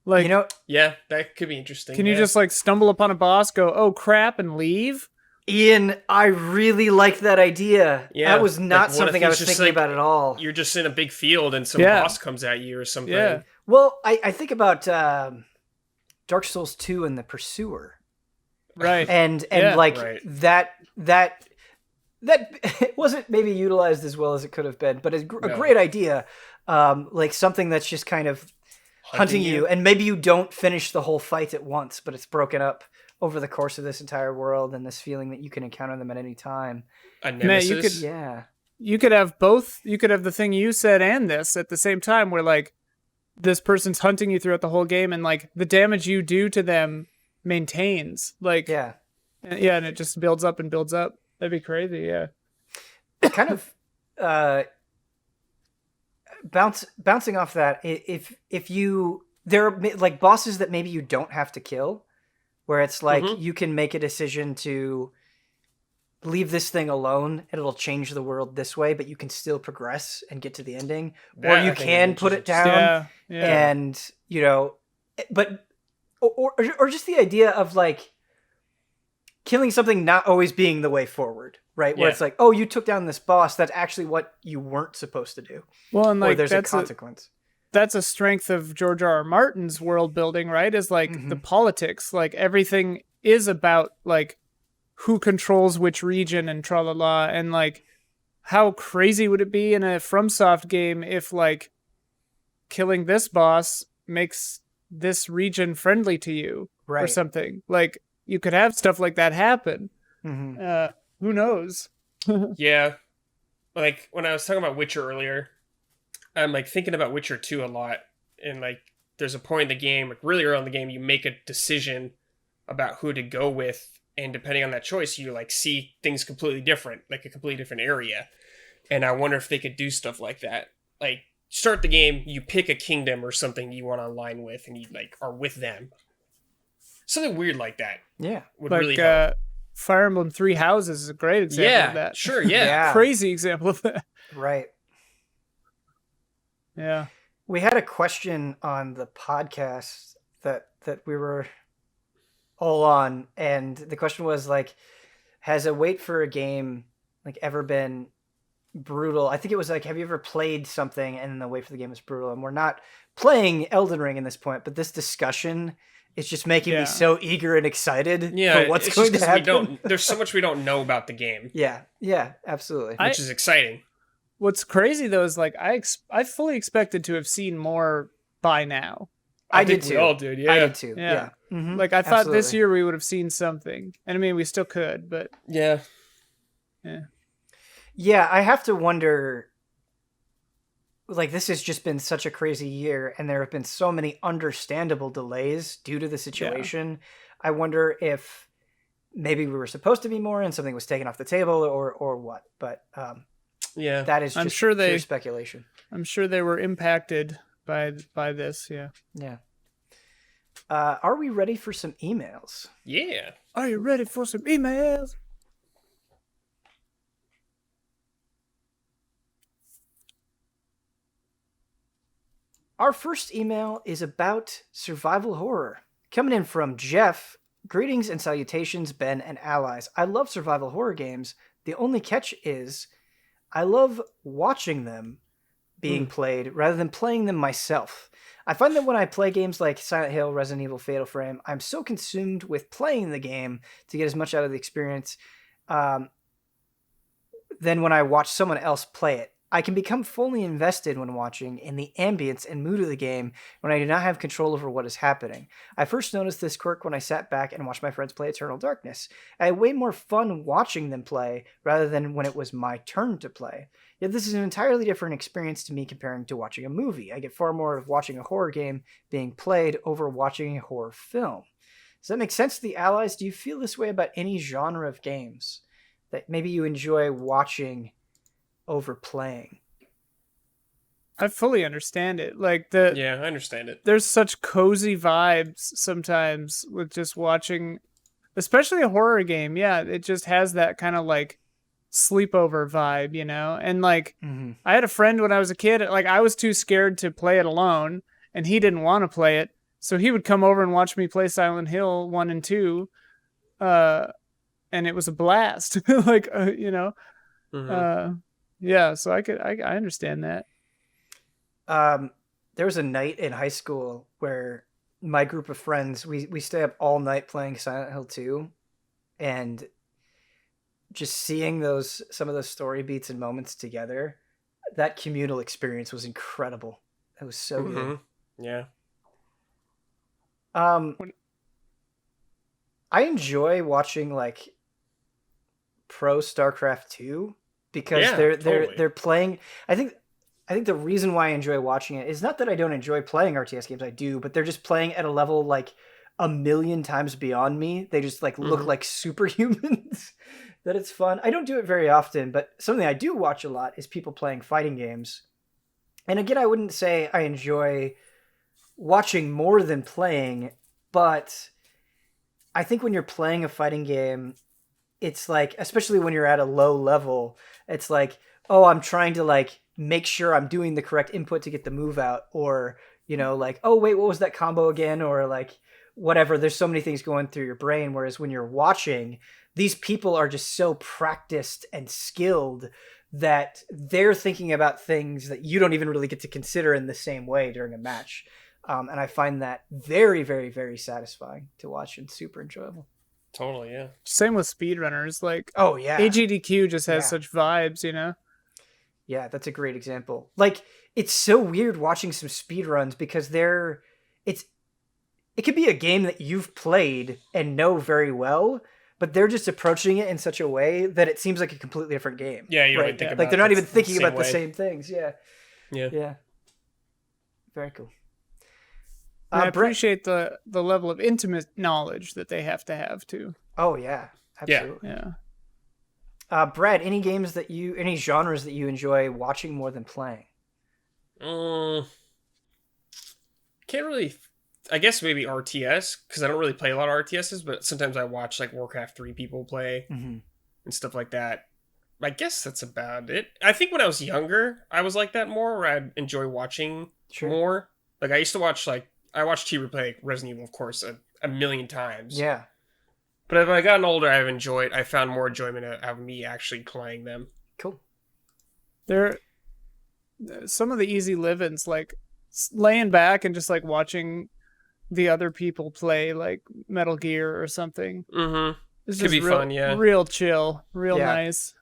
S2: Like,
S3: yeah, that could be interesting.
S2: Can you just like stumble upon a boss, go, oh crap, and leave?
S1: Ian, I really like that idea.
S3: Yeah.
S1: That was not
S3: like,
S1: something I was thinking about at all.
S3: You're just in a big field and some boss comes at you or something.
S1: Yeah. Well, I think about Dark Souls 2 and the Pursuer.
S2: Right.
S1: And like that it wasn't maybe utilized as well as it could have been, but a great idea. Like something that's just kind of hunting you, and maybe you don't finish the whole fight at once, but it's broken up over the course of this entire world, and this feeling that you can encounter them at any time.
S3: A nemesis.
S2: You could have both. You could have the thing you said and this at the same time, where like this person's hunting you throughout the whole game, and like the damage you do to them maintains. Like and it just builds up and builds up. That'd be crazy, yeah.
S1: Kind of bouncing off that, if you there are like bosses that maybe you don't have to kill, where it's like you can make a decision to leave this thing alone and it'll change the world this way, but you can still progress and get to the ending, or you can put it down and but or just the idea of like killing something not always being the way forward, right? Where it's like, oh, you took down this boss, that's actually what you weren't supposed to do.
S2: Well, and like
S1: or there's a consequence.
S2: That's a strength of George R.R. Martin's world building, right? Is like the politics, like everything is about like who controls which region and tra-la-la, and like how crazy would it be in a FromSoft game if like killing this boss makes this region friendly to you or something. Like you could have stuff like that happen. Who knows?
S3: Yeah. like when I was talking about Witcher earlier, I'm like thinking about Witcher 2 a lot, and like there's a point in the game, like really early in the game, you make a decision about who to go with, and depending on that choice, you like see things completely different, like a completely different area. And I wonder if they could do stuff like that. Like start the game, you pick a kingdom or something you want to align with, and you like are with them. Something weird like that.
S1: Yeah,
S3: would really help.
S2: Fire Emblem Three Houses is a great example of that.
S3: Sure, yeah.
S2: Crazy example of that.
S1: Right.
S2: Yeah.
S1: We had a question on the podcast that we were all on, and the question was like, has a wait for a game like ever been brutal? I think it was like, have you ever played something and then the wait for the game was brutal? And we're not playing Elden Ring in this point, but this discussion is just making me so eager and excited for what's going to happen.
S3: There's so much we don't know about the game.
S1: Yeah, absolutely.
S3: Which is exciting.
S2: What's crazy though is like I fully expected to have seen more by now.
S1: I did too.
S3: We all did, yeah.
S1: I did too. Yeah.
S2: Mm-hmm. Like I thought this year we would have seen something, and I mean we still could, but
S3: yeah.
S1: I have to wonder. Like this has just been such a crazy year, and there have been so many understandable delays due to the situation. Yeah. I wonder if maybe we were supposed to be more, and something was taken off the table, or what. But that is just pure speculation.
S2: I'm sure they were impacted by this. Yeah.
S1: Are we ready for some emails?
S3: Yeah.
S2: Are you ready for some emails?
S1: Our first email is about survival horror. Coming in from Jeff. Greetings and salutations, Ben and allies. I love survival horror games. The only catch is I love watching them being played rather than playing them myself. I find that when I play games like Silent Hill, Resident Evil, Fatal Frame, I'm so consumed with playing the game to get as much out of the experience than when I watch someone else play it. I can become fully invested when watching in the ambience and mood of the game when I do not have control over what is happening. I first noticed this quirk when I sat back and watched my friends play Eternal Darkness. I had way more fun watching them play rather than when it was my turn to play. Yet this is an entirely different experience to me comparing to watching a movie. I get far more of watching a horror game being played over watching a horror film. Does that make sense to the allies? Do you feel this way about any genre of games that maybe you enjoy watching over playing?
S2: I fully understand it. Like
S3: I understand it.
S2: There's such cozy vibes sometimes with just watching, especially a horror game. Yeah, it just has that kind of like sleepover vibe, you know? And like I had a friend when I was a kid, like I was too scared to play it alone and he didn't want to play it. So he would come over and watch me play Silent Hill 1 and 2. And it was a blast. Like, you know, yeah, so I understand that.
S1: There was a night in high school where my group of friends, we stay up all night playing Silent Hill 2, and just seeing some of those story beats and moments together, that communal experience was incredible. It was so good.
S3: Yeah.
S1: I enjoy watching like pro StarCraft 2 because they're playing. I think the reason why I enjoy watching it is not that I don't enjoy playing RTS games. I do, but they're just playing at a level like a million times beyond me. They just like look like superhumans. That it's fun. I don't do it very often, but something I do watch a lot is people playing fighting games. And again, I wouldn't say I enjoy watching more than playing, but I think when you're playing a fighting game, it's like, especially when you're at a low level, it's like, oh, I'm trying to like make sure I'm doing the correct input to get the move out, or, you know, like, oh wait, what was that combo again? Or like whatever. There's so many things going through your brain. Whereas when you're watching, these people are just so practiced and skilled that they're thinking about things that you don't even really get to consider in the same way during a match. And I find that very, very, very satisfying to watch and super enjoyable.
S3: Totally, yeah.
S2: Same with speedrunners. Like,
S1: oh yeah,
S2: AGDQ just has such vibes, you know?
S1: Yeah, that's a great example. Like, it's so weird watching some speedruns because it could be a game that you've played and know very well, but they're just approaching it in such a way that it seems like a completely different game.
S3: Yeah, you don't even think about
S1: like they're not even thinking about the
S3: way.
S1: same things. Yeah. Very cool.
S2: I appreciate the level of intimate knowledge that they have to have too.
S1: Oh yeah, absolutely.
S2: Yeah.
S1: Brad, any genres that you enjoy watching more than playing?
S3: Can't really. I guess maybe RTS, because I don't really play a lot of RTSs, but sometimes I watch like Warcraft 3 people play and stuff like that. I guess that's about it. I think when I was younger, I was like that more, where I'd enjoy watching more. Like I used to watch I watched T play Resident Evil, of course, a million times.
S1: Yeah.
S3: But as I gotten older, I found more enjoyment out of me actually playing them.
S1: Cool.
S2: Some of the easy live-ins, like laying back and just like watching the other people play like Metal Gear or something.
S3: Mm-hmm.
S2: It's
S3: Could
S2: just
S3: be fun, yeah.
S2: Real chill, real nice.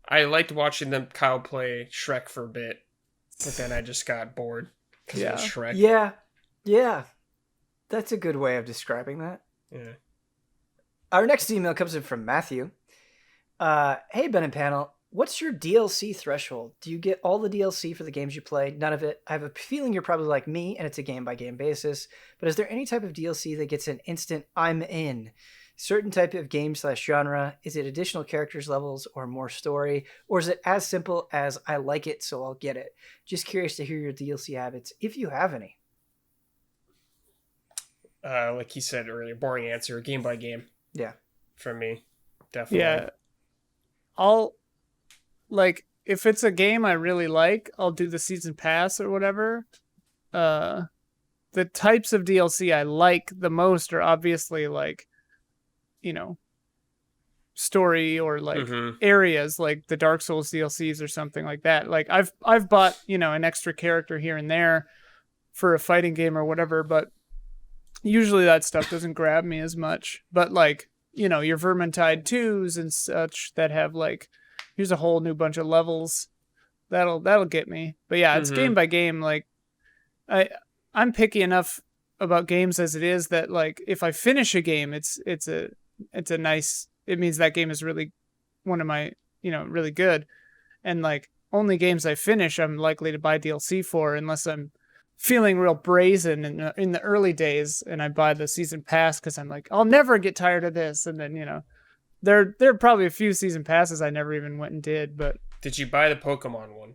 S3: I liked watching them Kyle play Shrek for a bit, but then I just got bored because it was Shrek.
S1: Yeah. That's a good way of describing that.
S3: Yeah.
S1: Our next email comes in from Matthew. Hey, Ben and panel. What's your DLC threshold? Do you get all the DLC for the games you play? None of it? I have a feeling you're probably like me, and it's a game-by-game basis. But is there any type of DLC that gets an instant I'm in? Certain type of game/genre? Is it additional characters, levels, or more story? Or is it as simple as I like it, so I'll get it? Just curious to hear your DLC habits, if you have any.
S3: Like he said earlier, boring answer, game by game.
S1: Yeah.
S3: For me, definitely.
S2: Yeah. If it's a game I really like, I'll do the season pass or whatever. The types of DLC I like the most are obviously like, story or like areas like the Dark Souls DLCs or something like that. Like I've bought, an extra character here and there for a fighting game or whatever, but usually that stuff doesn't grab me as much. But like, your Vermintide 2s and such that have like, here's a whole new bunch of levels. That'll get me. But yeah, it's game by game. Like I'm picky enough about games as it is that like if I finish a game, it means that game is really one of my, really good. And like only games I finish, I'm likely to buy DLC for, unless I'm feeling real brazen in the early days and I buy the season pass because I'm like, I'll never get tired of this. And then, there are probably a few season passes I never even went and did. But
S3: did you buy the Pokemon one?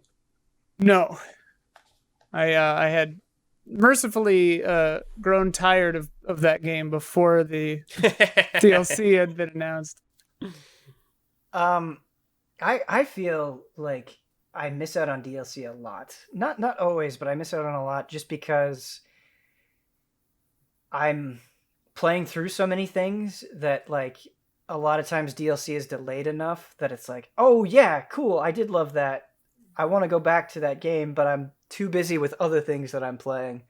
S2: No. I had mercifully grown tired of that game before the DLC had been announced.
S1: I feel like I miss out on DLC a lot. Not always, but I miss out on a lot just because I'm playing through so many things that like a lot of times DLC is delayed enough that it's like, oh yeah, cool, I did love that. I want to go back to that game, but I'm too busy with other things that I'm playing.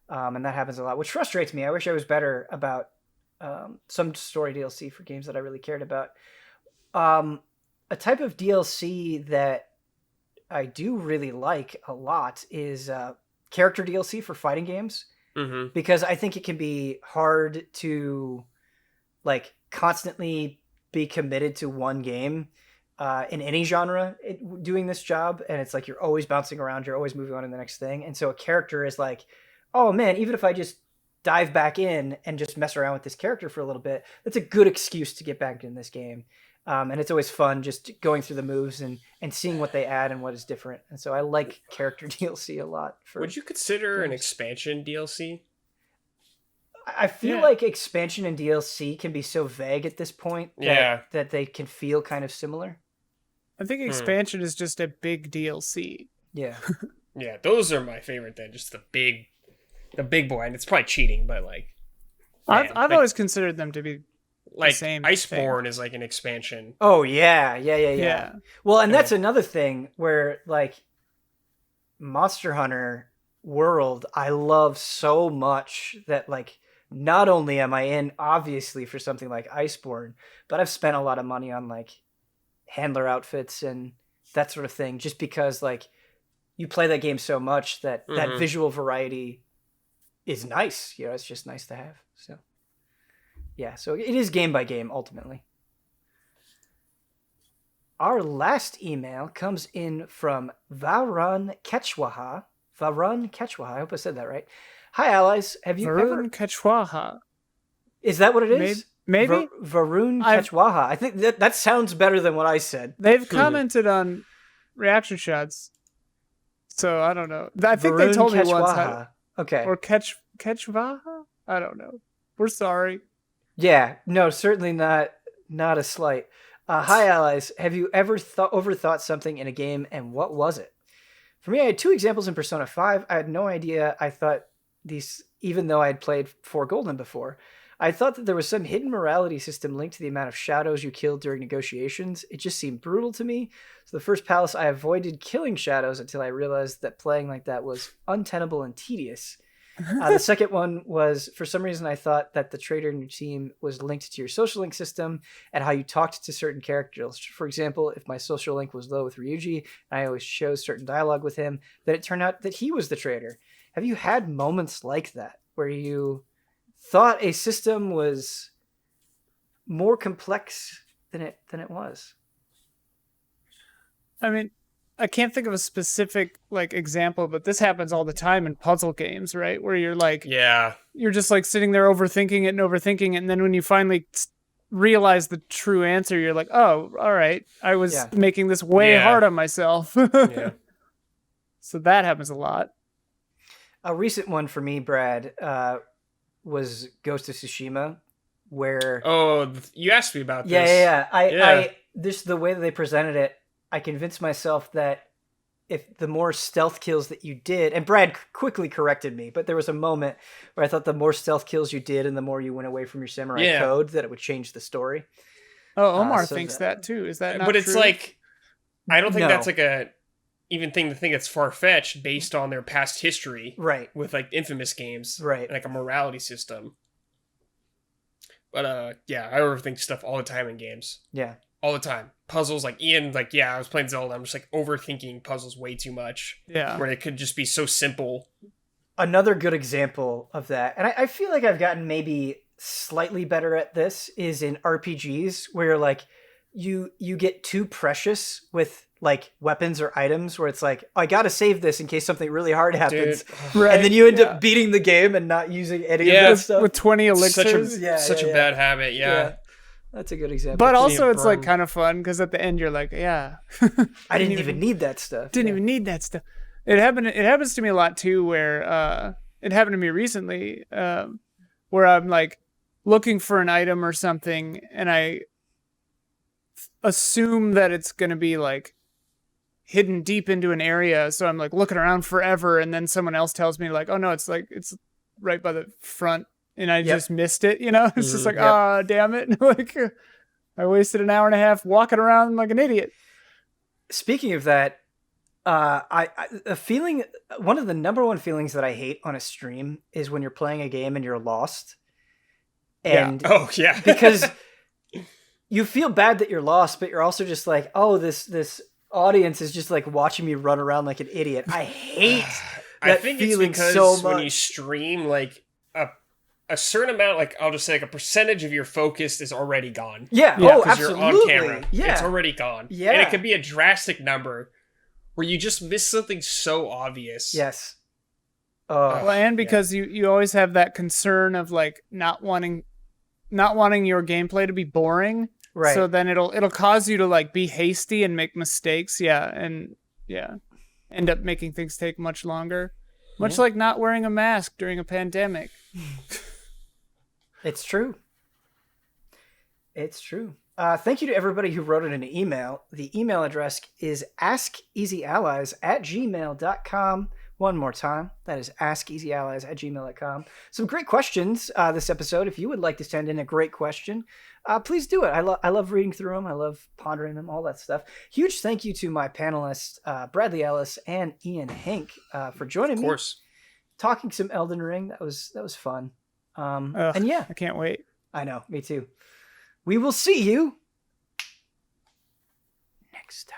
S1: And that happens a lot, which frustrates me. I wish I was better about some story DLC for games that I really cared about. A type of DLC that I do really like a lot is character DLC for fighting games. Because I think it can be hard to like constantly be committed to one game in any genre doing this job. And it's like you're always bouncing around, you're always moving on to the next thing. And so a character is like, oh man, even if I just dive back in and just mess around with this character for a little bit, that's a good excuse to get back in this game. And it's always fun just going through the moves and seeing what they add and what is different. And so I like character DLC a lot.
S3: Would you consider an expansion DLC?
S1: I feel like expansion and DLC can be so vague at this point that they can feel kind of similar.
S2: I think expansion is just a big DLC.
S1: Yeah.
S3: Yeah, those are my favorite then. Just the big boy. And it's probably cheating, but like...
S2: I've always considered them to be
S3: like
S2: same
S3: Iceborne
S2: thing.
S3: is like an expansion.
S1: Oh, yeah. Well, and that's another thing where like Monster Hunter World, I love so much that like not only am I in obviously for something like Iceborne, but I've spent a lot of money on like handler outfits and that sort of thing just because like you play that game so much that that visual variety is nice. It's just nice to have. So Yeah, so it is game by game, ultimately. Our last email comes in from Varun Kechwaha. I hope I said that right. Hi, allies. Have you
S2: Varun Kechwaha.
S1: Is that what it is?
S2: Maybe?
S1: Varun Kechwaha. I think that sounds better than what I said.
S2: They've commented on reaction shots. So I don't know. I think they told me once how.
S1: Okay.
S2: Or Kechwaha? I don't know. We're sorry.
S1: Yeah. No, certainly not a slight. Hi, allies. Have you ever overthought something in a game, and what was it? For me, I had 2 examples in Persona 5. I had no idea. I thought these, even though I had played 4 Golden before, I thought that there was some hidden morality system linked to the amount of shadows you killed during negotiations. It just seemed brutal to me. So the first palace, I avoided killing shadows until I realized that playing like that was untenable and tedious. The second one was, for some reason, I thought that the traitor in your team was linked to your social link system and how you talked to certain characters. For example, if my social link was low with Ryuji and I always chose certain dialogue with him, then it turned out that he was the traitor. Have you had moments like that where you thought a system was more complex than it was?
S2: I mean, I can't think of a specific example, but this happens all the time in puzzle games, right? Where you're you're just sitting there overthinking it, and then when you finally realize the true answer, you're like, oh, all right, I was making this way hard on myself. Yeah. So that happens a lot.
S1: A recent one for me, Brad, was Ghost of Tsushima, where...
S3: Oh, you asked me about this.
S1: Yeah. I just the way that they presented it, I convinced myself that if the more stealth kills that you did, and Brad quickly corrected me, but there was a moment where I thought the more stealth kills you did and the more you went away from your samurai code, that it would change the story.
S2: Oh, Omar thinks that too. Is that not
S3: But
S2: true?
S3: It's I don't think that's a even thing to think it's far-fetched based on their past history.
S1: Right.
S3: With infamous games.
S1: Right.
S3: And a morality system. But I overthink stuff all the time in games.
S1: Yeah.
S3: All the time. Puzzles, Ian, I was playing Zelda, I'm just overthinking puzzles way too much.
S2: Yeah.
S3: Where it could just be so simple.
S1: Another good example of that, and I feel like I've gotten maybe slightly better at this, is in RPGs where you get too precious with weapons or items where it's I gotta save this in case something really hard happens.
S2: Dude. Right.
S1: And then you end up beating the game and not using any of that stuff.
S2: With 20 elixirs.
S3: Such a bad habit, yeah.
S1: That's a good example.
S2: But also it's kind of fun because at the end you're I
S1: didn't even need that stuff.
S2: Didn't even need that stuff. It happens to me a lot too, where it happened to me recently, where I'm looking for an item or something and I assume that it's gonna be hidden deep into an area, so I'm looking around forever, and then someone else tells me oh no, it's it's right by the front. And I just missed it, It's just oh, damn it. I wasted an hour and a half walking around like an idiot.
S1: Speaking of that, a feeling, one of the number one feelings that I hate on a stream is when you're playing a game and you're lost. And because you feel bad that you're lost, but you're also just this audience is just watching me run around like an idiot. I hate that feeling so much.
S3: When you stream, a certain amount, I'll just say a percentage of your focus is already gone.
S1: Yeah. Oh, absolutely.
S3: You're on camera.
S1: Yeah.
S3: It's already gone.
S1: Yeah.
S3: And it can be a drastic number where you just miss something so obvious.
S1: Yes.
S2: Well, and because you always have that concern of not wanting your gameplay to be boring.
S1: Right.
S2: So then it'll cause you to be hasty and make mistakes. Yeah. And end up making things take much longer. Much like not wearing a mask during a pandemic.
S1: It's true. It's true. Thank you to everybody who wrote it in an email. The email address is askeasyallies@gmail.com. One more time. That is askeasyallies@gmail.com. Some great questions this episode. If you would like to send in a great question, please do it. I love reading through them. I love pondering them, all that stuff. Huge thank you to my panelists, Bradley Ellis and Ian Hank, for joining me.
S3: Of course.
S1: Talking some Elden Ring. That was fun. And
S2: I can't wait.
S1: I know, me too. We will see you next time.